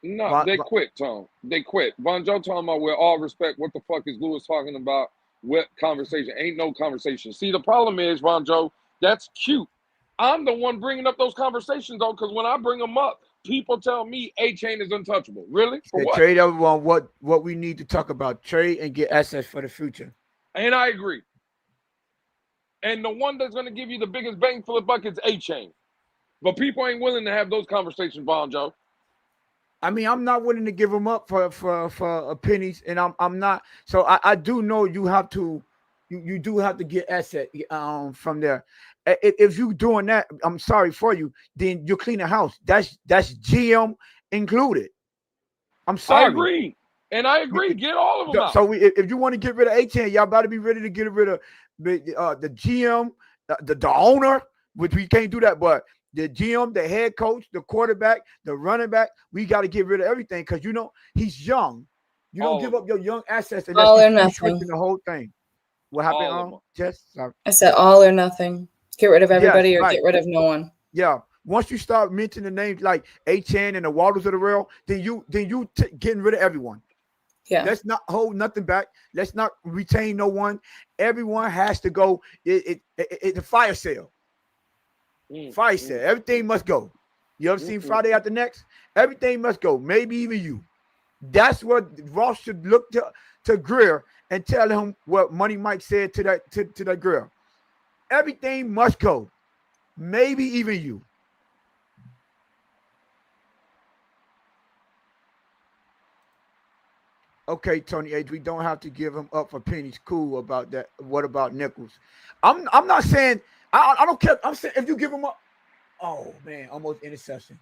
No, they quit, Tom. They quit. Von Joe talking about, with all respect, what the fuck is Lewis talking about? What conversation? Ain't no conversation. See, the problem is, Von Joe, that's cute. I'm the one bringing up those conversations, though, because when I bring them up, people tell me A-Chain is untouchable. Really? For what? Trade everyone what we need to talk about. Trade and get assets for the future. And I agree. And the one that's going to give you the biggest bang for the buck is A-Chain. But people ain't willing to have those conversations, Von Joe. I mean, I'm not willing to give them up for pennies, and I'm not. So I do know you have to, you do have to get asset from there. If you doing that, I'm sorry for you. Then you clean the house. That's GM included. I'm sorry. I agree, and I agree. Get all of them out. So if you want to get rid of A-10, y'all better be ready to get rid of the GM, the owner, which we can't do that, but. The GM, the head coach, the quarterback, the running back, we got to get rid of everything because, he's young. You don't give up your young assets unless all or you nothing. switching the whole thing. What happened, Jess? Sorry. I said all or nothing. Get rid of everybody or get rid of no one. Yeah. Once you start mentioning the names like A-Chan and the Walters of the Rail, then you getting rid of everyone. Yeah. Let's not hold nothing back. Let's not retain no one. Everyone has to go. It's a fire sale. Fire sale. Everything must go. You ever seen Friday After Next? Everything must go. Maybe even you. That's what Ross should look to Greer and tell him what Money Mike said to that Greer. Everything must go. Maybe even you. Okay, Tony H. We don't have to give him up for pennies. Cool about that. What about nickels? I'm not saying. I don't care. I'm saying if you give them up, oh man, almost interception.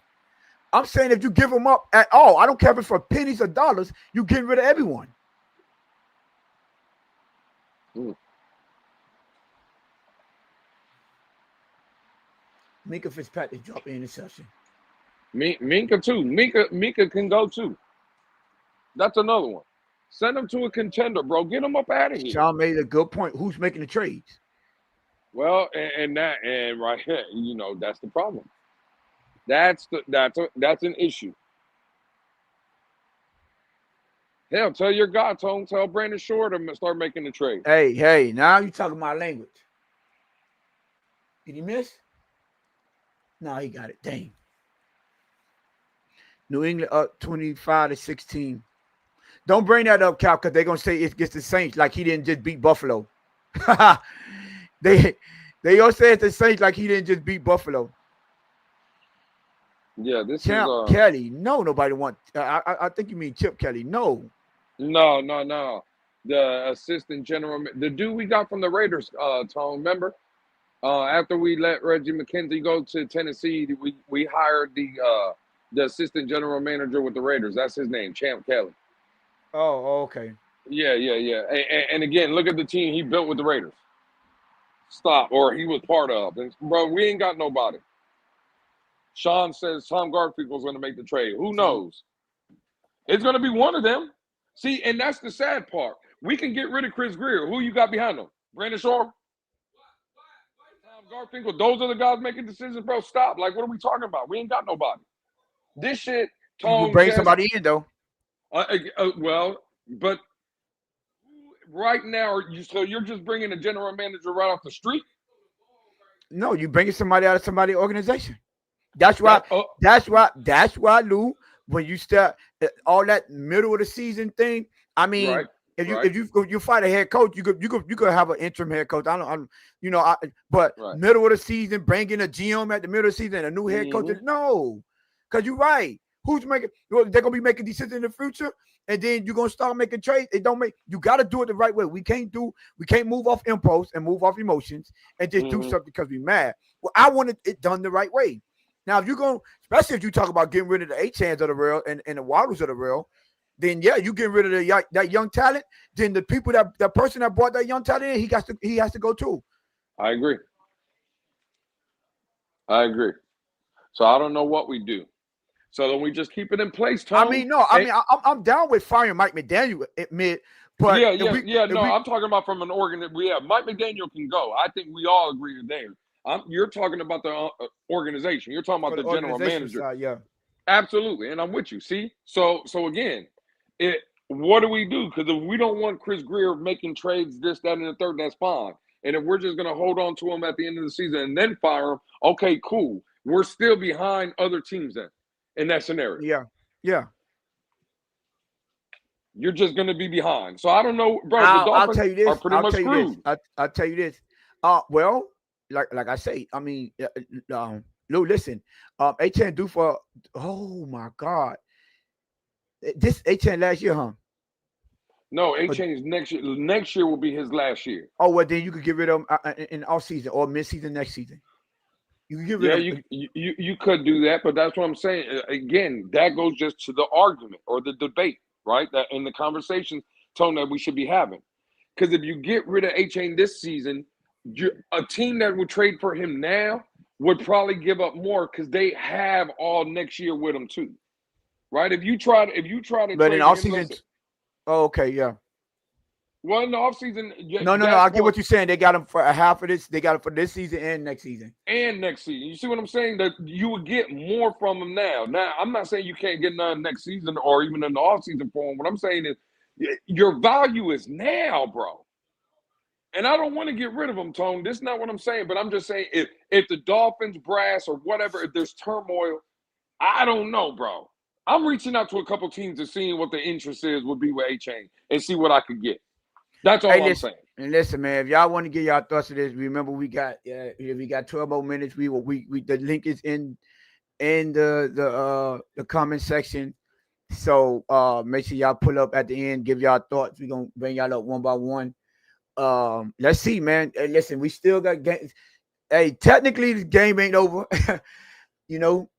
I'm saying if you give them up at all, I don't care if it's for pennies or dollars, you getting rid of everyone. Minka Fitzpatrick dropped an interception. Minka too. Minka can go too. That's another one. Send him to a contender, bro. Get him up out of here. Sean made a good point. Who's making the trades? Well, and right here, that's the problem. That's an issue. Hell, tell your guy, Tone, tell Brandon Shore to start making the trade. Hey, now you talking my language. Did he miss? No, he got it. Dang. New England up 25-16. Don't bring that up, Cal, because they're gonna say it gets the Saints like he didn't just beat Buffalo. They gonna say it's the Saints like he didn't just beat Buffalo. Yeah, this Champ is Kelly. No, nobody want. I think you mean Chip Kelly. No. The assistant general, the dude we got from the Raiders, Tone. Remember, after we let Reggie McKenzie go to Tennessee, we hired the assistant general manager with the Raiders. That's his name, Champ Kelly. Oh, okay. Yeah. And again, look at the team he built with the Raiders. Or he was part of. And, bro, we ain't got nobody. Sean says Tom Garfinkel's going to make the trade. Who knows? It's going to be one of them. See, and that's the sad part. We can get rid of Chris Greer. Who you got behind him? Brandon Shore, Tom Garfinkel. Those are the guys making decisions, bro. Stop. Like, what are we talking about? We ain't got nobody. This shit, You could Tone, bring Jess, somebody in though. well, but right now, so you're just bringing a general manager right off the street? No, you bringing somebody out of somebody's organization. That's why. That, oh, That's why, Lou. When you start all that middle of the season thing, I mean, right, if right, you fight a head coach, you could have an interim head coach. But right. middle of the season, bringing a GM at the middle of the season, and a new head coach, no, because you're right. Who's making? Well, they're gonna be making decisions in the future, and then you're gonna start making trades. It don't make. You got to do it the right way. We can't move off impulse and move off emotions and just do something because we're mad. Well, I wanted it done the right way. Now, if you're going, especially if you talk about getting rid of the H-hands of the world and the Waddles of the world, then yeah, you get rid of that young talent. Then the people that person that brought that young talent in, he has to go too. I agree. So I don't know what we do. So then we just keep it in place, Tom. I mean, no, I'm down with firing Mike McDaniel but I'm talking about from an organization. Yeah, Mike McDaniel can go. I think we all agree there. You're talking about the organization. You're talking about the general manager. Side, yeah, absolutely, and I'm with you. See, so again, what do we do? Because if we don't want Chris Greer making trades, this, that, and the third, that's fine. And if we're just going to hold on to him at the end of the season and then fire him, okay, cool. We're still behind other teams then in that scenario. Yeah. You're just going to be behind. So I don't know, bro. The I'll tell you this. are pretty much screwed. I'll tell you this. Well, like I say, I mean, Lou, listen, H-N do for, oh my God, this H-N last year, huh? No, H-N is next year. Next year will be his last year. Oh, well, then you could get rid of him in off season or mid season next season. You can get rid of him. You could do that, but that's what I'm saying. Again, that goes just to the argument or the debate, right? That in the conversation tone that we should be having. Because if you get rid of H-N this season, a team that would trade for him now would probably give up more because they have all next year with him too, right? If you try to, but in off season, okay, yeah. Well, in the off season, no. I get what you're saying. They got him for a half of this. They got him for this season and next season. You see what I'm saying? That you would get more from him now. Now, I'm not saying you can't get none next season or even in the off season for him. What I'm saying is your value is now, bro. And I don't want to get rid of him, Tone. This is not what I'm saying, but I'm just saying if the Dolphins brass or whatever, if there's turmoil, I don't know, bro. I'm reaching out to a couple teams and seeing what the interest would be with A-Chain and see what I could get. That's all I'm saying. And listen, man, if y'all want to get y'all thoughts of this, remember we got 12 more minutes. We the link is in the comment section. So make sure y'all pull up at the end, give y'all thoughts. We're gonna bring y'all up one by one. Let's see, man. Hey, listen, we still got games. Hey, technically the game ain't over.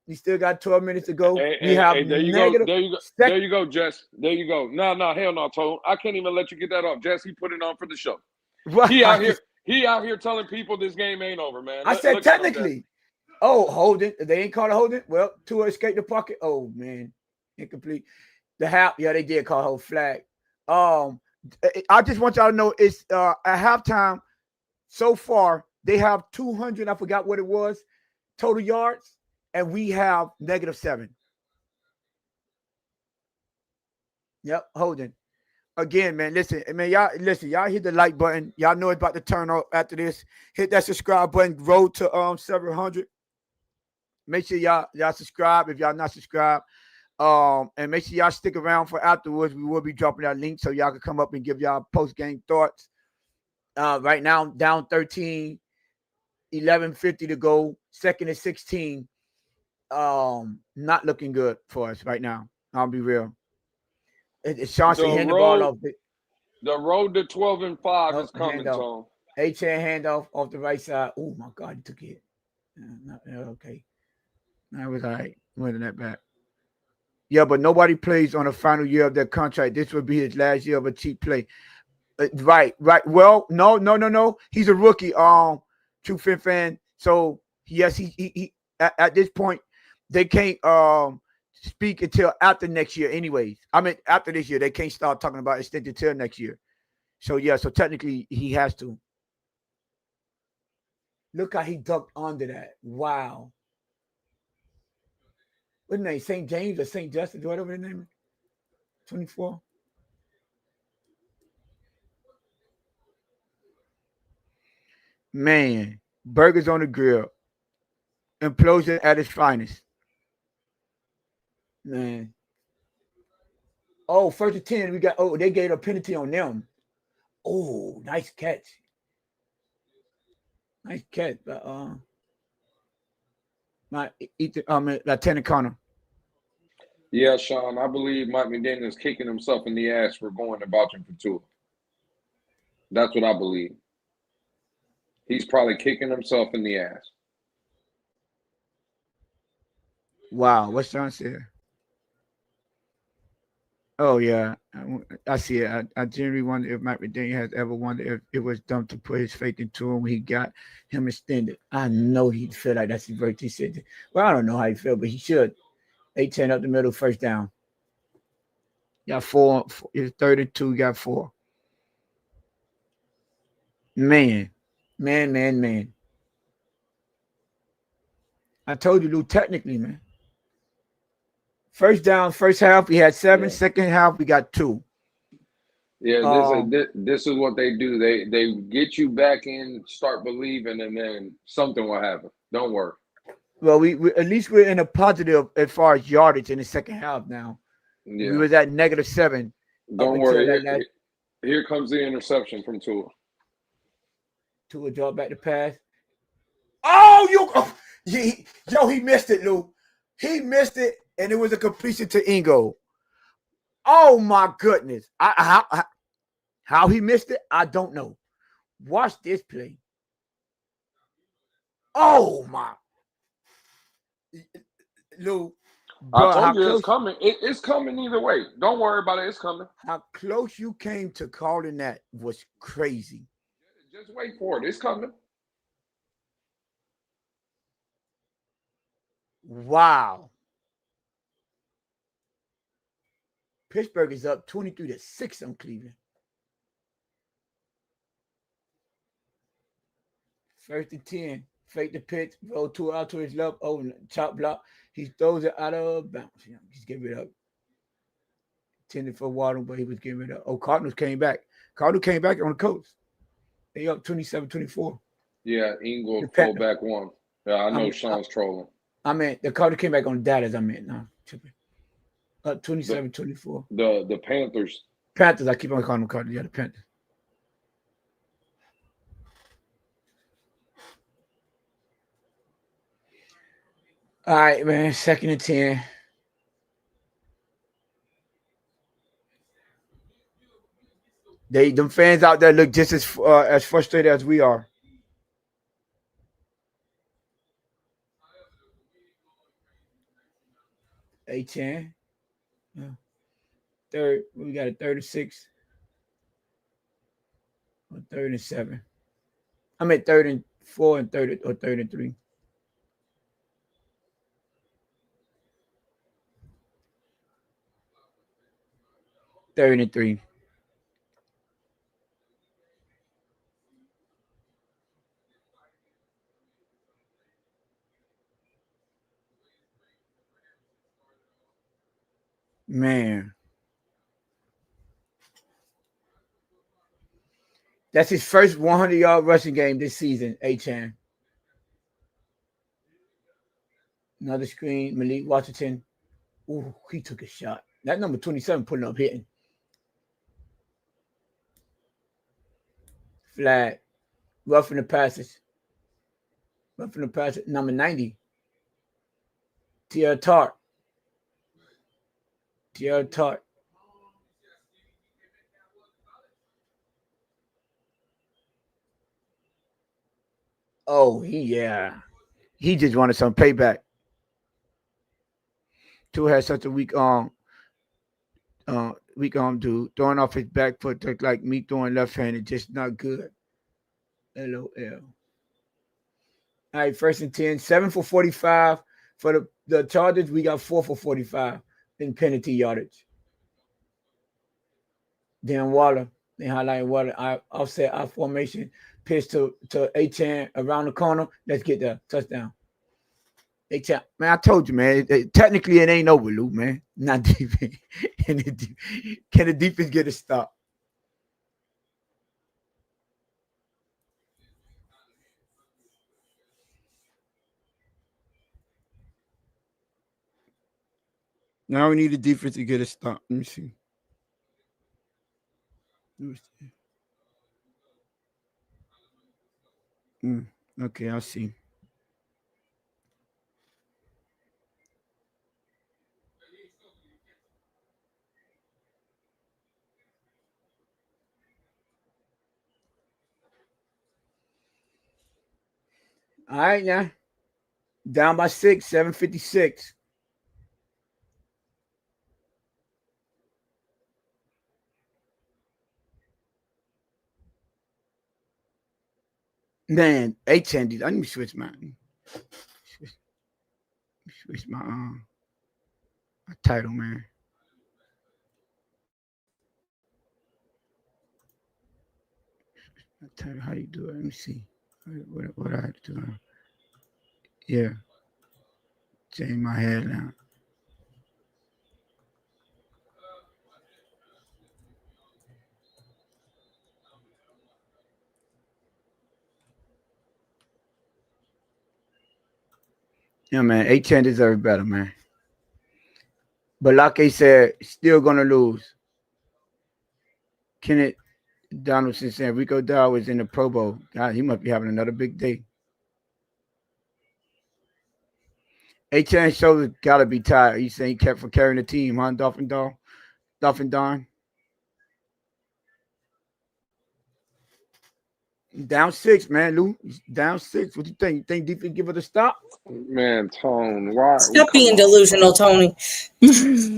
We still got 12 minutes to go. There you go, Jess. There you go. No, hell no, Tone. I can't even let you get that off. Jess, he put it on for the show. Right. He out here telling people this game ain't over, man. I said technically. Oh, hold it. They ain't called a hold it. Well, Tua escaped the pocket. Oh man, incomplete. The half. Yeah, they did call a whole flag. I just want y'all to know it's at halftime. So far, they have 200. I forgot what it was. Total yards. And we have -7. Yep, holding. Again, man, listen, y'all hit the like button. Y'all know it's about to turn off after this. Hit that subscribe button. Road to several hundred. Make sure y'all subscribe if y'all not subscribed. And make sure y'all stick around for afterwards. We will be dropping our link so y'all can come up and give y'all post-game thoughts. Right now, down 13, 11:50 to go, second and 16. Not looking good for us right now. I'll be real. It's Chauncey hand the ball off. The road to 12-5 is coming, Tom. H-hand handoff off the right side. Oh my God, he took it. Okay. That was all right. Winning that back. Yeah, but nobody plays on the final year of their contract. This would be his last year of a cheap play. Right. Well, no. He's a rookie. True Fin fan. So yes, he at this point they can't speak until after next year. Anyways, I mean after this year they can't start talking about extended till next year. So yeah, so technically he has to. Look how he ducked under that. Wow. What's his name? St. James or St. Justin, whatever his name is. 24. Man, burgers on the grill. Implosion at its finest. Man. Oh, first and 10. We got, they gave a penalty on them. Oh, nice catch. Nice catch. Lieutenant Connor. Yeah, Sean, I believe Mike McDaniel is kicking himself in the ass for going and vouching for Tua. That's what I believe. He's probably kicking himself in the ass. Wow, what's Sean said? Oh yeah, I see it. I generally wonder if Mike McDaniel has ever wondered if it was dumb to put his faith into him when he got him extended. I know he'd feel like that's his birthday. He said, well, I don't know how he feel, but he should. 8-10 up the middle, first down. Got 4. It's 32. Got 4. Man. I told you, Lou. Technically, man. First down, first half, we had 7. Yeah. Second half, we got 2. Yeah, this is what they do. They get you back in, start believing, and then something will happen. Don't worry. Well, we at least we're in a positive as far as yardage in the second half now. Yeah. We was at -7. Don't worry. Here comes the interception from Tua. Tua draw back the pass. Oh, he missed it, Lou. He missed it, and it was a completion to Ingo. Oh my goodness! How he missed it, I don't know. Watch this play. Oh my, Lou. Bro, I told you it's coming. It's coming either way. Don't worry about it. It's coming. How close you came to calling that was crazy. Just wait for it. It's coming. Wow. Pittsburgh is up 23-6 on Cleveland. First and 10. Fake the pitch. Roll 2 out to his left. Oh, chop block. He throws it out of bounds. He's giving it up. Intended for Waddle, but he was giving it up. Oh, Cardinals came back. Cardinals came back on the coast. They up 27-24. Yeah, Ingle pulled back 1. Yeah, I know Sean's trolling. I mean, the Cardinals came back on data. No. Up 27-24. The Panthers. Panthers, I keep on calling them Cardinals. Yeah, the Panthers. All right, man. Second and 10. Them fans out there look just as frustrated as we are. A10. Yeah. Third, we got a 36. Or 3rd and 7. I mean 3rd and 4 and 3rd or 3rd and 3. Third and 3. Man. That's his first 100-yard rushing game this season, A-Chan. Another screen, Malik Washington. Ooh, he took a shot. That number 27 putting up hitting. Flag. Roughing the passes. Number 90. Tierra Tart. Oh, he just wanted some payback. Tua had such a weak dude throwing off his back foot looked like me throwing left-handed, just not good. LOL. All right, 1st and 10, 7 for 45 for the Chargers. We got 4 for 45 in penalty yardage. Dan Waller, they highlight Waller. I offset our formation Pitch to A-Chan around the corner. Let's get the touchdown. A-Chan, man, I told you, man. Technically, it ain't over, Lou, man. Not defense. Can the defense get a stop? Now we need the defense to get a stop. Let me see. Okay, I'll see. All right, now. Down by 6, 7:56. Man, A-Chan, I need to switch my title, man. I'll tell you how you do it. Let me see. What I have to do. Yeah. Change my head now. Yeah, man. A-Chan deserves better, man. But like I said, still gonna lose. Kenneth Donaldson said Rico Dow was in the Pro Bowl. God, he must be having another big day. A-Chan shoulders gotta be tired. He's saying he kept for carrying the team, huh? Dolphin Don. Down 6, man, Lou. Down 6. What do you think? You think defense give it a stop? Man, Tone, why? Stop being delusional, Tony. This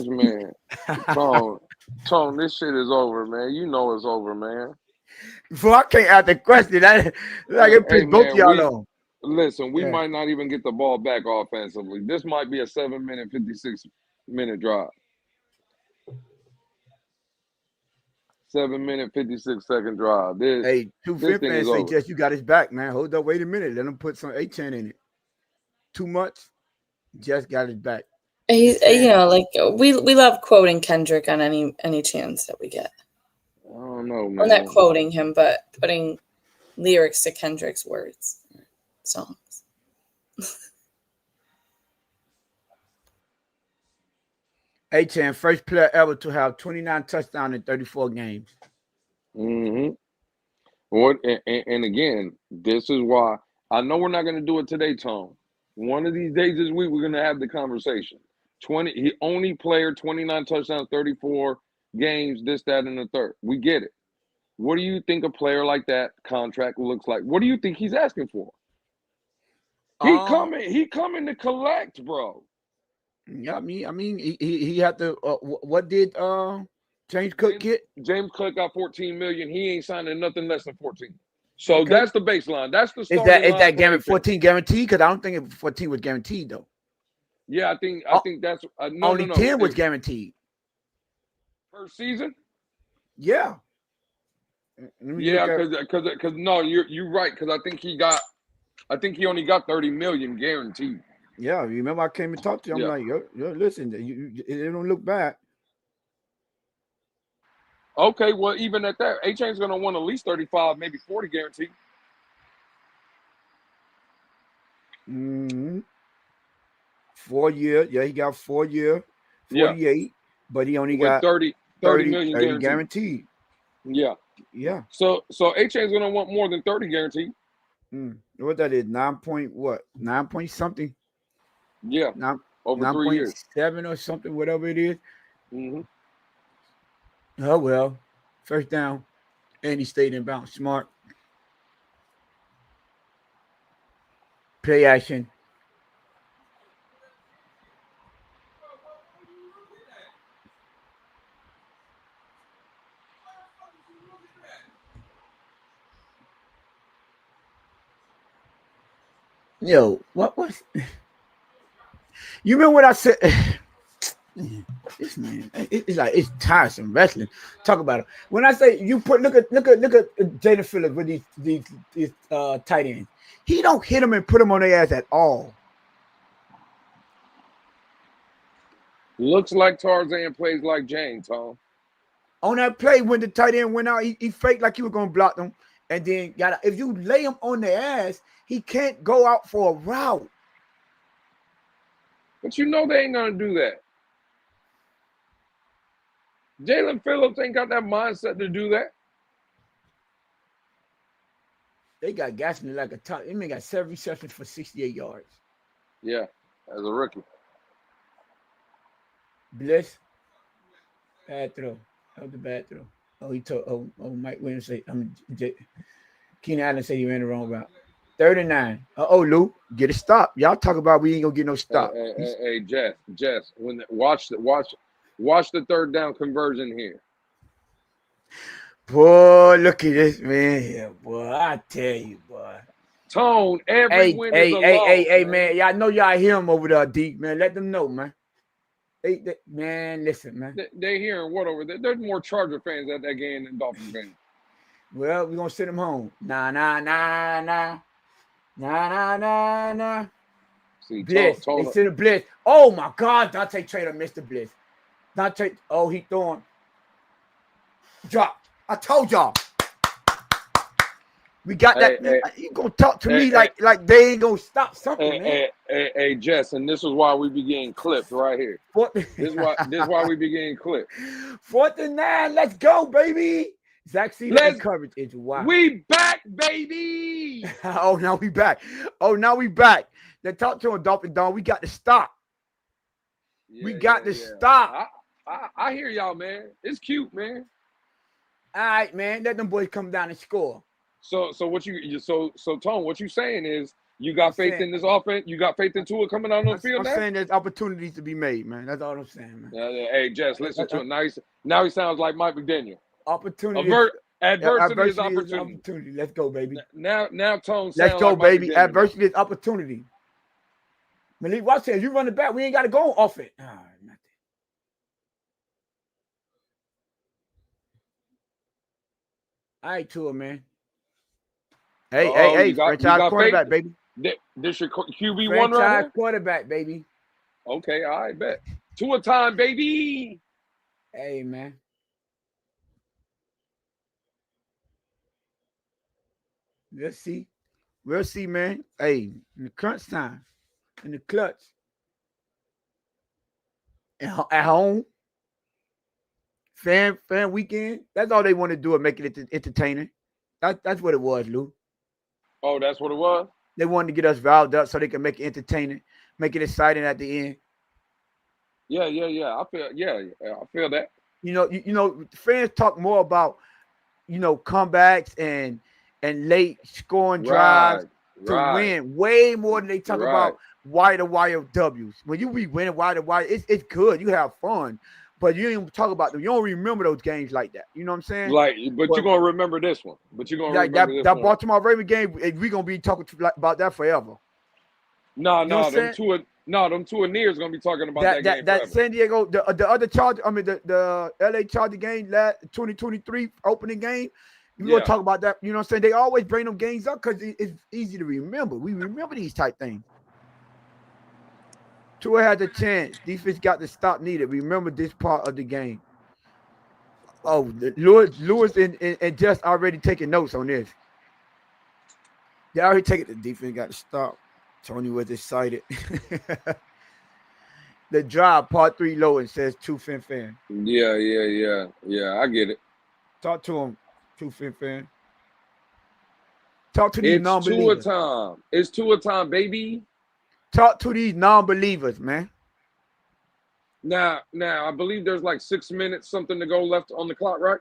man, Tone, this shit is over, man. You know it's over, man. Before I can't ask the question, I can piss both y'all on. Listen, we might not even get the ball back offensively. This might be a 7-minute, 56-minute drive. 7-minute, 56-second drive. Hey, 2 fans say, Jess, you got his back, man. Hold up, wait a minute. Let him put some A-Chan in it. Too much. Jess got his back. He's, like we love quoting Kendrick on any chance that we get. I don't know, man. We're not quoting him, but putting lyrics to Kendrick's words, songs. A-Chan, first player ever to have 29 touchdowns in 34 games. Mm-hmm. And again, this is why I know we're not going to do it today, Tone. One of these days this week, we're going to have the conversation. He only played 29 touchdowns, 34 games, this, that, and the third. We get it. What do you think a player like that contract looks like? What do you think he's asking for? He coming to collect, bro. Yeah, I mean, he had to. What did James Cook get? James Cook got $14 million. He ain't signing nothing less than 14. So that's the baseline. That's the starting line. Is that 14 guaranteed? Because I don't think 14 was guaranteed though. Yeah, I think that's only 10 was guaranteed per season. Yeah. Yeah, because no, you're right. Because I think he only got 30 million guaranteed. Yeah, you remember I came and talked to you. I'm like, yo, listen, it don't look bad. Okay, well, even at that, A-Chain's going to want at least 35, maybe 40 guaranteed. Mm-hmm. 4 year. Yeah, he got 4 year, 48, but he only got 30 million guaranteed. Yeah. Yeah. So A-Chain's going to want more than 30 guaranteed. What that is, 9 point what? 9 point something. Yeah. Over 3 years. 7 or something, whatever it is. Mm-hmm. Oh, well. First down. And he stayed in bounds. Smart. Play action. Yo, what was... You remember what I said? This man, it's like it's tiresome wrestling. Talk about it. When I say you look at Jada Phillips with these tight ends. He don't hit them and put them on their ass at all. Looks like Tarzan, plays like Jane, Tom. On that play when the tight end went out, he faked like he was gonna block them, and then if you lay him on their ass, he can't go out for a route. But you know they ain't gonna do that. Jalen Phillips ain't got that mindset to do that. They got Gassman like a top. They got 7 receptions for 68 yards. Yeah, as a rookie. Blitz, bad throw. That was the bad throw. Oh, he told. Oh, Mike Williams say. Keenan Allen said he ran the wrong route. 3rd and 9. Lou, get a stop. Y'all talk about we ain't gonna get no stop. Hey, Jess. Watch the 3rd down conversion here. Boy, look at this man here, boy. I tell you, boy. Tone, every win is a loss. Hey, man. Y'all know y'all hear him over there, deep, man. Let them know, man. Man, listen, man. They hearing what over there? There's more Charger fans at that game than Dolphins fans. Well, we're gonna send them home. Nah. See, Blitz. They send a blitz. Oh my God, Dante Trader missed the blitz. He throwing. Drop. I told y'all. We got that. You gonna talk to me like they ain't gonna stop something, man. Hey, Jess, and this is why we be getting clipped right here. This is why we be getting clipped. 4th and 9. Let's go, baby. Zach Sealer coverage is wild. We back, baby. Now we back. They talk to him, Dolphin Don. We got to stop. We got to stop. I hear y'all, man. It's cute, man. All right, man. Let them boys come down and score. So Tone, what you saying is you got faith in this offense? You got faith in Tua coming out on the field now? I'm saying there's opportunities to be made, man. That's all I'm saying, man. Hey, Jess, listen to him. Now he sounds like Mike McDaniel. Opportunity. Adversity is opportunity. Let's go, baby. Now Tone. Let's go, like baby. McDaniel. Adversity is opportunity. Malik Watts says you run it back. We ain't got to go off it. All right, Tua, man. Hey, franchise quarterback, baby. This your QB1 franchise right here? Quarterback, baby. Okay, all right, bet. Tua time, baby. Hey, man. We'll see, man. Hey, in the crunch time, in the clutch, at home, fan weekend. That's all they want to do is make it entertaining. That's what it was, Lou. Oh, that's what it was? They wanted to get us riled up so they can make it entertaining, make it exciting at the end. Yeah. I feel that. You know, fans talk more about, comebacks and late scoring drives to win way more than they talk about wire-to-wire W's. When you be winning wire-to-wire, it's good. You have fun. But you don't talk about them. You don't remember those games like that. You know what I'm saying? But you're going to remember this one. That Baltimore Ravens game, we're going to be talking about that forever. No, them two and nears going to be talking about that game that forever. San Diego, the other Charger, the LA Charger game, 2023 opening game, we're going to talk about that. You know what I'm saying? They always bring them games up because it's easy to remember. We remember these type things. Tua had the chance. Defense got the stop needed. Remember this part of the game. Oh, Lewis and Just already taking notes on this. They already taking the defense got to stop. Tony was excited. The drive, part 3 low, and says 2 Fin fan. Yeah. I get it. Talk to him, 2 Fin fan. Talk to these non-believers. It's Tua time, baby. Talk to these non-believers, man. Now, I believe there's like 6 minutes, something to go left on the clock, right?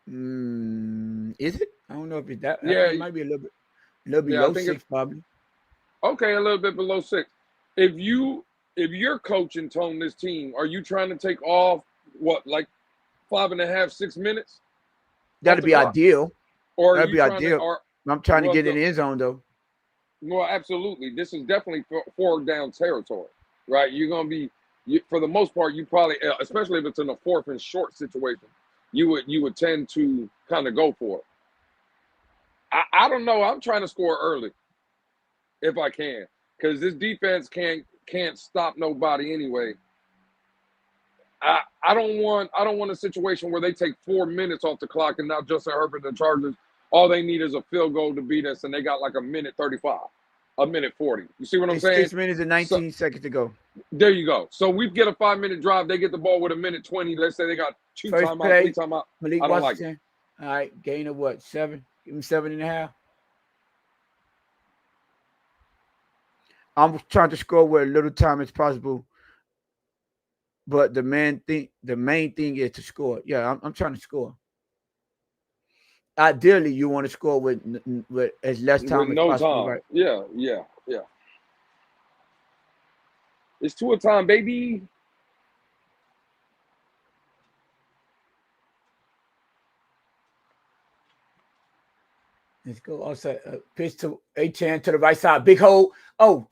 Is it? I don't know if it's that. Yeah, it might be a little bit below 6, probably. Okay, a little bit below 6. If you're coaching Tone this team, are you trying to take off like 5.5, 6 minutes? That'd be ideal. Or that'd be ideal. I'm trying to get in the end zone though. Well, absolutely. This is definitely 4 down territory, right? You're gonna be for the most part, you probably, especially if it's in a 4th and short situation, you would tend to kind of go for it. I don't know. I'm trying to score early if I can, because this defense can't stop nobody anyway. I don't want a situation where they take 4 minutes off the clock and now Justin Herbert and the Chargers, all they need is a field goal to beat us, and they got like a minute 35, a minute 40. You see what I'm saying? 6 minutes and 19 seconds to go. There you go. So we get a 5-minute drive. They get the ball with a minute 20. Let's say they got 2 timeouts, 3 timeouts. Malik I don't Washington. like it. All right, gain of what? 7? Give him 7.5. I'm trying to score with little time as possible, but the main thing is to score. Yeah, I'm trying to score. Ideally, you want to score with as less time as possible. Right? Yeah. It's 2 a time, baby. Let's go outside. Pitch to A-Chan to the right side. Big hole. Oh,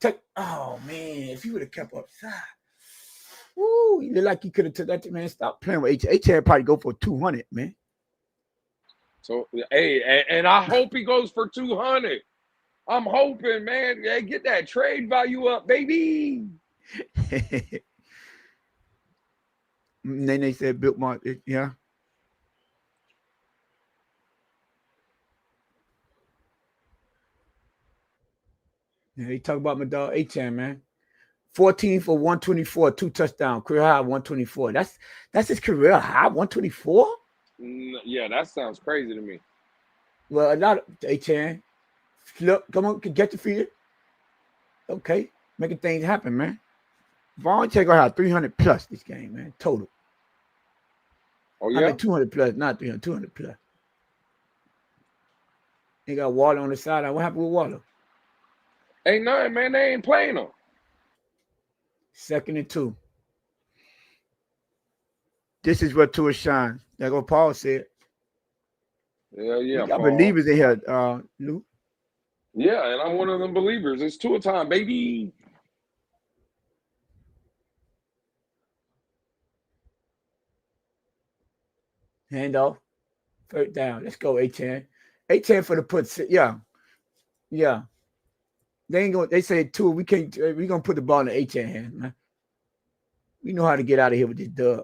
man. If you would have kept upside. Woo. You look like you could have took that. Man, stop playing with A-Chan. A-Chan probably go for 200, man. So, hey, and I hope he goes for 200. I'm hoping, man. Hey, get that trade value up, baby. Then they said built my, yeah. Yeah, he talk about my dog A-Chan, man. 14 for 124, 2 touchdowns, career high 124. That's his career high, 124? Yeah, that sounds crazy to me. Well, a lot of A-Chan. Look, come on, get your feet. Okay, making things happen, man. Vaughn Check gonna have 300 plus this game, man. Total. Oh, yeah? I mean 200 plus, not 300, 200 plus. They got Waller on the sideline. What happened with Waller? Ain't nothing, man. They ain't playing him. 2nd and 2. This is what Tua shines. That's what Paul said. Yeah. You got believers in here, Lou. Yeah, and I'm one of them believers. It's 2 a time, baby. Handoff. 3rd down. Let's go, A-Chan. A-Chan for the puts. Yeah. They ain't going. They say Tua. We can't. We gonna put the ball in the A-Chan hand, man. We know how to get out of here with this dub.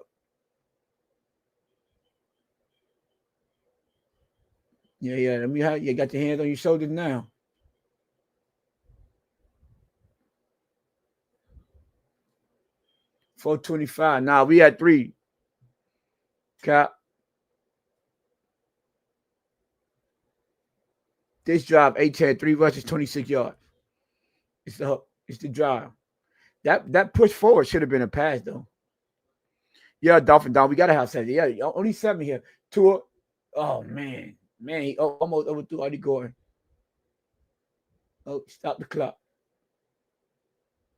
Yeah. Let me have you got your hands on your shoulders now. $425. Nah, we had 3. Cap. This drive, A-Chan 3 rushes, 26 yards. It's the drive. That push forward should have been a pass though. Yeah, Dolphin down. We gotta have 7. Yeah, only 7 here. Tua. Oh man, he almost overthrew Artie Gordon. Oh, stop the clock.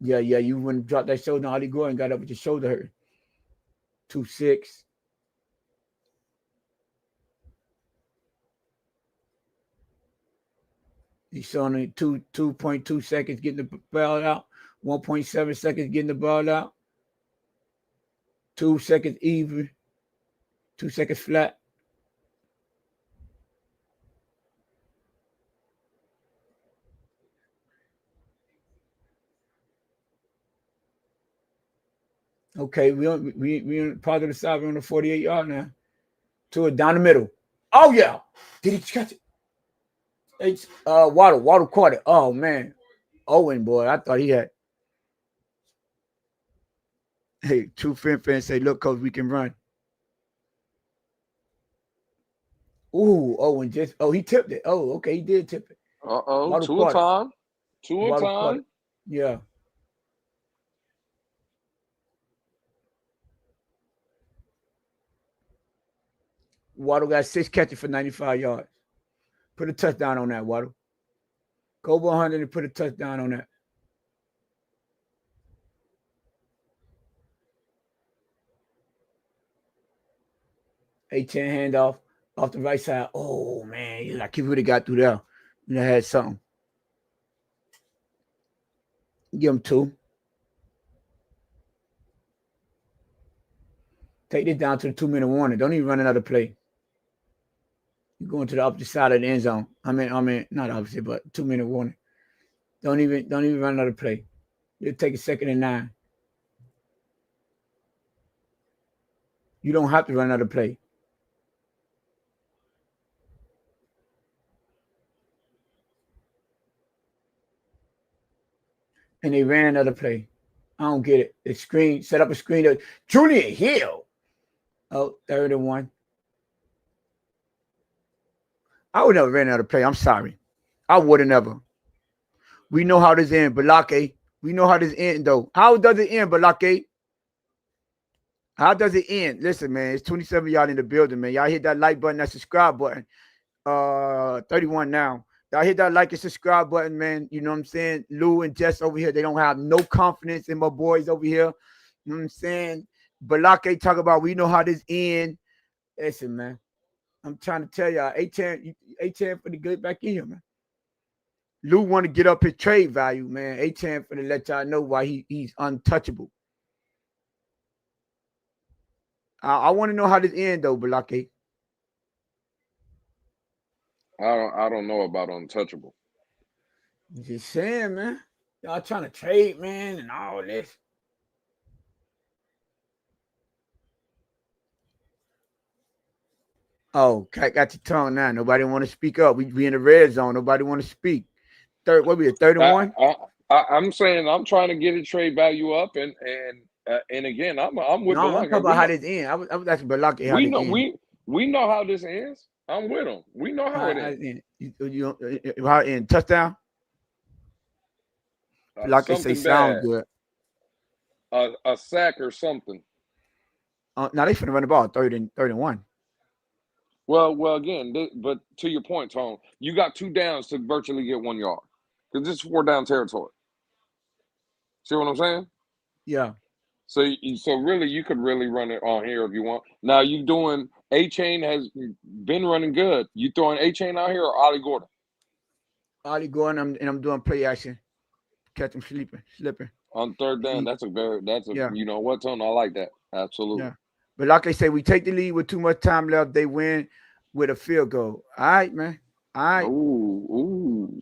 Yeah. You wouldn't drop that shoulder on Artie Gordon. Got up with your shoulder hurt. 2-6. He's showing it 2.2 seconds getting the ball out. 1.7 seconds getting the ball out. 2 seconds even. 2 seconds flat. Okay, we on part of the side. We're on the 48-yard now. To it down the middle. Oh yeah. Did he catch it? It's Waddle caught it. Oh man. Owen, boy. I thought he had. Hey, true fan say, look, coach, we can run. Ooh, Owen he tipped it. Oh, okay, he did tip it. Uh-oh, 2 a time. 2 a time. Yeah. Waddle got 6 catches for 95 yards. Put a touchdown on that, Waddle. Go 100 and put a touchdown on that. A-10 handoff off the right side. Oh, man. Like he would have got through there. You know, had something. Give him 2. Take this down to the 2-minute warning. Don't even run another play. You're going to the opposite side of the end zone. I mean, not opposite, but 2-minute warning. Don't even run another play. You'll take a 2nd and 9. You don't have to run another play. And they ran another play. I don't get it. The screen, set up a screen. Julian Hill. Oh, 3rd and 1. I would never ran another play. I'm sorry. I would have never. We know how this ends, Balake. We know how this ends, though. How does it end, Balake? How does it end? Listen, man, it's 27 y'all in the building, man. Y'all hit that like button, that subscribe button. 31 now. Y'all hit that like and subscribe button, man. You know what I'm saying? Lou and Jess over here, they don't have no confidence in my boys over here. You know what I'm saying? Balake talk about we know how this ends. Listen, man. I'm trying to tell y'all, A-Chan for the good back in here, man. Lou want to get up his trade value, man. A-Chan for to let y'all know why he's untouchable. I want to know how this ends, though, Balake. I don't know about untouchable. Just saying, man. Y'all trying to trade, man, and all this. Oh, Cat got your tongue now. Nobody want to speak up. We in the red zone. Nobody want to speak. What we at 31? I'm saying I'm trying to get a trade value up, and again, I'm with No, I'm Balake. talking about how this ends. I was asking Balake how this ends. We know how this ends. I'm with him. We know how it ends. How it ends? Touchdown? Balake say sound good. A sack or something. Now they finna run the ball 3rd and 1. Well, again, but to your point, Tone, you got 2 downs to virtually get 1 yard because this is 4 down territory. See what I'm saying? Yeah. So really, you could really run it on here if you want. Now you doing A-Chain has been running good. You throwing A-Chain out here or Ollie Gordon? Ollie Gordon, and I'm doing play action. Catch him slipping. On 3rd down, yeah. You know what, Tone? I like that. Absolutely. Yeah. But like I say, we take the lead with too much time left. They win with a field goal. All right, man. All right. Ooh.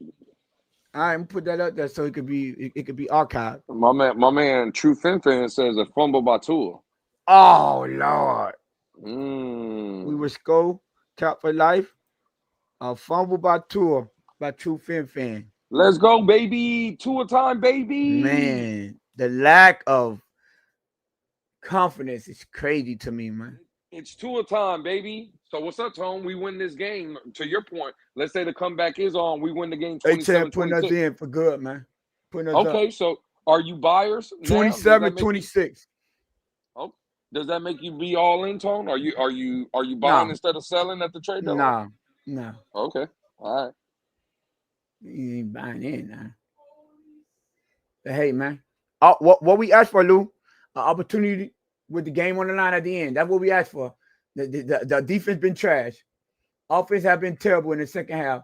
All right, I'm put that up there so it could be archived. My man, True Fin says a fumble by Tua. Oh Lord. We will score cap for life. A fumble by Tua by True Fin. Let's go, baby. Tua time, baby. Man, the lack of confidence is crazy to me, man. It's Tua time, baby. So what's up, Tone? We win this game. To your point, let's say the comeback is on. We win the game 27-26. Putting us in for good, man. Putting us okay, up. So are you buyers? 27-26. Oh, does that make you be all in, Tone? Are you buying instead of selling at the trade deadline? No. Okay. All right. You ain't buying in now. But hey, man. What we asked for, Lou? An opportunity with the game on the line at the end. That's what we asked for. The defense been trash. Offense have been terrible in the second half.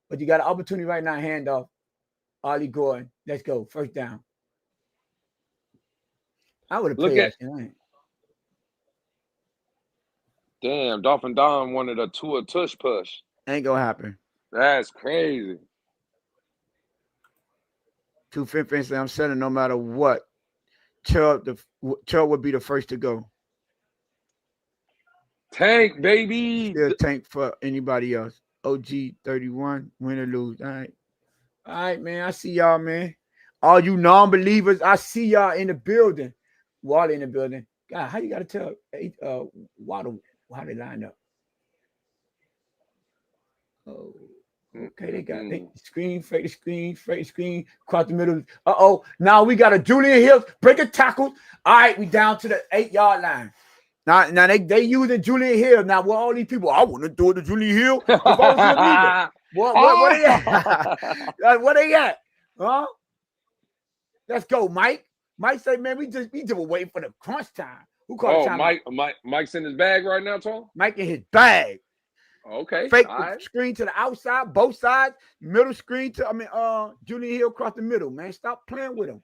But you got an opportunity right now, handoff. Ollie Gordon. Let's go. 1st down. I would have played that. Damn, Dolphin Don wanted a Tua tush push. Ain't gonna happen. That's crazy. True Fin say I'm selling no matter what. Chubb would be the first to go. Tank, baby. Still tank for anybody else. OG 31, win or lose. All right, man. I see y'all, man. All you non-believers, I see y'all in the building. Water in the building. God, how you gotta tell Water how they line up? Oh, okay, they got screen, fake the screen, across the middle. Now we got a Julian Hill break a tackle. All right, we down to the 8-yard line. Now they using Julian Hill. Now, what all these people? I want to do it to Julian Hill. If I was going to what they at? What they at? Huh? Let's go, Mike. Mike say, man, we just were waiting for the crunch time. Who called time? Mike's in his bag right now, Tom? Mike in his bag. Okay. Fake screen to the outside, both sides, middle screen to Julian Hill across the middle, man. Stop playing with him.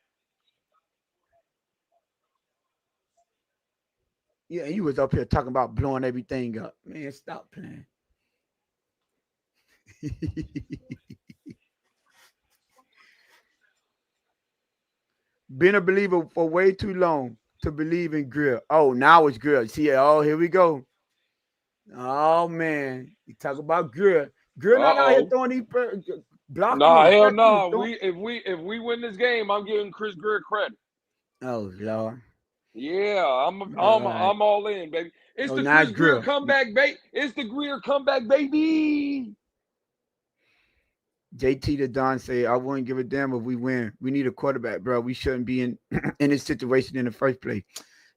Yeah, you was up here talking about blowing everything up. Man, stop playing. Been a believer for way too long to believe in Grill. Oh, now it's Grill. See, oh, here we go. Oh man, you talk about Grill. Grill not out here Uh-oh. throwing these blocking Nah, and hell pressing and no. throwing. If we win this game, I'm giving Chris Greer credit. Oh Lord. Yeah, All right. I'm all in, baby. It's Oh, the now Chris it's Greer Grill. comeback, baby. It's the Greer comeback, baby. JT the Don say, I wouldn't give a damn if we win. We need a quarterback, bro. We shouldn't be in in this situation in the first place.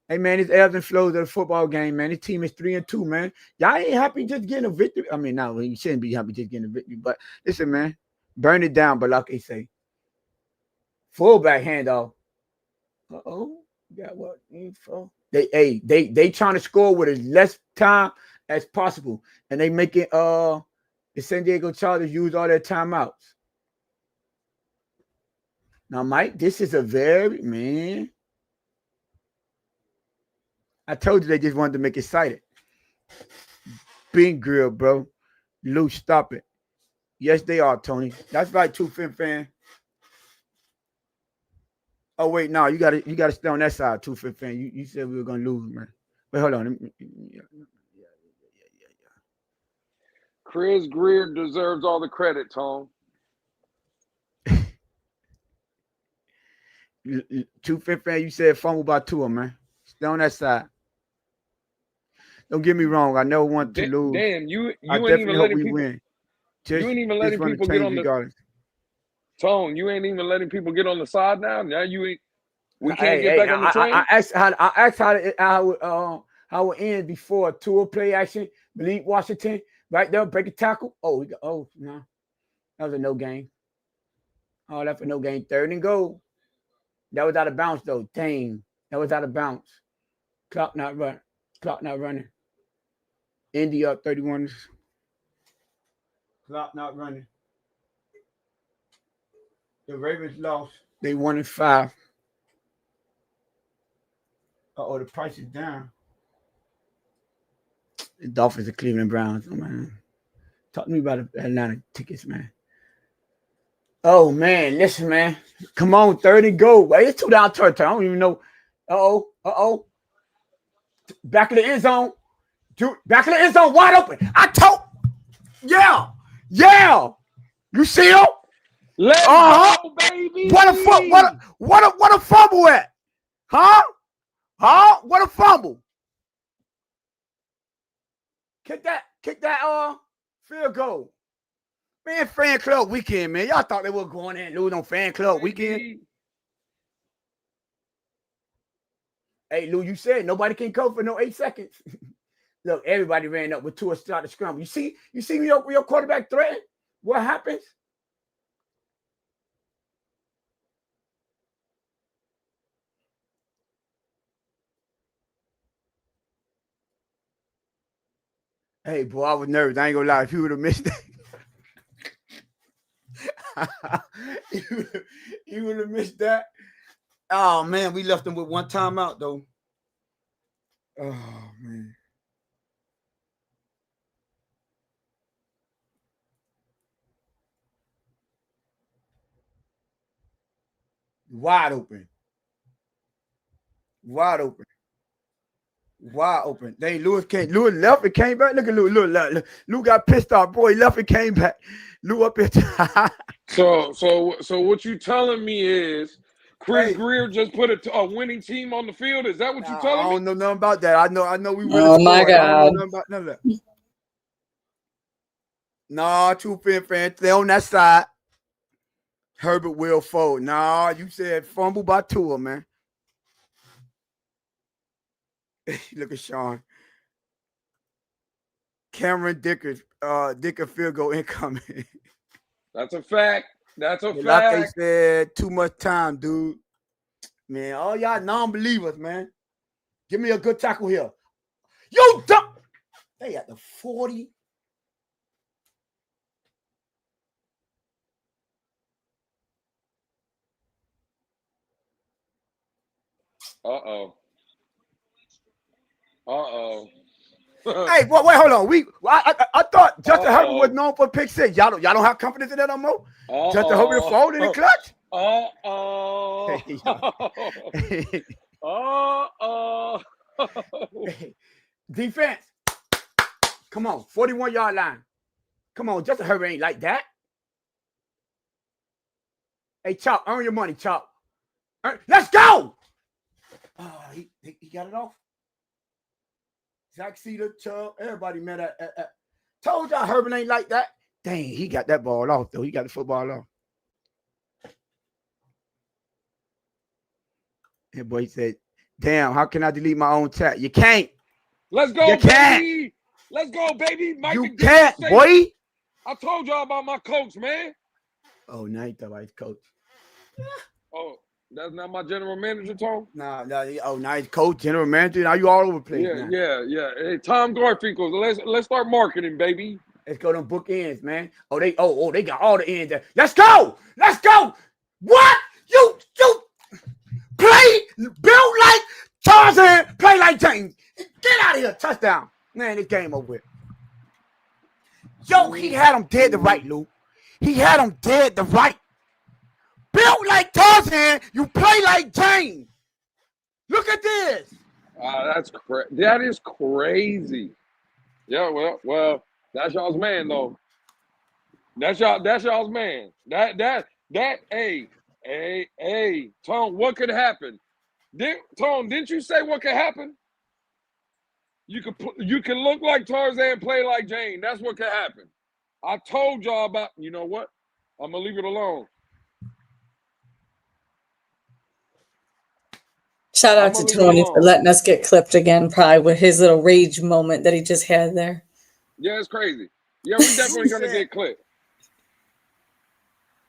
Hey man, it's ebbs and flows of the football game, man. This team is 3-2, man. Y'all ain't happy just getting a victory. I mean, no, you shouldn't be happy just getting a victory. But listen, man, burn it down. But like they say, fullback handoff. Uh-oh, got what? Info. They trying to score with as less time as possible, and they making the San Diego Chargers use all their timeouts. Now, Mike, this is a very man. I told you they just wanted to make it excited. Being grilled, bro. Lou, stop it. Yes, they are, Tony. That's right, too, fan. Oh wait, no, you gotta stay on that side, too, fan. You said we were gonna lose, man. Wait, hold on. Chris Greer deserves all the credit, Tone. Too, fan. You said fumble by Tua, man. Stay on that side. Don't get me wrong. I never want to lose. Damn, I you ain't definitely even hope letting we people. win. You ain't even Just letting want to people get change on the regardless. Tone. You ain't even letting people get on the side now. Now you ain't. We can't get Hey, back on the train. I asked how it ends before Tua play action. Malik Washington right there, break a tackle. Oh, no, that was a no game. Oh, that's a no game. 3rd and goal. That was out of bounds though. Dang, that was out of bounds. Clock not running. Clock not running. Indy up 31. Clock not running. The Ravens lost. They 1-5. The price is down. The Dolphins and Cleveland Browns. Oh man. Talk to me about the Atlanta tickets, man. Oh man, listen, man. Come on, 3rd and goal. Wait, it's 2 down turn. I don't even know. Uh-oh. Back of the end zone. Dude, back of the end zone, wide open. I told. Yeah. You see him? Let's go, baby. What a fumble at? Huh? What a fumble. Kick that field goal. Man, fan club weekend, man. Y'all thought they were going in and lose on fan club weekend. Hey, Lou, you said nobody can cover for no 8 seconds. Look, everybody ran up with 2 started scramble. You see your quarterback threat? What happens? Hey, boy, I was nervous. I ain't gonna lie. If you would have missed that, you would have missed that. Oh man, we left them with 1 timeout though. Oh man. Wide open. They Lewis left and came back. Look at Lou got pissed off. Boy, he left and came back. Lou up here. So what you telling me is Chris Hey, Greer just put a winning team on the field? Is that what you I telling me? don't know nothing about that. I know we would have Oh my scored. I don't know God. nothing about none of that. Nah, true fan. Stay on that side. Herbert will fold. Nah, you said fumble by Tua, man. Look at Sean. Cameron Dicker field goal incoming. That's a fact. That's a Like they fact. said, too much time, dude. Man, all y'all non-believers, man. Give me a good tackle here. You dump. They at the 40. Uh-oh. Uh-oh. Hey, boy, wait, hold on. I thought Justin Herbert was Uh-oh. known for pick six. Y'all don't have confidence in that no more? Justin Herbert to fold in the clutch? Uh-oh. Uh-oh. Defense. Come on, 41-yard line. Come on, Justin Herbert ain't like that. Hey, Chop, earn your money, Chop. Let's go. Oh, he got it off. Zach Cedar, Chubb, everybody mad at. Told y'all Herbert ain't like that. Dang, he got that ball off, though. He got the football off. And boy said, damn, how can I delete my own chat? You can't. Let's go, You can't. baby. Let's go, baby. Mike You McDaniel can't, say- boy. I told y'all about my coach, man. Oh, now you thought about his coach. Oh, that's not my general manager, Tom? Nah, oh, now he's coach, general manager. Now you all over the place. Yeah. Hey, Tom Garfinkel, let's start marketing, baby. Let's go to book ends, man. Oh, they got all the ends there. Let's go. What? You play, build like Tarzan, play like James. Get out of here. Touchdown. Man, this game over with. Yo, he had him dead to right, Lou. He had him dead to right. Built like Tarzan, you play like James. Look at this. That is crazy. Yeah, well, that's y'all's man though. That's y'all's man. Hey, Tone, what could happen? Tone, didn't you say what could happen? You can look like Tarzan, play like Jane. That's what could happen. I told y'all about. You know what? I'm gonna leave it alone. Shout out to Tony for letting us get clipped again, probably with his little rage moment that he just had there. Yeah, it's crazy. Yeah, we definitely gonna get clipped.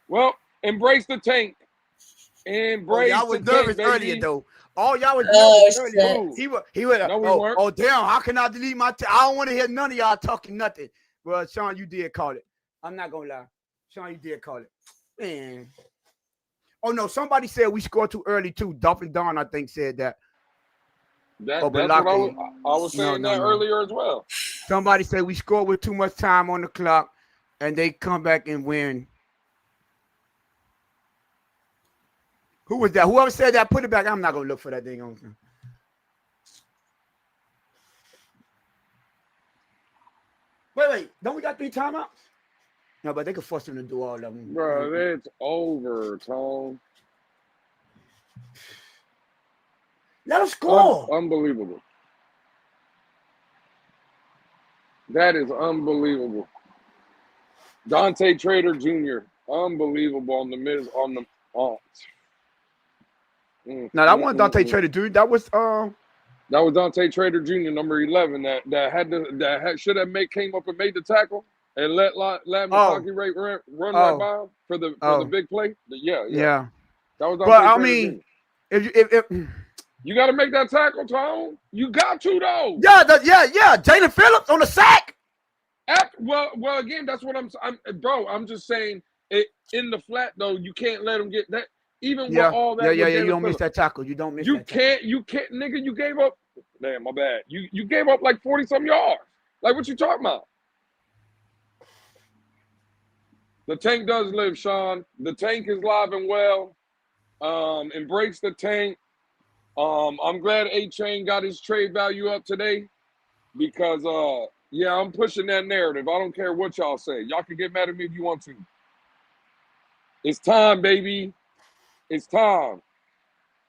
Well, embrace the tank. Embrace y'all was the nervous tank, earlier baby. though. All y'all was nervous earlier. He was. No, we weren't. Oh damn! How can I delete my? I don't want to hear none of y'all talking nothing. Well, Sean, you did call it. I'm not gonna lie. Sean, you did call it. Man. Oh no! Somebody said we scored too early too. Dolphin Don, I think, said that. That's what I was saying earlier as well. Somebody said we scored with too much time on the clock, and they come back and win. Who was that? Whoever said that, put it back. I'm not gonna look for that thing on. Wait. Don't we got 3 timeouts? No, but they could force them to do all of them. Bro, it's over, Tom. Let us score. Unbelievable. That is unbelievable. Dante Trader Jr. Unbelievable on the mid on the. No, that wasn't Dante Trader Jr. That was Dante Trader Jr. number 11 that should have came up and made the tackle and let McConkey run right by him for the big play. Yeah. That was Dante But Trader Jr. if you got to make that tackle, Tom. You got to though. Yeah. Jalen Phillips on the sack. Well, again, that's what I'm just saying. In the flat though, you can't let him get that. Even with all that, you don't miss that tackle. You don't miss. You can't, nigga. You gave up. Damn, my bad. You gave up like 40-some yards. Like what you talking about? The tank does live, Sean. The tank is live and well. Embrace the tank. I'm glad A-Chain got his trade value up today because I'm pushing that narrative. I don't care what y'all say. Y'all can get mad at me if you want to. It's time, baby. It's time.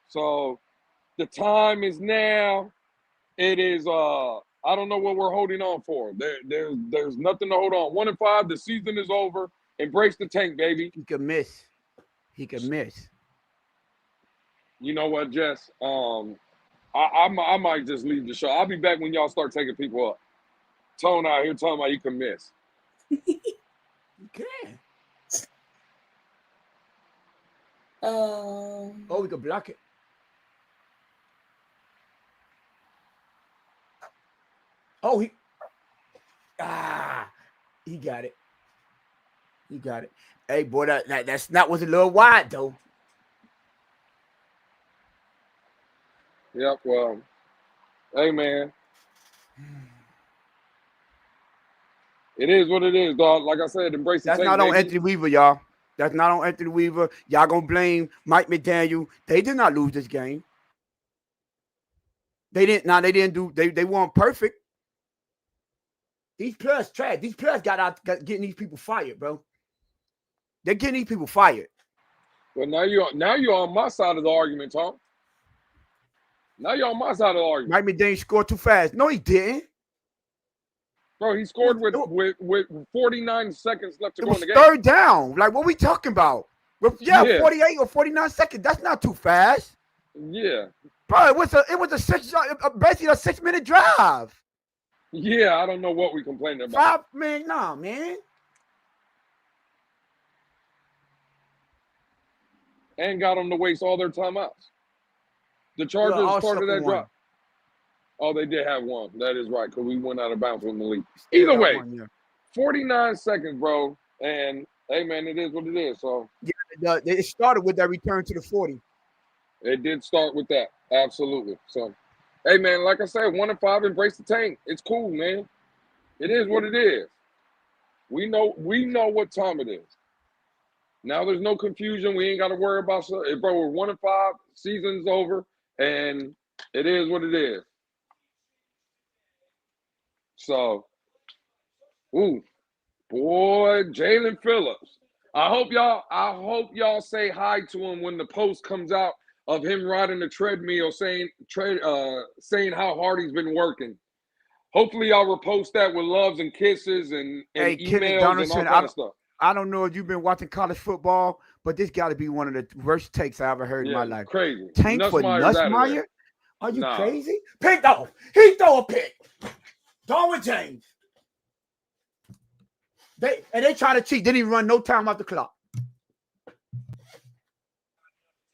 So the time is now. It is I don't know what we're holding on for. There's nothing to hold on. 1-5, the season is over. Embrace the tank, baby. He could miss. You know what, Jess? I might just leave the show. I'll be back when y'all start taking people up. Tone out here talking about you can miss. You can. We could block it. Oh, he got it. He got it. Hey, boy, that snap was a little wide though. Yep. Well, hey man, It is what it is, dog. Like I said, embrace the That's tank, not on baby. Anthony Weaver, y'all. That's not on Anthony Weaver. Y'all gonna blame Mike McDaniel. They did not lose this game. They didn't. Now they didn't do. They weren't perfect. These players trash. These players got getting these people fired, bro. They're getting these people fired. Well, now you're on my side of the argument, Tom. Now you're on my side of the argument. Mike McDaniel scored too fast. No, he didn't. Bro, he scored with 49 seconds left to It go was in the game. third down. Like, what we talking about? Yeah, 48 or 49 seconds. That's not too fast. Yeah. Bro, it was basically a 6-minute drive. Yeah, I don't know what we complaining about. Man. And got them to waste all their timeouts. The Chargers started that drive. Oh, they did have one. That is right, because we went out of bounds with Malik. Either way, 49 seconds, bro. And, hey, man, it is what it is. So yeah, it started with that return to the 40. It did start with that. Absolutely. So, hey, man, like I said, 1-5, embrace the tank. It's cool, man. It is what it is. We know what time it is. Now there's no confusion. We ain't got to worry about it. Bro, we're 1-5. Season's over. And it is what it is. So, boy, Jalen Phillips. I hope y'all say hi to him when the post comes out of him riding the treadmill saying how hard he's been working. Hopefully y'all repost that with loves and kisses and emails and all kind of stuff. I don't know if you've been watching college football, but this got to be one of the worst takes I ever heard in my life. Crazy. Tank for Nussmeier? Are you crazy? Pick off. He throw a pick. Darwin James. They try to cheat. Didn't even run no time off the clock.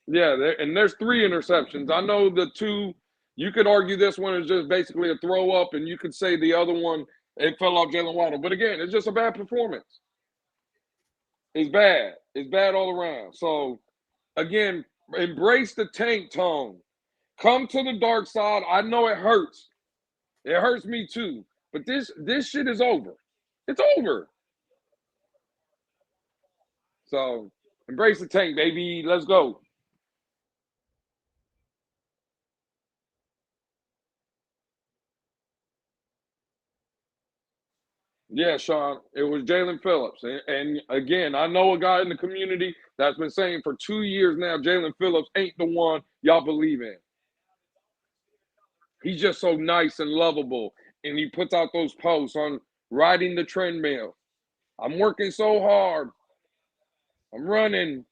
Yeah, and there's 3 interceptions. I know the 2. You could argue this one is just basically a throw up, and you could say the other one it fell off Jalen Waddle. But again, it's just a bad performance. It's bad. It's bad all around. So again, embrace the tank tone. Come to the dark side. I know it hurts. It hurts me too. But this shit is over. It's over. So embrace the tank, baby. Let's go. Yeah, Sean, it was Jalen Phillips. And again, I know a guy in the community that's been saying for 2 years now, Jalen Phillips ain't the one y'all believe in. He's just so nice and lovable. And he puts out those posts on riding the treadmill. I'm working so hard. I'm running.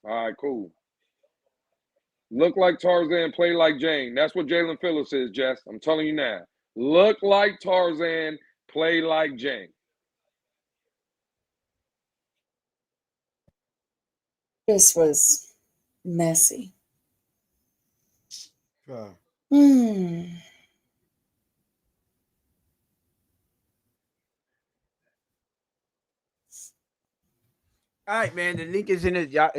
All right, cool. Look like Tarzan, play like Jane. That's what Jalen Phillips is, Jess. I'm telling you now. Look like Tarzan, play like Jane. This was messy. All right, man. The link is in it. Y'all,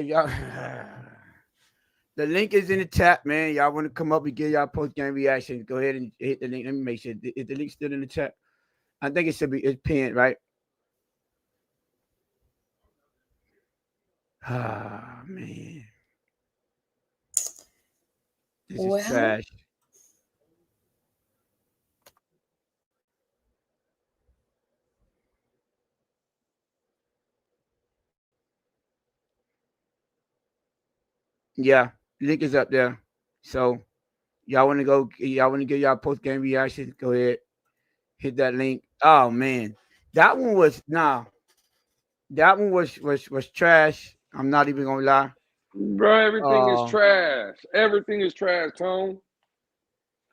the link is in the chat, man. Y'all want to come up and get y'all post-game reaction, go ahead and hit the link. Let me make sure. Is the link still in the chat? I think it should be. It's pinned, right? Ah, man. This is trash. Yeah, link is up there. So y'all want to get y'all post game reaction, go ahead, hit that link. Oh man, that one was trash. I'm not even gonna lie. Bro, everything is trash. Everything is trash, Tone.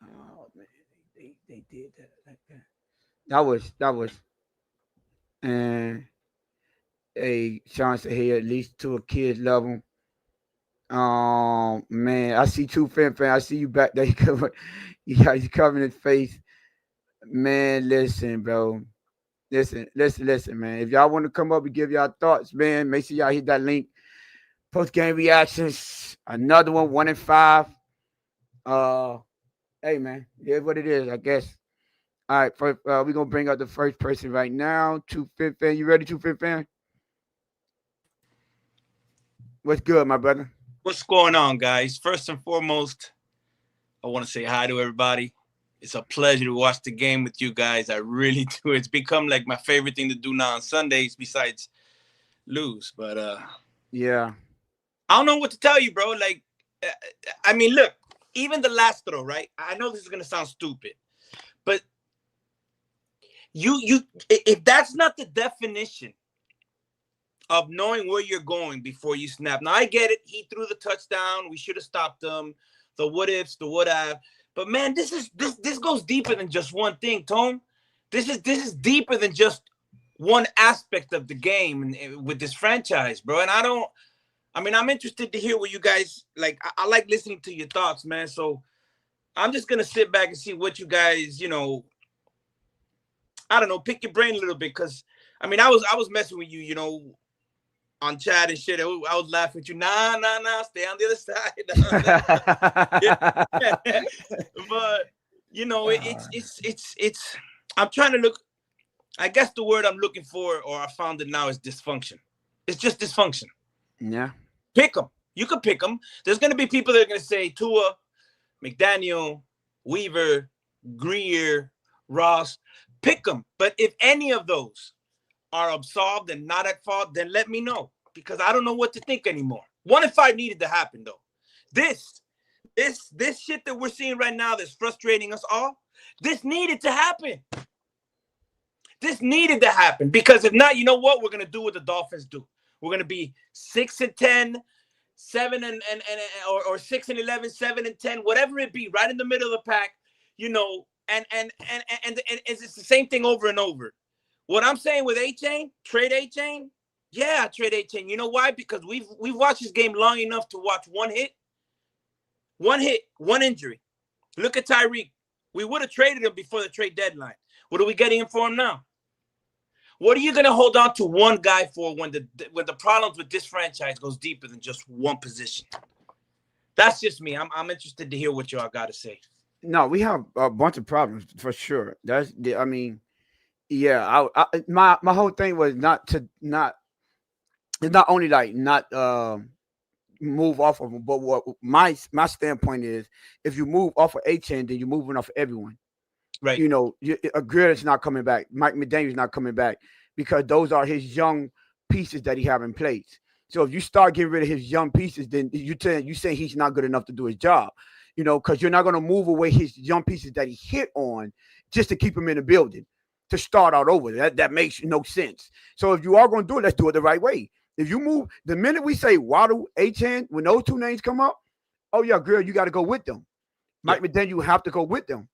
Oh man, they did that like that. That was and a Sean said, hey, at least to a kid's level. Man, I see two fan. I see you back there. He's covering his face. Man, listen, bro. Listen, man. If y'all want to come up and give y'all thoughts, man, make sure y'all hit that link. Post game reactions. Another one, 1-5. Hey, man. Here's what it is, I guess. All right, we're gonna bring up the first person right now. Two Fifth fan, you ready? Two Fifth fan, what's good, my brother? What's going on, guys? First and foremost, I want to say hi to everybody. It's a pleasure to watch the game with you guys. I really do. It's become like my favorite thing to do now on Sundays besides lose. But Yeah, I don't know what to tell you, bro. Like, I mean, look, even the last throw, right? I know this is gonna sound stupid, but if that's not the definition of knowing where you're going before you snap. Now I get it. He threw the touchdown. We should have stopped him. The what ifs, the what have. But man, this goes deeper than just one thing, Tone. This is deeper than just one aspect of the game and with this franchise, bro. And I'm interested to hear what you guys like. I like listening to your thoughts, man. So I'm just gonna sit back and see what you guys, I don't know, pick your brain a little bit, because I was messing with you, on chat and shit. I was laughing at you. Nah, stay on the other side. But it's I'm trying to look. I guess the word I'm looking for, or I found it now, is dysfunction. It's just dysfunction. yeah, Pick them. You can pick them. There's going to be people that are going to say Tua, McDaniel, Weaver, Greer, Ross. Pick them. But if any of those are absolved and not at fault, then let me know, because I don't know what to think anymore. 1 and 5 needed to happen, though. This shit that we're seeing right now that's frustrating us all, this needed to happen. This needed to happen, because if not, you know what we're gonna do? What the Dolphins do? We're gonna be 6-10, 7 or 6-11, 7-10, whatever it be, right in the middle of the pack, and it's the same thing over and over. What I'm saying with A-Chain, trade A-Chain, yeah, trade A-Chain. You know why? Because we've watched this game long enough to watch one hit, one injury. Look at Tyreek. We would have traded him before the trade deadline. What are we getting him for him now? What are you going to hold on to one guy for when the problems with this franchise goes deeper than just one position? That's just me. I'm interested to hear what y'all got to say. no, we have a bunch of problems for sure. Yeah. My whole thing was it's not only like not move off of them, but what my standpoint is, if you move off of A-Chain, then you're moving off of everyone. Right. Greer's not coming back. Mike McDaniel's not coming back, because those are his young pieces that he have in place. So if you start getting rid of his young pieces, then you say he's not good enough to do his job. Because you're not going to move away his young pieces that he hit on just to keep him in the building to start out over. That makes no sense. So if you are going to do it, let's do it the right way. If you move, the minute we say Waddle, A-Chan, when those two names come up, oh yeah, girl, you got to go with them. Mike McDaniel, you have to go with them,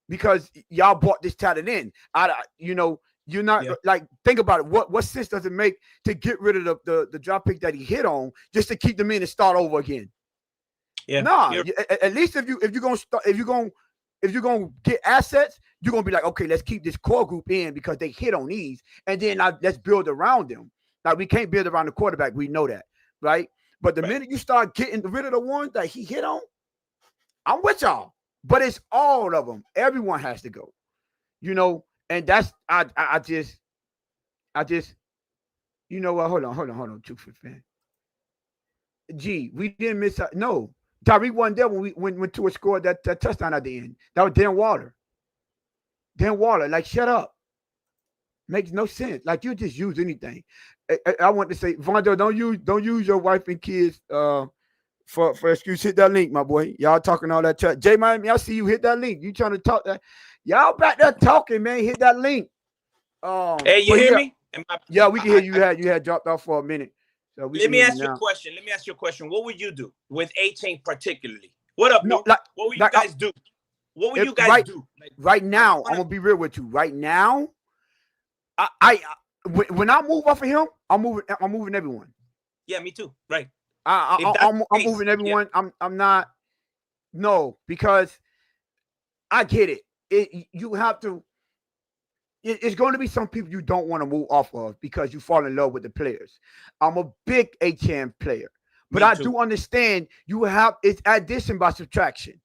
because y'all brought this talent in. You're not like, think about it. What sense does it make to get rid of the drop pick that he hit on just to keep them in and start over again? Yeah. Nah. At least if you're gonna get assets, you're gonna be like, okay, let's keep this core group in because they hit on these, and then let's build around them. Like, we can't build around the quarterback. We know that, right? But the minute you start getting rid of the ones that he hit on, I'm with y'all. But it's all of them. Everyone has to go, and that's I just what? Hold on, Chufa fan. Gee, we didn't miss out. No, Tyreek wasn't there when Tua scored that touchdown at the end. That was Dan Waller. Like, shut up. Makes no sense. Like, you just use anything. I want to say, Vondo, don't use your wife and kids for excuse. Hit that link, my boy. Y'all talking all that chat. J Miami, I see you hit that link. You trying to talk that? Y'all back there talking, man. Hit that link. Hey, you hear me? Yeah, we can hear you. You had dropped off for a minute. So let me ask you a question. What would you do with A-Chain particularly? What up? No, what would you guys do? What would you guys do? Right now, I'm gonna be real with you. Right now, when I move off of him, I'm moving everyone. Yeah, me too. Right. I'm moving everyone. Yeah. I'm not. No, because I get it. You have to. It's going to be some people you don't want to move off of because you fall in love with the players. I'm a big A-Chan player, but I do understand it's addition by subtraction.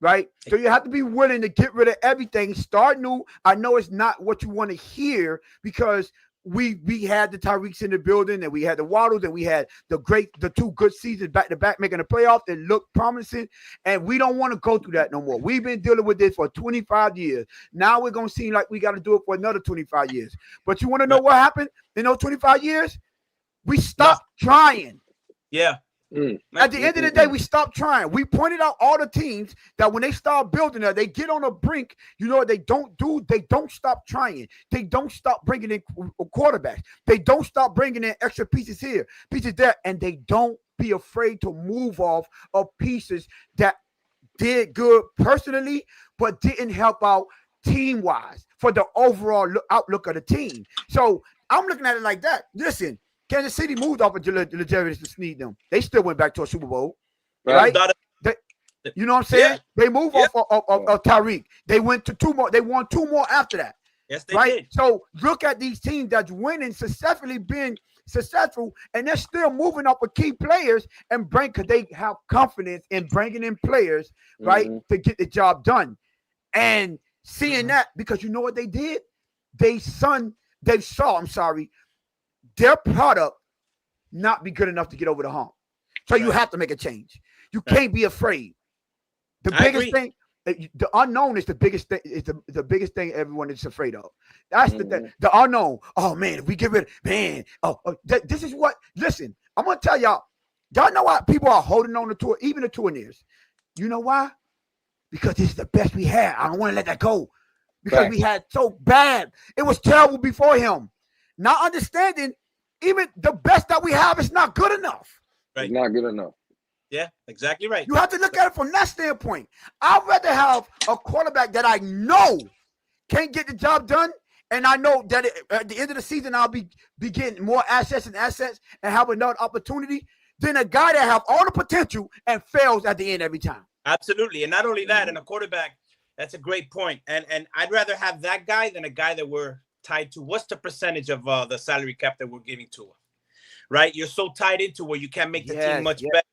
right? So you have to be willing to get rid of everything, start new. I know it's not what you want to hear because we had the Tyreeks in the building, and we had the Waddles, and we had the two good seasons back to back making the playoffs. It looked promising, and we don't want to go through that no more. We've been dealing with this for 25 years. Now we're gonna seem like we got to do it for another 25 years. But you want to know what happened in those 25 years? We stopped trying. Yeah. At the end of the day, we stopped trying. We pointed out all the teams that when they start building that, they get on a brink. You know what they don't do? They don't stop trying. They don't stop bringing in quarterbacks. They don't stop bringing in extra pieces here, pieces there, and they don't be afraid to move off of pieces that did good personally, but didn't help out team-wise for the overall outlook of the team. So I'm looking at it like that. Listen, Kansas City moved off of L'Jarius to Sneed them. They still went back to a Super Bowl, right? You know what I'm saying? Yeah. They moved off of Tyreek. They went to 2 more. They won 2 more after that. Yes, they did. So look at these teams that's winning, successfully being successful, and they're still moving up with key players and because they have confidence in bringing in players, right, to get the job done. And seeing that, because you know what they did? They saw their product not be good enough to get over the hump. So you have to make a change. You can't be afraid. The biggest thing, the unknown is the biggest thing. Is the biggest thing everyone is afraid of. That's the unknown. Oh man, if we get rid of this is what. Listen, I'm gonna tell y'all. Y'all know why people are holding on to tour, even the Tourniers. You know why? Because this is the best we had. I don't want to let that go because we had so bad. It was terrible before him. Not understanding, even the best that we have is not good enough. Right. It's not good enough. Yeah, exactly right. You have to look at it from that standpoint. I'd rather have a quarterback that I know can't get the job done, and I know that at the end of the season I'll be getting more assets and have another opportunity than a guy that have all the potential and fails at the end every time. Absolutely, and not only that, and a quarterback. That's a great point. And I'd rather have that guy than a guy that we're tied to. What's the percentage of the salary cap that we're giving to him? Right, you're so tied into where you can't make the team much better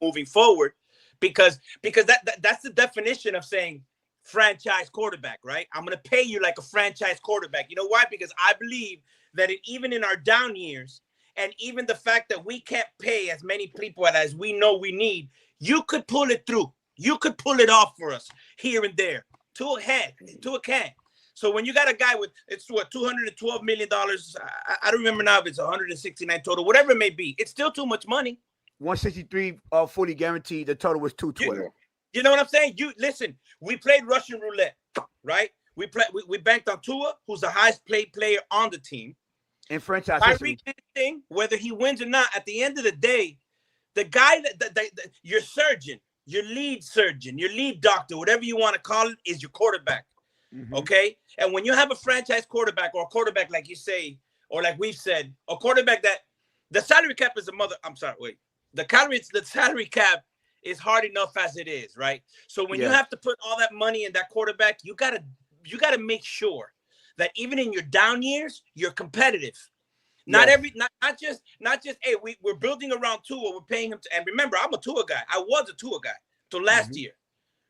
moving forward, because that's the definition of saying franchise quarterback, right? I'm going to pay you like a franchise quarterback. You know why? Because I believe that even in our down years, and even the fact that we can't pay as many people as we know we need, you could pull it through. You could pull it off for us here and there to a can. So when you got a guy with, it's what, $212 million, I don't remember now if it's 169 total, whatever it may be, it's still too much money. 163 fully guaranteed. The total was 212. You know what I'm saying? You listen, we played Russian roulette, right? We banked on Tua, who's the highest paid player on the team. And franchise Tyreek did the thing, whether he wins or not, at the end of the day, the guy that your surgeon, your lead surgeon, your lead doctor, whatever you want to call it, is your quarterback. Okay? And when you have a franchise quarterback, or a quarterback like you say, or like we've said, a quarterback that the salary cap is the salary cap is hard enough as it is, right? So when you have to put all that money in that quarterback, you gotta make sure that even in your down years, you're competitive. Not just hey, we're building around Tua, we're paying him and remember, I'm a Tua guy. I was a Tua guy till last year,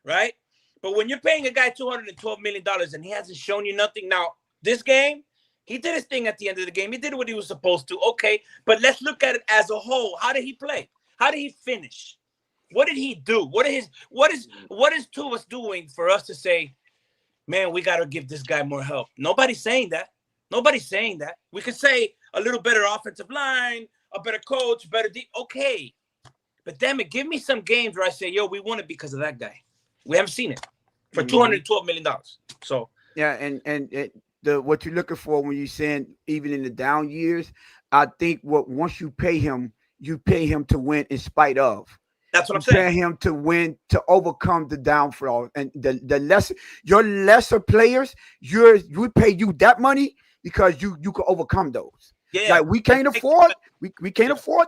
right? But when you're paying a guy $212 million and he hasn't shown you nothing, now this game, he did his thing at the end of the game. He did what he was supposed to. Okay, but let's look at it as a whole. How did he play? How did he finish? What did he do? What is Tua doing for us to say, man, we got to give this guy more help? Nobody's saying that. Nobody's saying that. We could say a little better offensive line, a better coach, better deep. Okay, but damn it, give me some games where I say, yo, we won it because of that guy. We haven't seen it for $212 million. So yeah, and what you're looking for when you're saying even in the down years, I think once you pay him to win in spite of. That's what I'm saying. Pay him to win, to overcome the downfall. And your lesser players, we pay you that money because you can overcome those. Yeah. Like we can't afford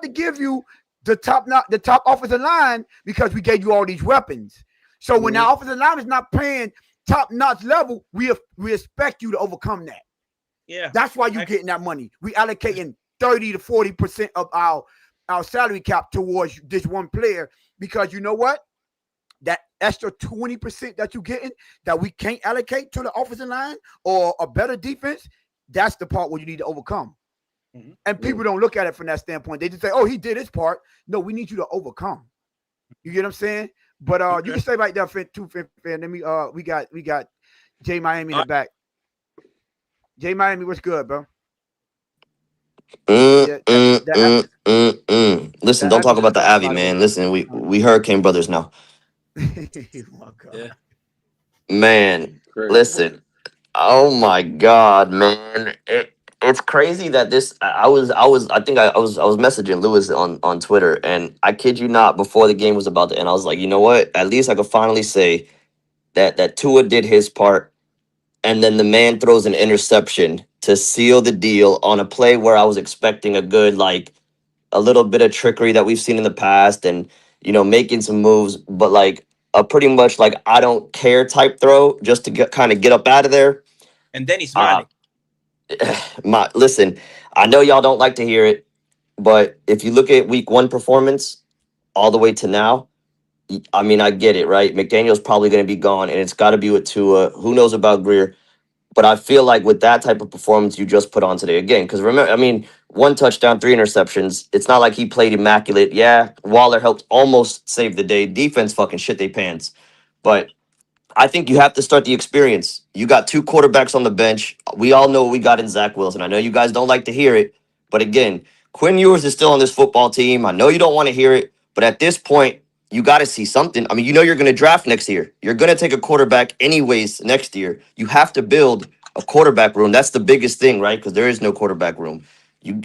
to give you the top offensive line because we gave you all these weapons. So when the offensive line is not playing top-notch level, we expect you to overcome that. Yeah. That's why you're getting that money. We allocating 30 to 40% of our salary cap towards this one player because you know what? that extra 20% that you're getting that we can't allocate to the offensive line or a better defense, that's the part where you need to overcome. Mhm. And people don't look at it from that standpoint. They just say, oh, he did his part. No, we need you to overcome. You get what I'm saying? But you can stay right there, too, fan. Let me we got J Miami in the back. J Miami, what's good, bro? Yeah, Listen, don't talk about the Avi, man. Listen, we Hurricane Brothers now. Oh my God. Yeah. Man, Crazy. listen. Oh my God, man. It's crazy that this I think I was messaging Lewis on Twitter, and I kid you not, before the game was about to end, I was like, you know what? At least I could finally say that Tua did his part, and then the man throws an interception to seal the deal on a play where I was expecting a good, like, a little bit of trickery that we've seen in the past, and making some moves, but like a pretty much like I don't care type throw just to kind of get up out of there. And then he's Uh, smiling. listen, I know y'all don't like to hear it, but if you look at week 1 performance all the way to now, I mean, I get it, right? McDaniel's probably going to be gone, and it's got to be with Tua. Who knows about Greer? But I feel like with that type of performance you just put on today, again, because remember, I mean, 1 touchdown, 3 interceptions. It's not like he played immaculate. Yeah, Waller helped almost save the day. Defense fucking shit they pants. But I think you have to start the experience. You got 2 quarterbacks on the bench. We all know what we got in Zach Wilson. I know you guys don't like to hear it, but again, Quinn Ewers is still on this football team. I know you don't want to hear it, but at this point, you got to see something. I mean, you're going to draft next year. You're going to take a quarterback anyways next year. You have to build a quarterback room. That's the biggest thing, right? Because there is no quarterback room. You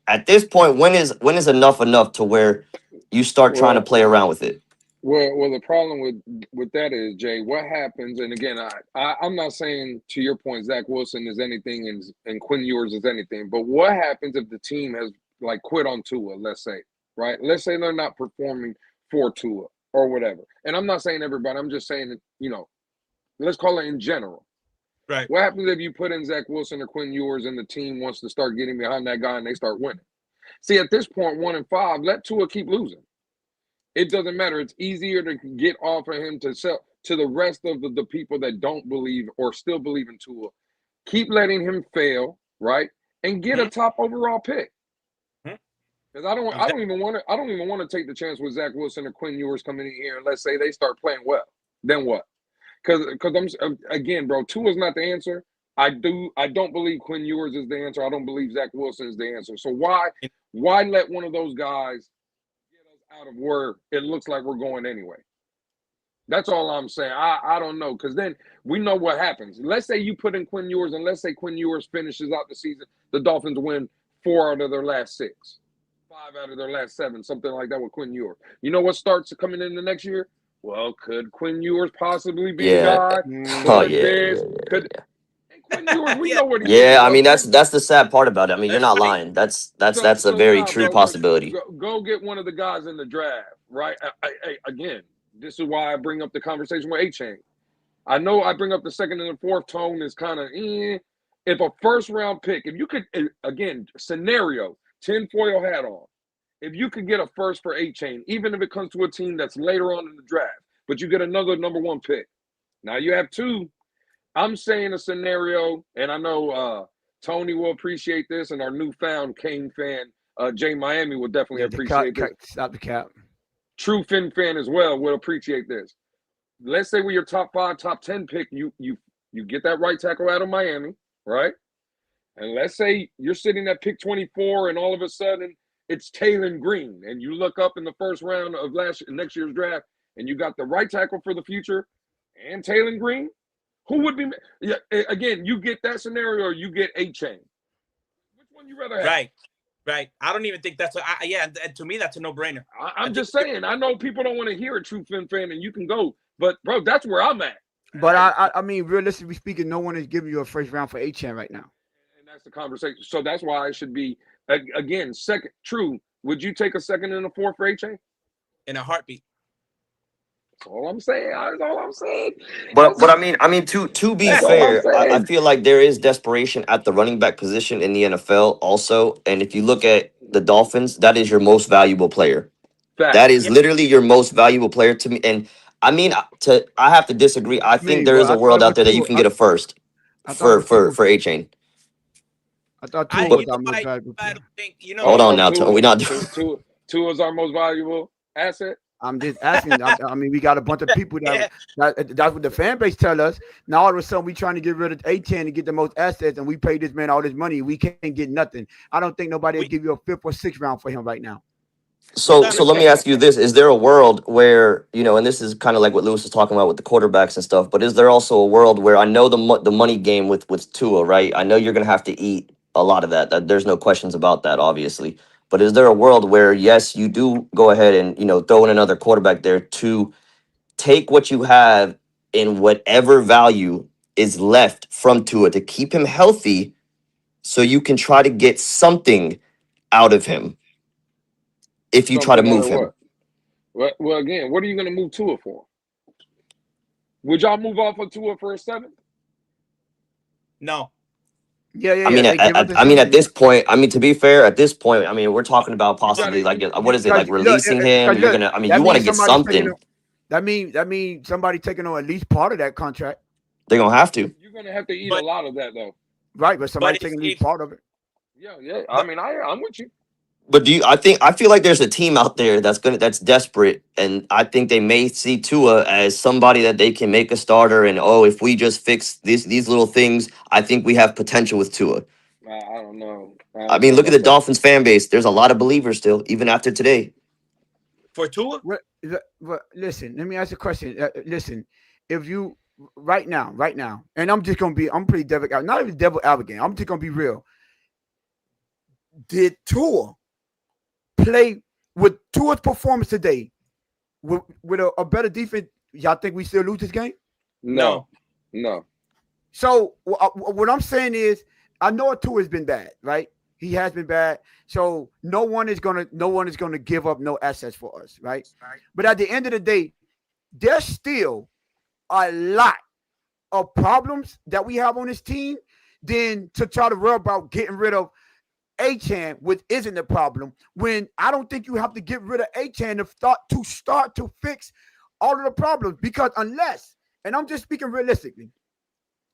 at this point, when is enough to where you start trying to Well, play around with it? well, the problem with that is, Jay, what happens? And again, I'm not saying, to your point, Zach Wilson is anything and Quinn Ewers is anything, but what happens if the team has like quit on Tua? Let's say, right? Let's say they're not performing for Tua or whatever. And I'm not saying everybody. I'm just saying that, let's call it in general. Right. What happens if you put in Zach Wilson or Quinn Ewers and the team wants to start getting behind that guy and they start winning? See, at this point, 1-5, let Tua keep losing. It doesn't matter. It's easier to get off of him to sell to the rest of the people that don't believe or still believe in Tua. Keep letting him fail, right? And get a top overall pick. Because I don't even want to take the chance with Zach Wilson or Quinn Ewers coming in here and let's say they start playing well. Then what? Because I'm again, bro, Tua's not the answer. I don't believe Quinn Ewers is the answer. I don't believe Zach Wilson is the answer. So why let one of those guys get us out of where it looks like we're going anyway? That's all I'm saying. I don't know, because then we know what happens. Let's say you put in Quinn Ewers, and let's say Quinn Ewers finishes out the season. The Dolphins win 4 out of their last 6, 5 out of their last 7, something like that with Quinn Ewers. You know what starts coming in the next year? Well, could Quinn Ewers possibly be the guy? Oh yeah. Quinn Ewers, we know what he Yeah, is. I mean that's the sad part about it. I mean, you're not lying. That's a very true possibility. Go get one of the guys in the draft, right? Again, this is why I bring up the conversation with A-Chain. I know I bring up the second and the fourth tone is kind of if a first round pick, if you could, again, scenario, tinfoil hat on, if you could get a first for A-Chain, even if it comes to a team that's later on in the draft, but you get another number 1 pick. Now you have 2. I'm saying a scenario, and I know Tony will appreciate this, and our newfound Kane fan, Jay Miami, will definitely appreciate this. Stop the cap. True Finn fan as well will appreciate this. Let's say with your top 5, top 10 pick, you get that right tackle out of Miami, right? And let's say you're sitting at pick 24, and all of a sudden it's Taylor Green, and you look up in the first round of next year's draft, and you got the right tackle for the future and Taylor Green. Who would be? Yeah, again, you get that scenario, or you get A-Chain. Which one you rather have? Right. I don't even think that's to me that's a no-brainer. I'm just saying. I know people don't want to hear a true fan, and you can go, but bro, that's where I'm at. But I mean, realistically speaking, no one is giving you a first round for A-Chain right now. And that's the conversation. So that's why it should be again second. True. Would you take a second and a fourth for A-Chain? In a heartbeat. That's all I'm saying. That's all I'm saying. But I mean to be fair, I feel like there is desperation at the running back position in the NFL also. And if you look at the Dolphins, that is your most valuable player. Fact. That is literally your most valuable player to me. And I mean, I have to disagree. I think there is Well, a I thought world it out was there that you two. can get a first I thought it was two. for A-Chain. I thought I, Tua you was know, our most valuable I player. don't think, Hold on Oh, now. Tua, We not. Tua is our most valuable asset. I'm just asking. I mean, we got a bunch of people yeah. that's what the fan base tell us. Now all of a sudden we trying to get rid of A10 and get the most assets, and we pay this man all this money. We can't get nothing. I don't think nobody will We, give you a 5th or 6th round for him right now. hold So on so a let me second. ask you this: is there a world where, and this is kind of like what Lewis was talking about with the quarterbacks and stuff, but is there also a world where I know the money game with Tua, right? I know you're gonna have to eat a lot of that. There's no questions about that, obviously. But is there a world where yes, you do go ahead and throw in another quarterback there to take what you have and whatever value is left from Tua to keep him healthy, so you can try to get something out of him if you try to Something out move of him? what? Well, again, what are you going to move Tua for? Would y'all move off of Tua for a 7? No. Yeah, I mean, They give us the I mean, same at thing. this point, I mean, to be fair, at this point, I mean, we're talking about You got possibly to like, what is it, Because like releasing him? You're look, gonna, I mean, that you want to means get somebody's taking something. on. That means somebody taking on at least part of that contract, They're gonna have to. you're going to have to eat a But lot of that though. right? But but somebody if taking at least if part of it. Yeah. I but mean, I'm with you. But I feel like there's a team out there that's desperate, and I think they may see Tua as somebody that they can make a starter. And if we just fix these little things, I think we have potential with Tua. I don't know. I I don't mean, know look at the about that. Dolphins fan base. There's a lot of believers still, even after today. for Tua, Listen, let me ask you a question. Listen, if you right now, and I'm pretty devil out, not even devil advocate. I'm just gonna be real. Did Tua play with Tua's performance today with a better defense? Y'all think we still lose this game? No. no. So what I'm saying is, I know Tua has been bad, right? He has been bad. So no one is gonna give up no assets for us, right? But at the end of the day, there's still a lot of problems that we have on this team than to try to worry about getting rid of A-Chan, which isn't the problem. When I don't think you have to get rid of A-Chan to start to fix all of the problems. Because unless, and I'm just speaking realistically,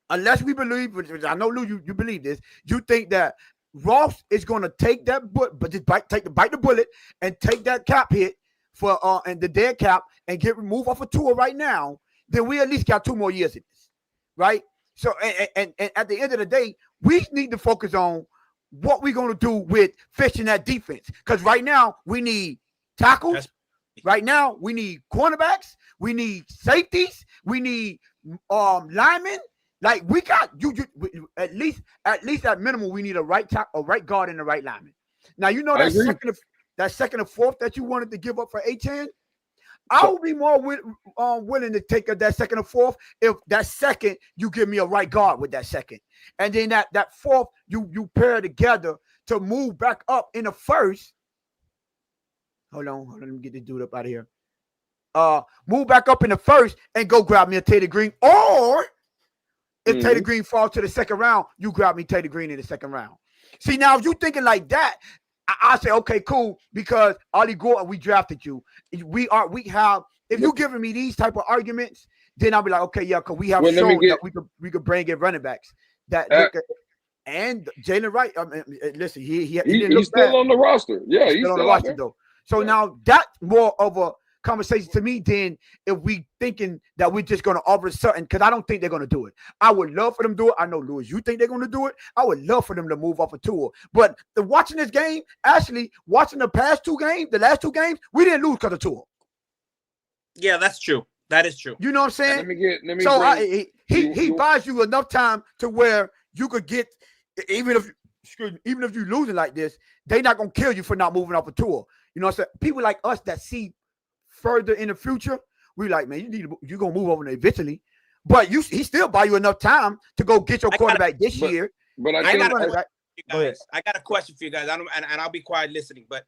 unless we believe, which I know Lou, you believe this, you think that Ross is going to take that but just bite the bullet and take that cap hit for and the dead cap and get removed off a tour right now, then we at least got 2 more years in this, right? So and at the end of the day, we need to focus on what we're going to do with fixing that defense. Because right now we need tackles. Right now we need cornerbacks. We need safeties. We need linemen. Like we got you at least at minimum we need a right guard and a right lineman. Now you know I agree. that second and fourth that you wanted to give up for A-10. I would be more willing to take that second or fourth if that second you give me a right guard with that second, and then that fourth you pair together to move back up in the first. Hold on, let me get this dude up out of here. Move back up in the first and go grab me a Taylor Green, or if Taylor Green falls to the second round, you grab me Taylor Green in the second round. See, now if you thinking like that, I say, okay, cool, because Ali Gordon, we drafted you. We have, if you giving me these type of arguments, then I'll be like, okay, yeah, because we have shown that we could bring in running backs that look at, and Jalen Wright. I mean, listen, he didn't look he's still bad. on the roster. Yeah, He's still on the roster though. So now that's more of a conversation to me than if we thinking that we're just going to offer something, because I don't think they're going to do it. I would love for them to do it. I know, Louis, you think they're going to do it. I would love for them to move off a tour. But watching this game, actually watching the last 2 games, we didn't lose because of tour. Yeah, that's true. That is true. You know what I'm saying? Let me so he buys you enough time to where you could get, even if you're losing like this, they're not going to kill you for not moving off a tour. You know what I'm saying? People like us that see further in the future, we like, man, you're gonna move over there eventually, but he still buy you enough time to go get your quarterback this year. But I got a question for you guys. And I'll be quiet listening. But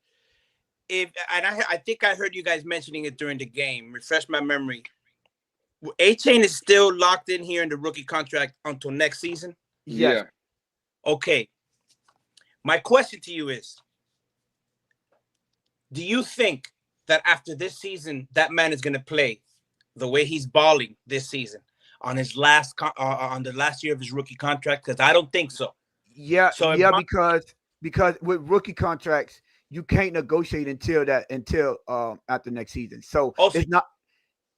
I think I heard you guys mentioning it during the game. Refresh my memory. A-Chain is still locked in here in the rookie contract until next season. Yes. Yeah. Okay. My question to you is: do you think that after this season, that man is going to play the way he's balling this season on his on the last year of his rookie contract? Because I don't think so. Yeah, So yeah, because with rookie contracts, you can't negotiate until after next season. So also, it's not.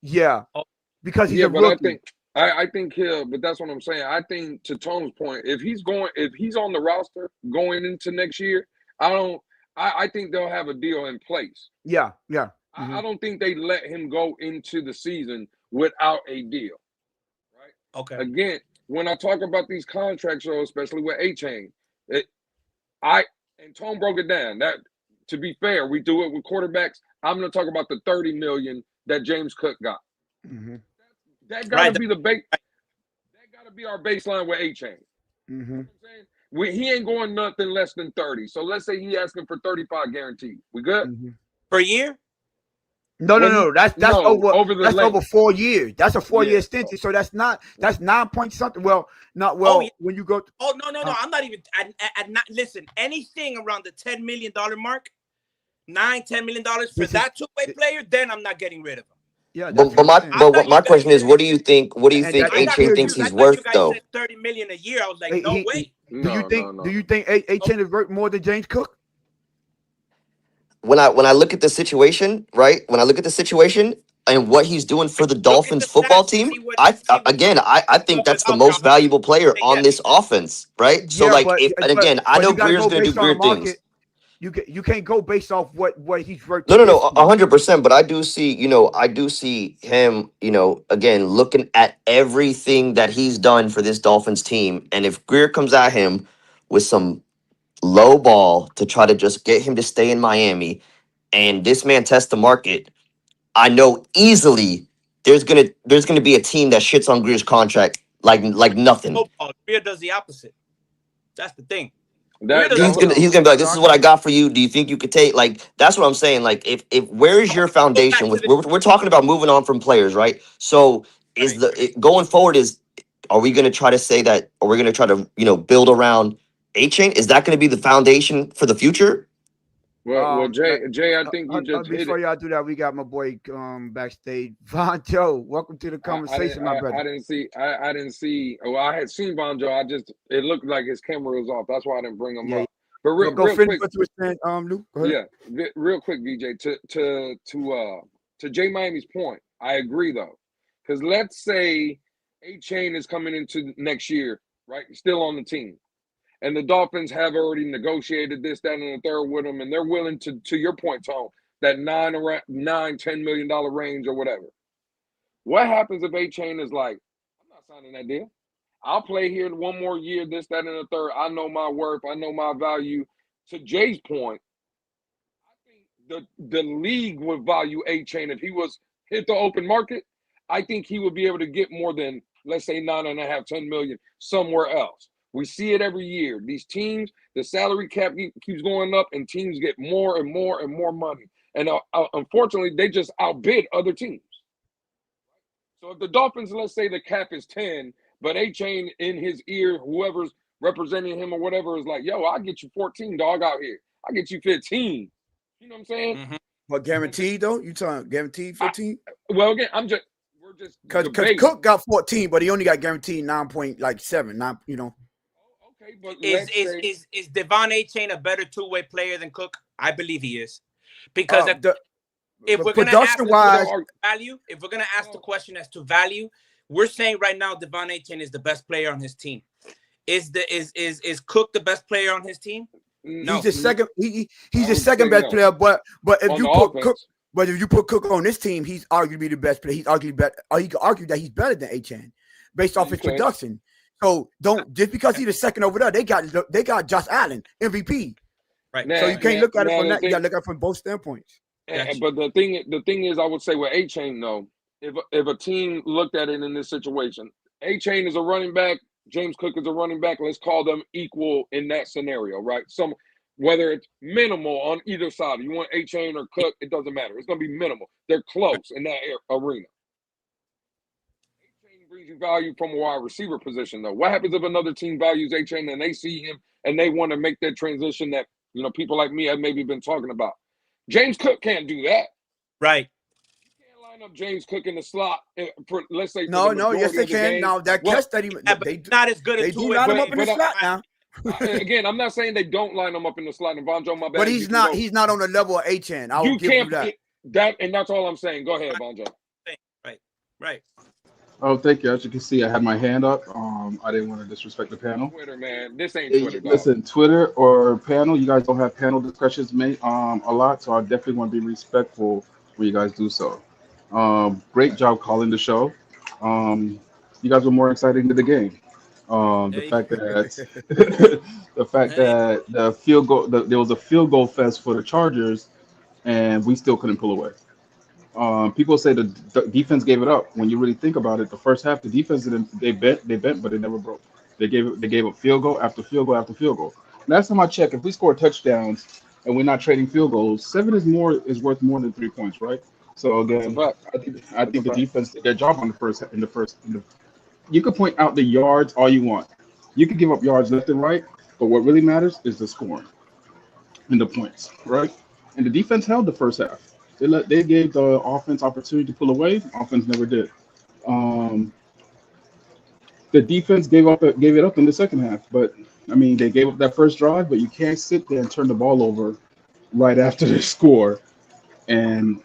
Yeah, oh, because he's Yeah, a but rookie. I think he'll. But that's what I'm saying. I think to Tone's point, if he's on the roster going into next year, I don't. I think they'll have a deal in place. Yeah, yeah. I don't think they let him go into the season without a deal. Right. okay. Again, when I talk about these contracts, though, especially with A-Chain, and Tone broke it down. That, to be fair, we do it with quarterbacks. I'm going to talk about the $30 million that James Cook got. Mm-hmm. That got to Right. be the base. That got to be our baseline with A-Chain. Mm-hmm. You know what I'm saying? He ain't going nothing less than 30. So let's say he asking for 35 guaranteed. We good? Mm-hmm. Per year? No. That's No, over. the That's length. over 4 years. That's a 4-year Yeah. extension. So that's 9 point something. Well, not Oh, well yeah. when you go. Oh no! I'm not even. Not listen. Anything around the $10 million mark, $10 million for This is- that two-way player, then I'm not getting rid of him. Yeah, that's But what I'm saying. I but thought what you my guys question is, said- what do you think? What do you And think that- I got A-Chain thinks confused. I he's thought you worth guys though? said $30 million a year. I was like, no way. Do you think A-Chain is worth more than James Cook? When I look at the situation, right? When I look at the situation and what he's doing for the Look at Dolphins the football stats and team, see what- I see what- think that's the Okay, most I'm- valuable player yeah, on this offense, right? So Yeah, like, but and again, I but know you gotta Greer's go gonna do based on the Greer things. market. You can't go based off what he's worth. No, to no, this no, team. 100%. But I do see, I do see him, again, looking at everything that he's done for this Dolphins team. And if Greer comes at him with some low ball to try to just get him to stay in Miami, and this man tests the market, I know easily there's gonna be a team that shits on Greer's contract like nothing. Football. Greer does the opposite. That's the thing. That, He's gonna be like, this is what I got for you. Do you think you could take, like, that's what I'm saying. Like, if where is your foundation with, we're talking about moving on from players, right? So is Right. going forward, are we gonna try to say that, are we gonna try to build around A-Chain? Is that gonna be the foundation for the future? well, Jay, I think you just hit before it. y'all do that, we got my boy backstage, Von Joe. Welcome to the conversation, my brother. I didn't see. Well, I had seen Bonjo. It looked like his camera was off. That's why I didn't bring him Yeah, up. But real go finish quick, what you were saying, Lou. Go ahead. yeah, real quick, DJ. To Jay Miami's point, I agree though, because let's say A-Chain is coming into next year, right? Still on the team. And the Dolphins have already negotiated this, that, and the third with him, and they're willing to your point, Tone, that $10 million range or whatever. What happens if A-Chain is like, I'm not signing that deal. I'll play here one more year, this, that, and the third. I know my worth. I know my value. To Jay's point, I think the league would value A-Chain if he was hit the open market. I think he would be able to get more than, let's say, 9.5, 10 million somewhere else. We see it every year. These teams, the salary cap keeps going up, and teams get more and more and more money. And unfortunately, they just outbid other teams. So if the Dolphins, let's say the cap is 10, but A-Chain in his ear, whoever's representing him or whatever, is like, yo, I'll get you 14, dog, out here. I'll get you 15. You know what I'm saying? Mm-hmm. But guaranteed though, you talking guaranteed 15? Well, again, we're just Because Cook got 14, but he only got guaranteed 9.7. Okay, but Is Devon A-Chain a better two-way player than Cook? I believe he is, because if we're gonna ask value, if we're gonna ask the question as to value, we're saying right now Devon A-Chain is the best player on his team. Is Cook the best player on his team? No. He's the second. He's the second best player. But if you put Cook, but if you put Cook on this team, he's arguably the best player. He's arguably better. Or he could argue that he's better than A-Chain based off his production. So don't just because he's the second over there, they got Josh Allen MVP. Right. So you can't look at it from that. You got to look at it from both standpoints. But the thing is, I would say with A-Chain though, if a team looked at it in this situation, A-Chain is a running back, James Cook is a running back. Let's call them equal in that scenario, right? Whether it's minimal on either side, you want A-Chain or Cook, it doesn't matter. It's going to be minimal. They're close in that arena. A-Chain brings you value from a wide receiver position, though. What happens if another team values A-Chain and they see him and they want to make that transition that people like me have maybe been talking about? James Cook can't do that. Right. You can't line line up James Cook in the slot for, let's say, No, for the yes, majority they of the can. game. Now that Well, catch that he Yeah, but they do, not as good they as do two line him but up in the but slot now. again, I'm not saying they don't line him up in the slot. And Von Joe, my bad. But You he's can not. go. He's not on the level of Achan. I will You give you can't that. that, and that's all I'm saying. Go ahead, Von Joe. Right. Oh, thank you. As you can see, I had my hand up. I didn't want to disrespect the panel. Twitter, man. This ain't Twitter, dog. Listen, Twitter or panel, you guys don't have panel discussions a lot, so I definitely want to be respectful when you guys do so. Great job calling the show. You guys were more excited into the game. The Hey, fact that the fact hey, that the field goal there was a field goal fest for the Chargers, and we still couldn't pull away. People say the defense gave it up. When you really think about it, the first half the defense didn't. They bent, but they never broke. They gave up field goal after field goal after field goal. Last time I checked, if we score touchdowns and we're not trading field goals, 7 is worth more than 3 points, right? So That's a again, fact. I That's a think the fact. defense did their job on you could point out the yards all you want. You could give up yards left and right, but what really matters is the scoring and the points, right? And the defense held the first half. They gave the offense opportunity to pull away. Offense never did. Um, the defense gave it up in the second half, but I mean they gave up that first drive. But you can't sit there and turn the ball over right after they score. And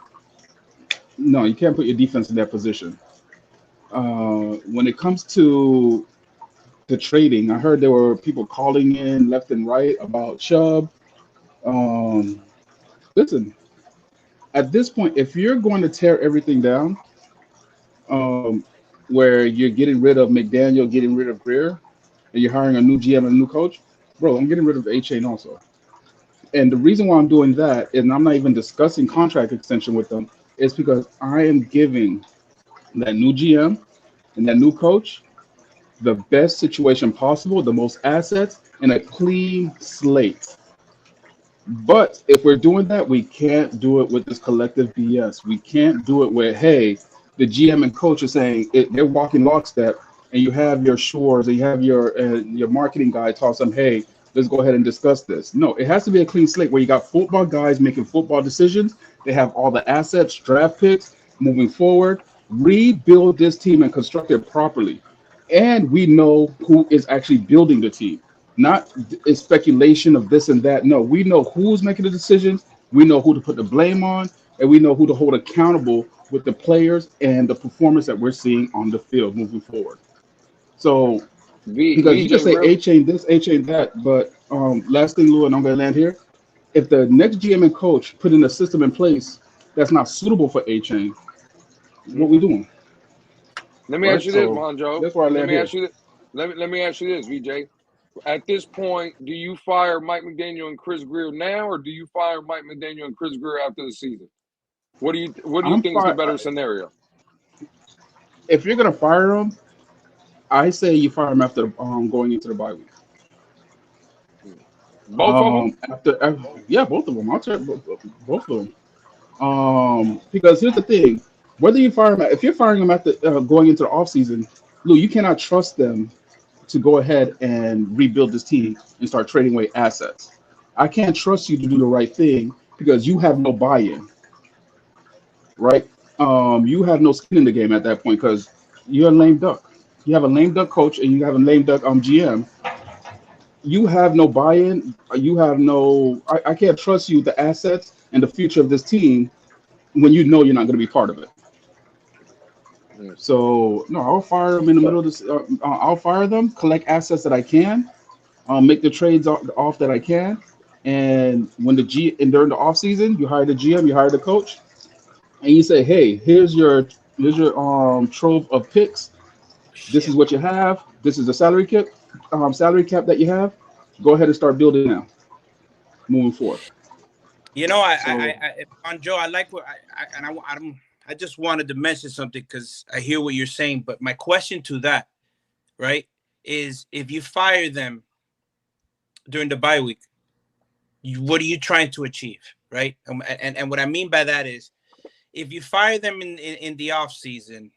no, you can't put your defense in that position. When it comes to the trading, I heard there were people calling in left and right about Chubb. Um, Listen, at this point, if you're going to tear everything down, um, where you're getting rid of McDaniel, getting rid of Greer, and you're hiring a new GM and a new coach, bro, I'm getting rid of A-Chain also. And the reason why I'm doing that, and I'm not even discussing contract extension with them, is because I am giving that new GM and that new coach the best situation possible, the most assets, and a clean slate. But if we're doing that, we can't do it with this collective BS. We can't do it where, hey, the GM and coach are saying they're walking lockstep, and you have your shores, and you have your marketing guy tells them, hey, let's go ahead and discuss this. No, it has to be a clean slate where you got football guys making football decisions. They have all the assets, draft picks, moving forward. Rebuild this team and construct it properly, and we know who is actually building the team, not speculation of this and that. No, we know who's making the decisions, we know who to put the blame on, and we know who to hold accountable with the players and the performance that we're seeing on the field moving forward. So because you can VJ, say real. A chain this, A chain that, but last thing, Lou, and I'm going to land here. If the next GM and coach put in a system in place that's not suitable for A chain, what we Mhm. doing, Let me ask right? you this, So Monjo. that's where I Let land me here. ask you. Let me ask you this, VJ. At this point, do you fire Mike McDaniel and Chris Greer now, or do you fire Mike McDaniel and Chris Greer after the season? What do you I'm think is the fine. better scenario? If you're gonna fire him, I say you fire him after going into the bye week. Both of them? Yeah, both of them. I'll tell both of them. Because here's the thing: whether you fire him, if you're firing him after going into the offseason, Lou, you cannot trust them to go ahead and rebuild this team and start trading away assets. I can't trust you to do the right thing because you have no buy-in, right? You have no skin in the game at that point because you're a lame duck. You have a lame duck coach and you have a lame duck GM. You have no buy-in. You have no. I can't trust you with the assets and the future of this team when you know you're not going to be part of it. Mm. So no, I'll fire them in the middle of this. I'll fire them, collect assets that I can, make the trades off that I can, and when during the off season, you hire the GM, you hire the coach, and you say, hey, here's your trove of picks. This is shit. what you have. This is the salary cap that you have. Go ahead and start building now, moving forward. You know, So on Joe, I like what I just wanted to mention something because I hear what you're saying, but my question to that, right, is if you fire them during the bye week, what are you trying to achieve, right? And what I mean by that is, if you fire them in the off season,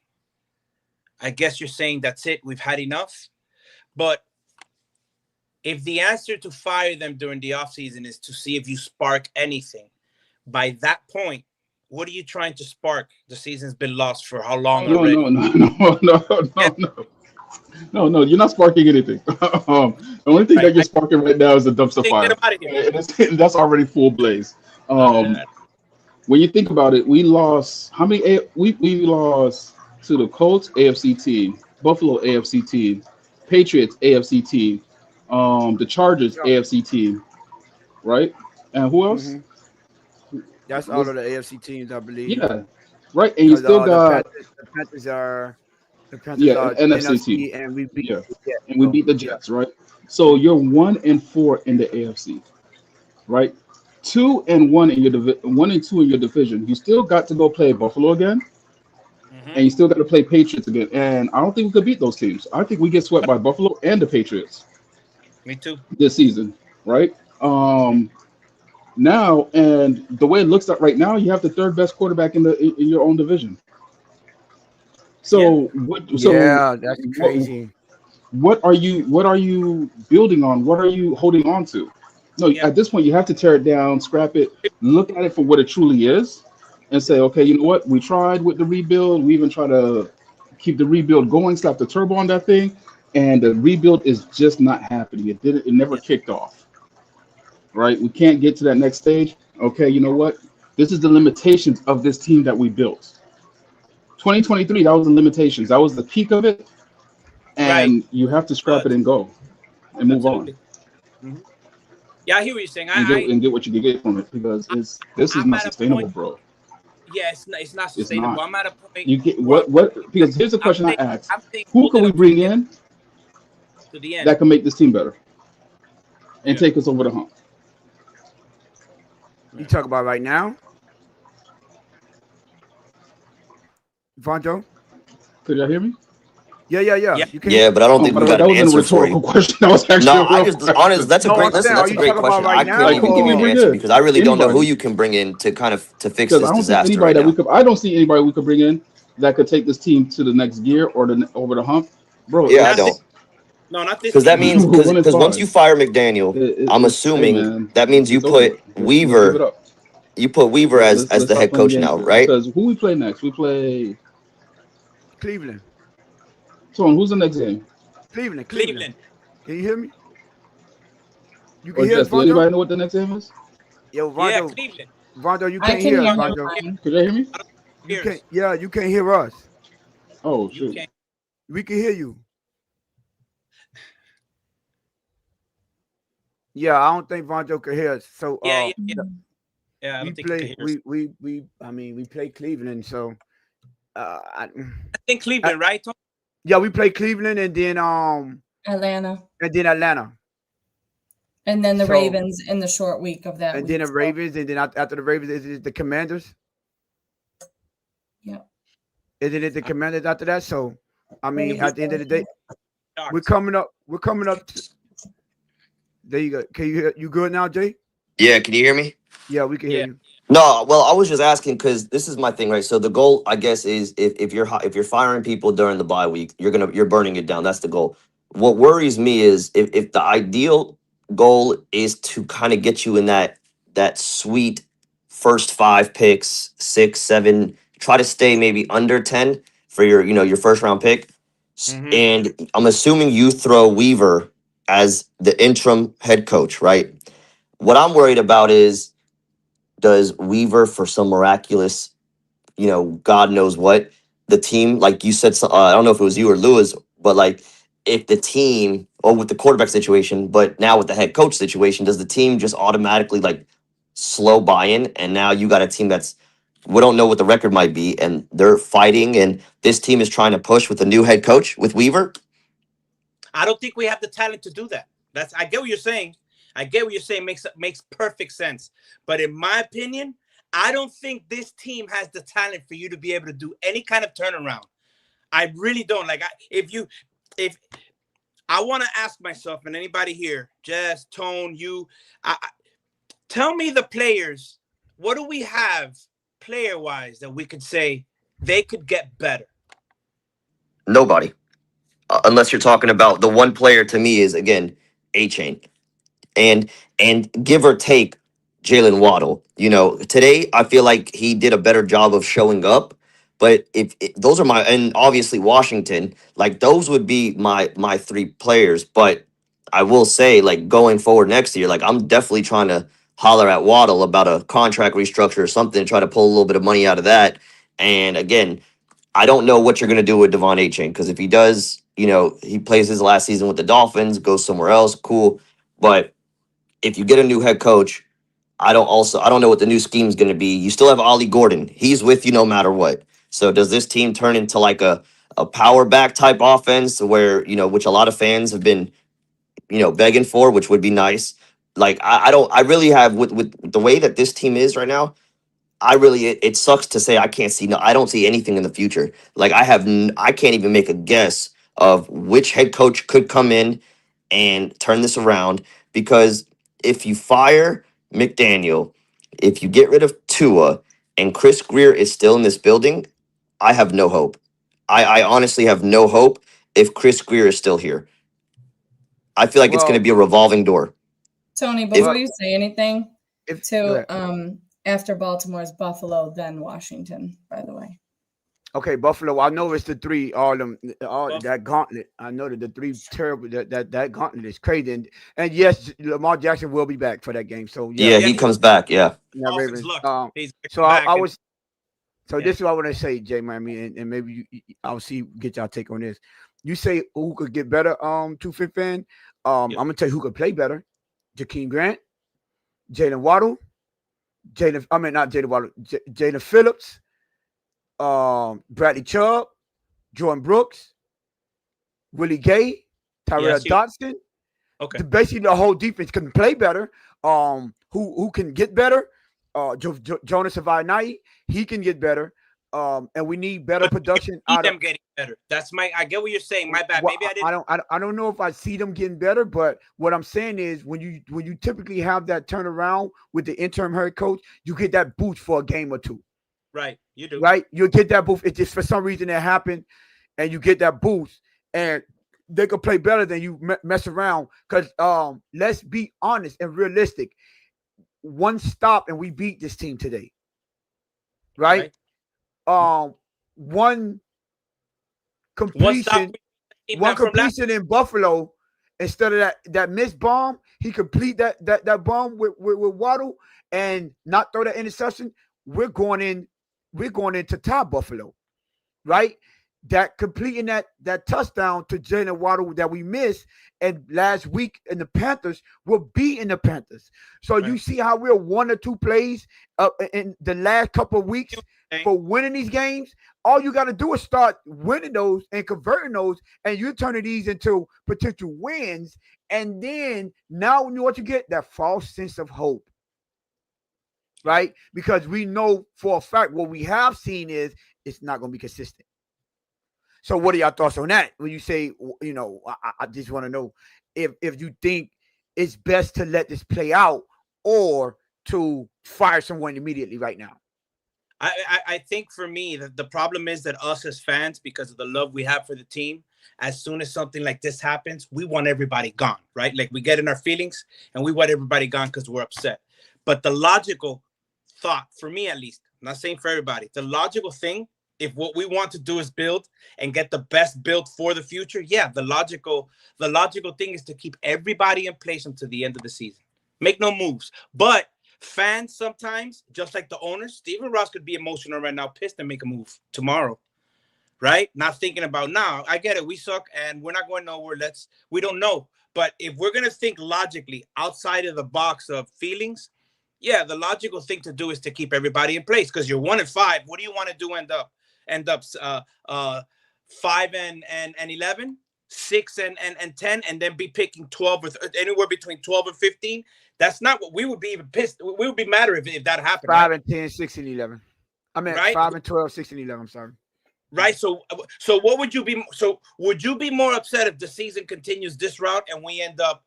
I guess you're saying that's it, we've had enough. But if the answer to fire them during the off season is to see if you spark anything, by that point, What are you trying to spark? The season's been lost for how long No, already? no, no, no, no, Yeah, no, no. No, no, you're not sparking anything. The only thing right. that you're sparking right now is a dumpster Get him fire. out of here. That's already full blaze. Uh, When you think about it, we lost how many? We lost to the Colts AFC team, Buffalo AFC team, Patriots AFC team, the Chargers Yeah. AFC team, right? And who else hmm That's all was? of the AFC teams, I believe. Yeah, right. And you Because still got the Panthers yeah, are NFC team. NFC, and we beat Yeah, the Jets. and we So beat the yeah, Jets, right? So you're 1-4 in the AFC, right? 2-1 in your 1-2 in your division. You still got to go play Buffalo again, hmm and you still got to play Patriots again. And I don't think we could beat those teams. I think we get swept by Buffalo and the Patriots Me too. this season, right? Um, Now, and the way it looks like right now, you have the third best quarterback in your own division. Yeah. So what? So yeah, that's what? crazy. What are you building on? What are you holding on to? No, Yeah. at this point you have to tear it down, scrap it, look at it for what it truly is, and say, okay, you know what? We tried with the rebuild. We even try to keep the rebuild going, slap the turbo on that thing, and the rebuild is just not happening. It didn't. It never Yeah. kicked off. Right? We can't get to that next stage. Okay, you know what? This is the limitations of this team that we built. 2023, that was the limitations. That was the peak of it, Right. and you have to scrap it But and go and move on absolutely. hmm Yeah, I hear what you're saying. and get what you can get from it because I it's this is I'm not at a point. sustainable, bro. Yeah, it's not It's sustainable. not. I'm at a point You get where what because here's the I'm question I saying asked. I'm saying Who hold can it we up till bring the end. in To the end. that can make this team better and Yeah. take us over the hump? You Right. talk about right now, Vonjo? Could y'all hear me? Yeah. Yeah. You can Yeah, hear? but I don't Oh, think by we the way, got that an wasn't a answer for you. rhetorical question. That was actually No, a I real just honest. question. That's a No, I'm great listen. saying, are That's a you great talking about question. right I now couldn't Like, even give I you mean, an we're answer good. because I really don't know who Anybody. you can bring in to fix Because this I don't see disaster anybody right that we now. could. I don't see anybody we could bring in that could take this team to the next gear or over the hump, bro. Yeah, I Not this. don't It's No, not this because that team. means we're 1 and because once you 5. fire McDaniel, I'm It's hey assuming man, that means you it's over. put Let's give it Weaver. up. You put Weaver as Let's the stop head playing coach games now, here. right? Because who we play next? We play. Cleveland. Tone, who's the next game? Cleveland. Cleveland. Can you hear me? You can Or hear us, Jess? Does Vonjo? anybody know what the next game is? Yo, Yeah, Vonjo, Cleveland. Vonjo, you I can't can hear us, hear I him don't Vonjo. hear. fine. Could you hear me? I don't You hear can't. us. Yeah, you can't hear us. Oh You shoot. can't. We can hear you. Yeah, I don't think Vonjo can hear us. So, Yeah. Mm. Yeah, I we don't think you can play. hear us. We. I mean, we play Cleveland. So, uh, I, I think I, Cleveland, right, Tom? yeah, we play Cleveland Atlanta. and then Atlanta. And then the So, Ravens in the short week of that and then week. the So, Ravens, and then after the Ravens is the Commanders. yeah. Isn't it the Commanders after that? So, I mean, Ravens at the end of the Thursday. day, we're Sharks. coming up. We're coming up. There you go. Can you hear? You good now, Jay? Yeah, can you hear me? Yeah, we can hear Yeah. you. No, well, I was just asking because this is my thing, right? So the goal, I guess, is if you're firing people during the bye week, you're burning it down. That's the goal. What worries me is if the ideal goal is to kind of get you in that sweet first 5 picks, 6, 7, try to stay maybe under 10 for your first round pick, hmm and I'm assuming you throw Weaver as the interim head coach, right? What I'm worried about is does Weaver for some miraculous, God knows what, the team, like you said, I don't know if it was you or Lewis, but like if the team, or with the quarterback situation, but now with the head coach situation, does the team just automatically like slow buy-in? And now you got a team we don't know what the record might be, and they're fighting, and this team is trying to push with a new head coach with Weaver. I don't think we have the talent to do that. I get what you're saying. I get what you're saying. Makes perfect sense. But in my opinion, I don't think this team has the talent for you to be able to do any kind of turnaround. I really don't. Like, if I want to ask myself and anybody here, Jess, Tone, you, tell me the players. What do we have player-wise that we could say they could get better? Nobody. Unless you're talking about the one player to me is again A Chain. And give or take, Jalen Waddle. You know, today I feel like he did a better job of showing up. But if those are my, and obviously Washington, like those would be my three players. But I will say, like going forward next year, like I'm definitely trying to holler at Waddle about a contract restructure or something, try to pull a little bit of money out of that. And again, I don't know what you're gonna do with Devon Achane, because if he does, you know, he plays his last season with the Dolphins, goes somewhere else, cool. But if you get a new head coach, I don't know what the new scheme is going to be. You still have Ollie Gordon. He's with you no matter what. So does this team turn into like a power back type offense where, you know, which a lot of fans have been, you know, begging for, which would be nice. Like I don't I really have with the way that this team is right now, I really it sucks to say I can't see no I don't see anything in the future. Like I can't even make a guess of which head coach could come in and turn this around, because if you fire McDaniel, if you get rid of Tua and Chris Greer is still in this building, I have no hope. I honestly have no hope if Chris Greer is still here. I feel like it's going to Well, be a revolving door. Tony, If before you say anything, if go to ahead. after Baltimore's Buffalo, then Washington, by the way. Okay, Buffalo. I know it's the three. All them, all Buff- that gauntlet. I know that the three terrible. That gauntlet is crazy. And yes, Lamar Jackson will be back for that game. So yeah, yeah, Yeah, he he's comes back. Yeah. yeah, Dolphins Ravens. luck. He's gonna So come back. I And, was. So yeah. this is what I want to say, Jay Miami, and maybe I'll see get y'all take on this. You say who could get better? 2 5 fan. I'm Yep. gonna tell you who could play better. Jakeem Grant, Jalen Waddle, Jalen. I mean not Jalen Waddle. Jalen Phillips, Bradley Chubb, Jordan Brooks, Willie Gay, Tyrell Yes, Dodson. okay. Basically, the whole defense can play better. Who can get better? Jonas Savai, he can get better. And we need better But you production see out of. them getting better. That's my. I get what you're saying. My bad. Well, Maybe I didn't. I don't know if I see them getting better, but what I'm saying is when you typically have that turnaround with the interim head coach, you get that boost for a game or two, Right, you do. right? You get that boost. It just for some reason it happened, and you get that boost, and they could play better than you mess around. Because let's be honest and realistic. One stop and we beat this team today, right? Right. One One stop. completion, Team one not from last. completion in Buffalo. Instead of that missed bomb, he complete that bomb with Waddle and not throw that interception. We're going into tie Buffalo, right? That completing that touchdown to Jalen Waddle that we missed, and last week in the Panthers, we're beating the Panthers. So Right. you see how we're 1 or 2 plays in the last couple of weeks Okay. for winning these games. All you got to do is start winning those and converting those, and you're turning these into potential wins. And then now you know what you get? That false sense of hope, right? Because we know for a fact what we have seen is it's not going to be consistent. So what are your thoughts on that? When you say, you know, I just want to know if you think it's best to let this play out or to fire someone immediately right now. I think for me the problem is that us as fans, because of the love we have for the team, as soon as something like this happens, we want everybody gone, right? Like we get in our feelings and we want everybody gone because we're upset. But the logical thought, for me at least, I'm not saying for everybody, the logical thing, if what we want to do is build and get the best build for the future, yeah, the logical thing is to keep everybody in place until the end of the season. Make no moves. But fans sometimes, just like the owners, Steven Ross could be emotional right now, pissed and make a move tomorrow, right? Not thinking about now. I get it. We suck and we're not going nowhere. We don't know. But if we're going to think logically outside of the box of feelings, yeah, the logical thing to do is to keep everybody in place, because you're 1-5. What do you want to do? End up 5 and 11, 6 and 10, and then be picking 12 or anywhere between 12 and 15. That's not what we would be even pissed. We would be madder if that happened. 5 right? and 10, 6 and 11. I mean, Right? 5 and 12, 6 and 11. I'm sorry. Right. So what would you be? So would you be more upset if the season continues this route and we end up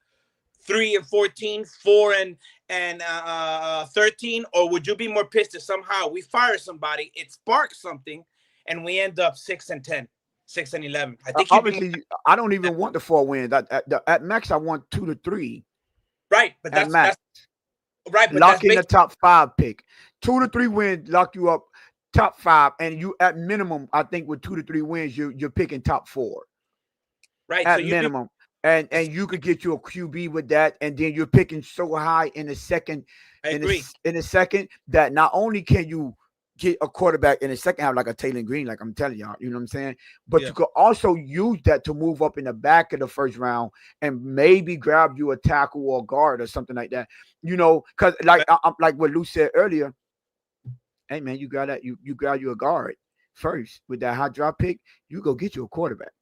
3 and 14, 4 and 13, or would you be more pissed if somehow we fire somebody, it sparks something, and we end up 6 and 10, 6 and 11? I think Obviously, I don't even want the 4 wins. At max, I want 2 to 3. Right, but At max. Right, but Lock that's in the based. top 5 pick. 2 to 3 wins lock you up top 5, and you at minimum, I think with 2 to 3 wins, you're picking top 4 Right, so at you do. minimum. And you could get you a QB with that, and then you're picking so high in the second, I agree. in the second, that not only can you get a quarterback in the second half like a Taylor Green, like I'm telling y'all, you know what I'm saying? But Yeah. you could also use that to move up in the back of the first round and maybe grab you a tackle or a guard or something like that. You know, because I'm like what Lou said earlier. Hey man, you got that you grab you a guard first with that high drop pick. You go get you a quarterback.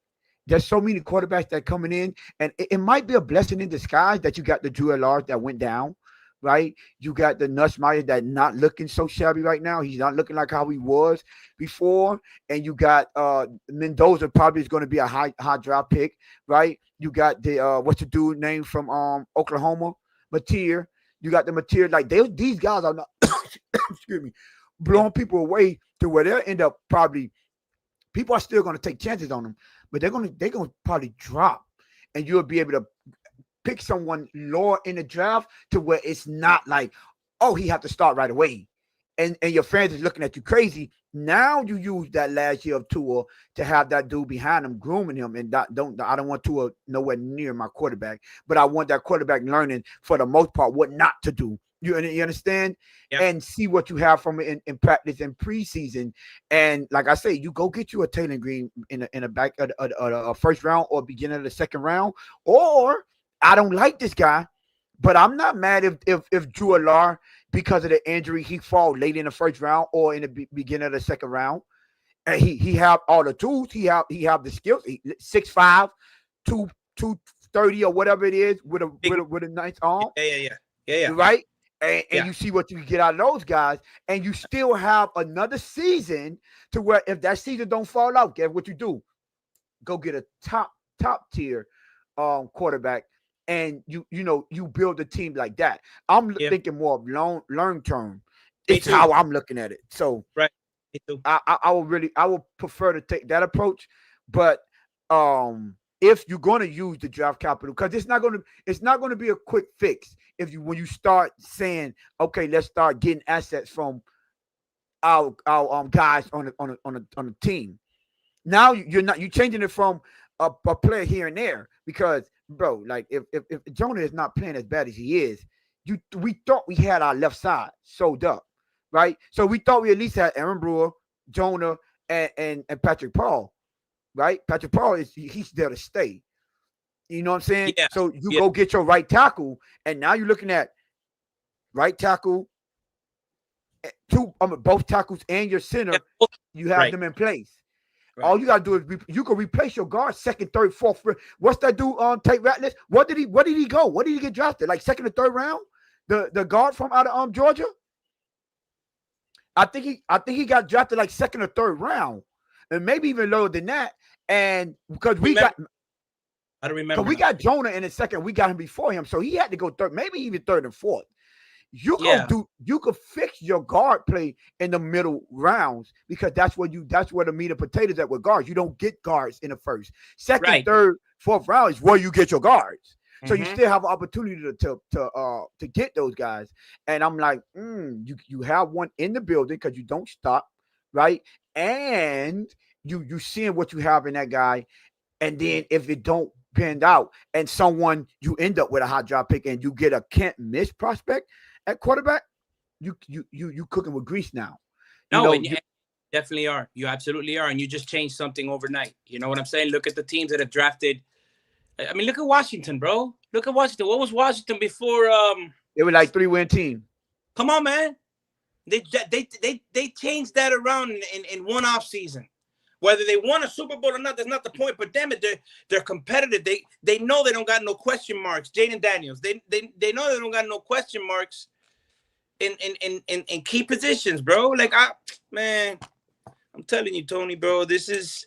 There's so many quarterbacks that coming in, and it might be a blessing in disguise that you got the Drew Lars that went down, right? You got the Nussmeier that not looking so shabby right now. He's not looking like how he was before, and you got Mendoza probably is going to be a high drop pick, right? You got the what's the dude name from Oklahoma, Mateer. You got the Mateer, like these guys are not excuse me, blowing people away to where they'll end up probably. People are still going to take chances on them, but they're going to probably drop, and you'll be able to pick someone lower in the draft to where it's not like, oh, he have to start right away, and your fans is looking at you crazy. Now you use that last year of Tua to have that dude behind him grooming him, and I don't want Tua nowhere near my quarterback, but I want that quarterback learning for the most part what not to do. You understand? Yeah. And see what you have from it in practice and preseason. And like I say, you go get you a Taylor Green in a back of a first round or beginning of the second round. Or I don't like this guy, but I'm not mad if Drew Allar, because of the injury, he fall late in the first round or in the beginning of the second round. And he have all the tools. He have the skills. 6'5", 230 or whatever it is with a nice arm. Yeah. Right? And you see what you get out of those guys, and you still have another season to where if that season don't fall out, guess what you do? Go get a top tier quarterback, and you build a team like that. I'm thinking more of long term. It's how I'm looking at it. So right, me too. I would prefer to take that approach, but if you're going to use the draft capital, because it's not going to be a quick fix. When you start saying, okay, let's start getting assets from our guys on the team. Now you're changing it from a player here and there, because bro, like if Jonah is not playing as bad as he is, we thought we had our left side sold up, right? So we thought we at least had Aaron Brewer, Jonah, and Patrick Paul. Right? Patrick Paul he's there to stay. You know what I'm saying? Yeah. So you go get your right tackle, and now you're looking at right tackle, both tackles and your center. You have them in place. Right. All you gotta do is you can replace your guard second, third, fourth. What's that dude Tate Ratliff? Where did he go? Where did he get drafted? Like second or third round? The guard from out of Georgia? I think he got drafted like second or third round, and maybe even lower than that. And because I don't remember. We got Jonah in the second, we got him before him, so he had to go third, maybe even third and fourth. You could fix your guard play in the middle rounds, because that's where the meat and potatoes at with guards. You don't get guards in the first, second, third, fourth round is where you get your guards. So you still have an opportunity to get those guys. And I'm like, you have one in the building because you don't stop, right? And you seeing what you have in that guy, and then if it don't pan out, and you end up with a hot drop pick, and you get a can't miss prospect at quarterback, you cooking with grease now. You definitely are. You absolutely are, and you just changed something overnight. You know what I'm saying? Look at the teams that have drafted. I mean, look at Washington, bro. Look at Washington. What was Washington before? They were like 3-win team. Come on, man. They changed that around in one off season. Whether they won a Super Bowl or not, that's not the point. But damn it, they're competitive. They know they don't got no question marks. Jaden Daniels, they know they don't got no question marks in key positions, bro. Like I'm telling you, Tony, bro, this is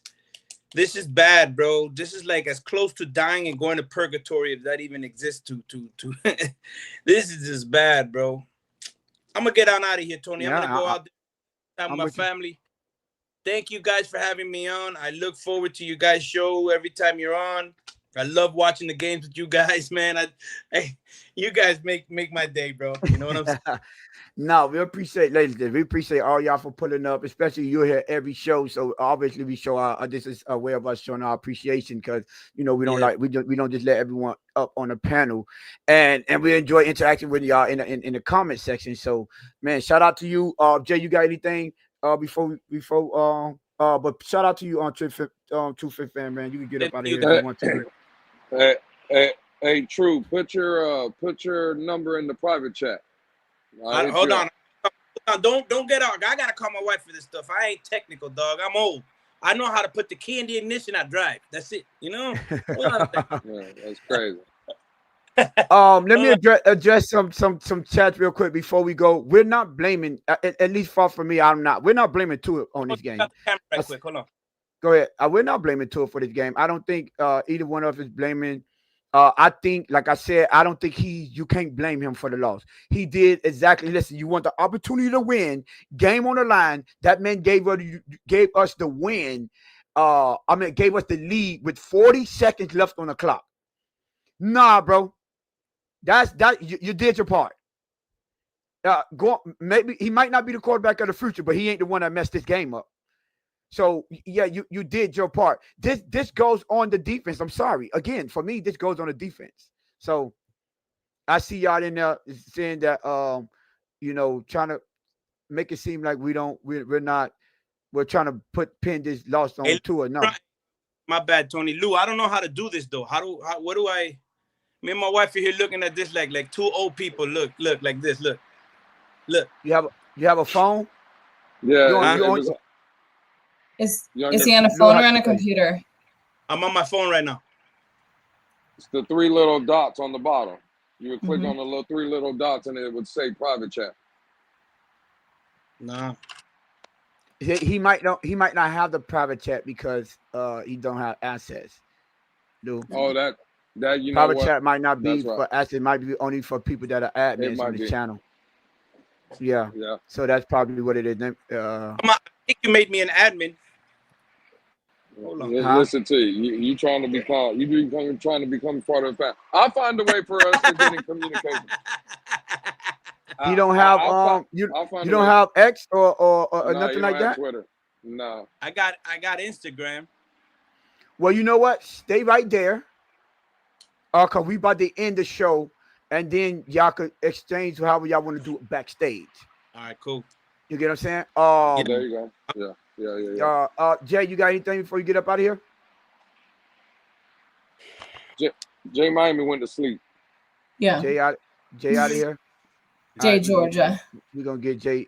bad, bro. This is like as close to dying and going to purgatory, if that even exists. To this is just bad, bro. I'm gonna get on out of here, Tony. I'm gonna go out there with my family. Thank you guys for having me on. I look forward to you guys' show every time you're on. I love watching the games with you guys, man. Hey, you guys make my day, bro. You know what I'm saying? No, we appreciate, ladies. We appreciate all y'all for pulling up, especially you're here every show. So obviously, we show our this is a way of us showing our appreciation because we don't Yeah. we don't just let everyone up on the panel, and we enjoy interacting with y'all in the comment section. So man, shout out to you, Jay. You got anything before but shout out to you on True Fifth Fan, man. You can get up out of here if you want to. Man. Hey, True, put your number in the private chat. Hold on. Don't get out. I gotta call my wife for this stuff. I ain't technical, dog. I'm old. I know how to put the key in the ignition. I drive. That's it. You know. Yeah, that's crazy. Let me address some chats real quick before we go. We're not blaming, at least far from me. We're not blaming Tua on this game. Right quick. Hold on. Go ahead. We're not blaming Tua for this game. I don't think either one of us is blaming. I think, like I said, I don't think you can't blame him for the loss. He did exactly. Listen, you want the opportunity to win, game on the line. That man gave us the win. Gave us the lead with 40 seconds left on the clock. Nah, bro. You did your part. Maybe he might not be the quarterback of the future, but he ain't the one that messed this game up. So yeah, you did your part. This goes on the defense. I'm sorry. Again, for me, this goes on the defense. So I see y'all in there saying that trying to make it seem like we're trying to pin this loss on Tua. No. My bad, Tony. Lou, I don't know how to do this though. What do I? Me and my wife are here looking at this like two old people. Look like this. Look. You have a phone? Yeah. Is he on a phone or on a computer? I'm on my phone right now. It's the 3 little dots on the bottom. You would click on the 3 little dots and it would say private chat. Nah. He might not have the private chat because he don't have access. Dude. Oh, that you know private what? chat might not be That's for access. It might be only for people that are admins on the channel. Yeah. So that's probably what it is. I think you made me an admin. Hold on. Listen to you. You trying to become trying to become part of the family. I'll find a way for us to get in communication. You don't have you don't have X or nothing like that? Twitter. No. I got Instagram. Well, you know what? Stay right there. Cause we about to end the show, and then y'all could exchange however y'all want to do it backstage. All right, cool. You get what I'm saying? There you go. Yeah. Jay, you got anything before you get up out of here? Jay Miami went to sleep. Yeah. Jay out of here. Jay Georgia. We're gonna get Jay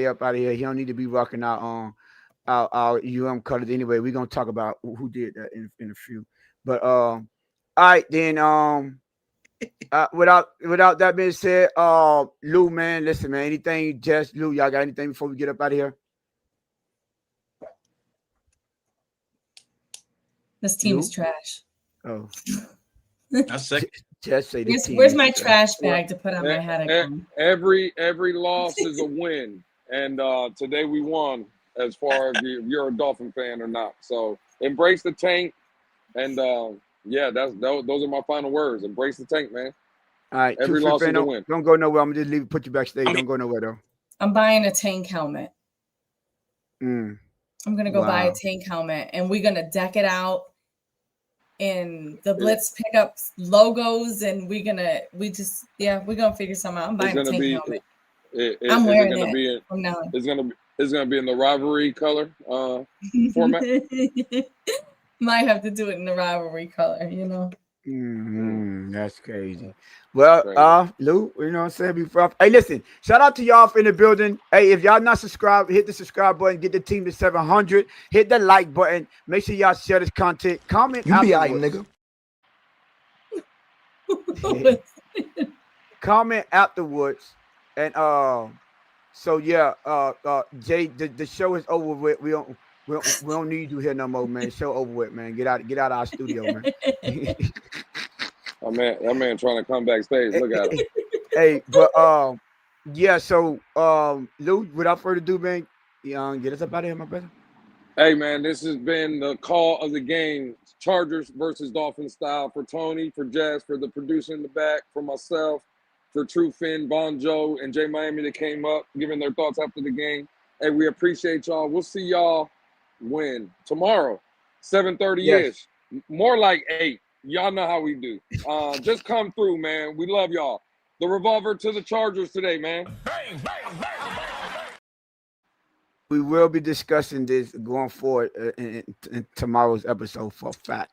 up out of here. He don't need to be rocking our colors anyway. We're gonna talk about who did that in a few. But all right, then without that being said, Lou, man, listen, man, anything, Jess, Lou, y'all got anything before we get up out of here? This team is trash. Oh. That's sick. Jess say this team where's my trash bag to put on my head again? Every loss is a win. And today we won as far as if you're a Dolphin fan or not. So embrace the tank. And those are my final words. Embrace the tank, man. All right. Every loss is a win. Don't go nowhere. I'm gonna just put you backstage. Don't go nowhere though. I'm buying a tank helmet. I'm gonna go buy a tank helmet, and we're gonna deck it out in the Blitz pickups logos, and we're gonna figure something out. I'm buying a tank helmet. I'm wearing it from now on. It's gonna be in the rivalry color format. Might have to do it in the rivalry color, you know. That's crazy. Well, Lou, you know what I'm saying? Before, hey, listen, shout out to y'all in the building. Hey, if y'all not subscribed, hit the subscribe button, get the team to 700, hit the like button, make sure y'all share this content, comment. You be alright, nigga. Comment afterwards. And so yeah, Jay, the show is over with. We don't need you here no more, man. Show over with, man. Get out of our studio, man. That man trying to come backstage. Look at him. Hey, but yeah. So Lou, without further ado, man, get us up out of here, my brother. Hey, man, this has been the call of the game. Chargers versus Dolphins style. For Tony, for Jazz, for the producer in the back, for myself, for True Finn, Bon Joe, and Jay Miami that came up, giving their thoughts after the game. Hey, we appreciate y'all. We'll see y'all when? Tomorrow, 7:30 Yes. ish. More like 8. Y'all know how we do. Just come through, man. We love y'all. The revolver to the Chargers today, man. We will be discussing this going forward in tomorrow's episode for a fact.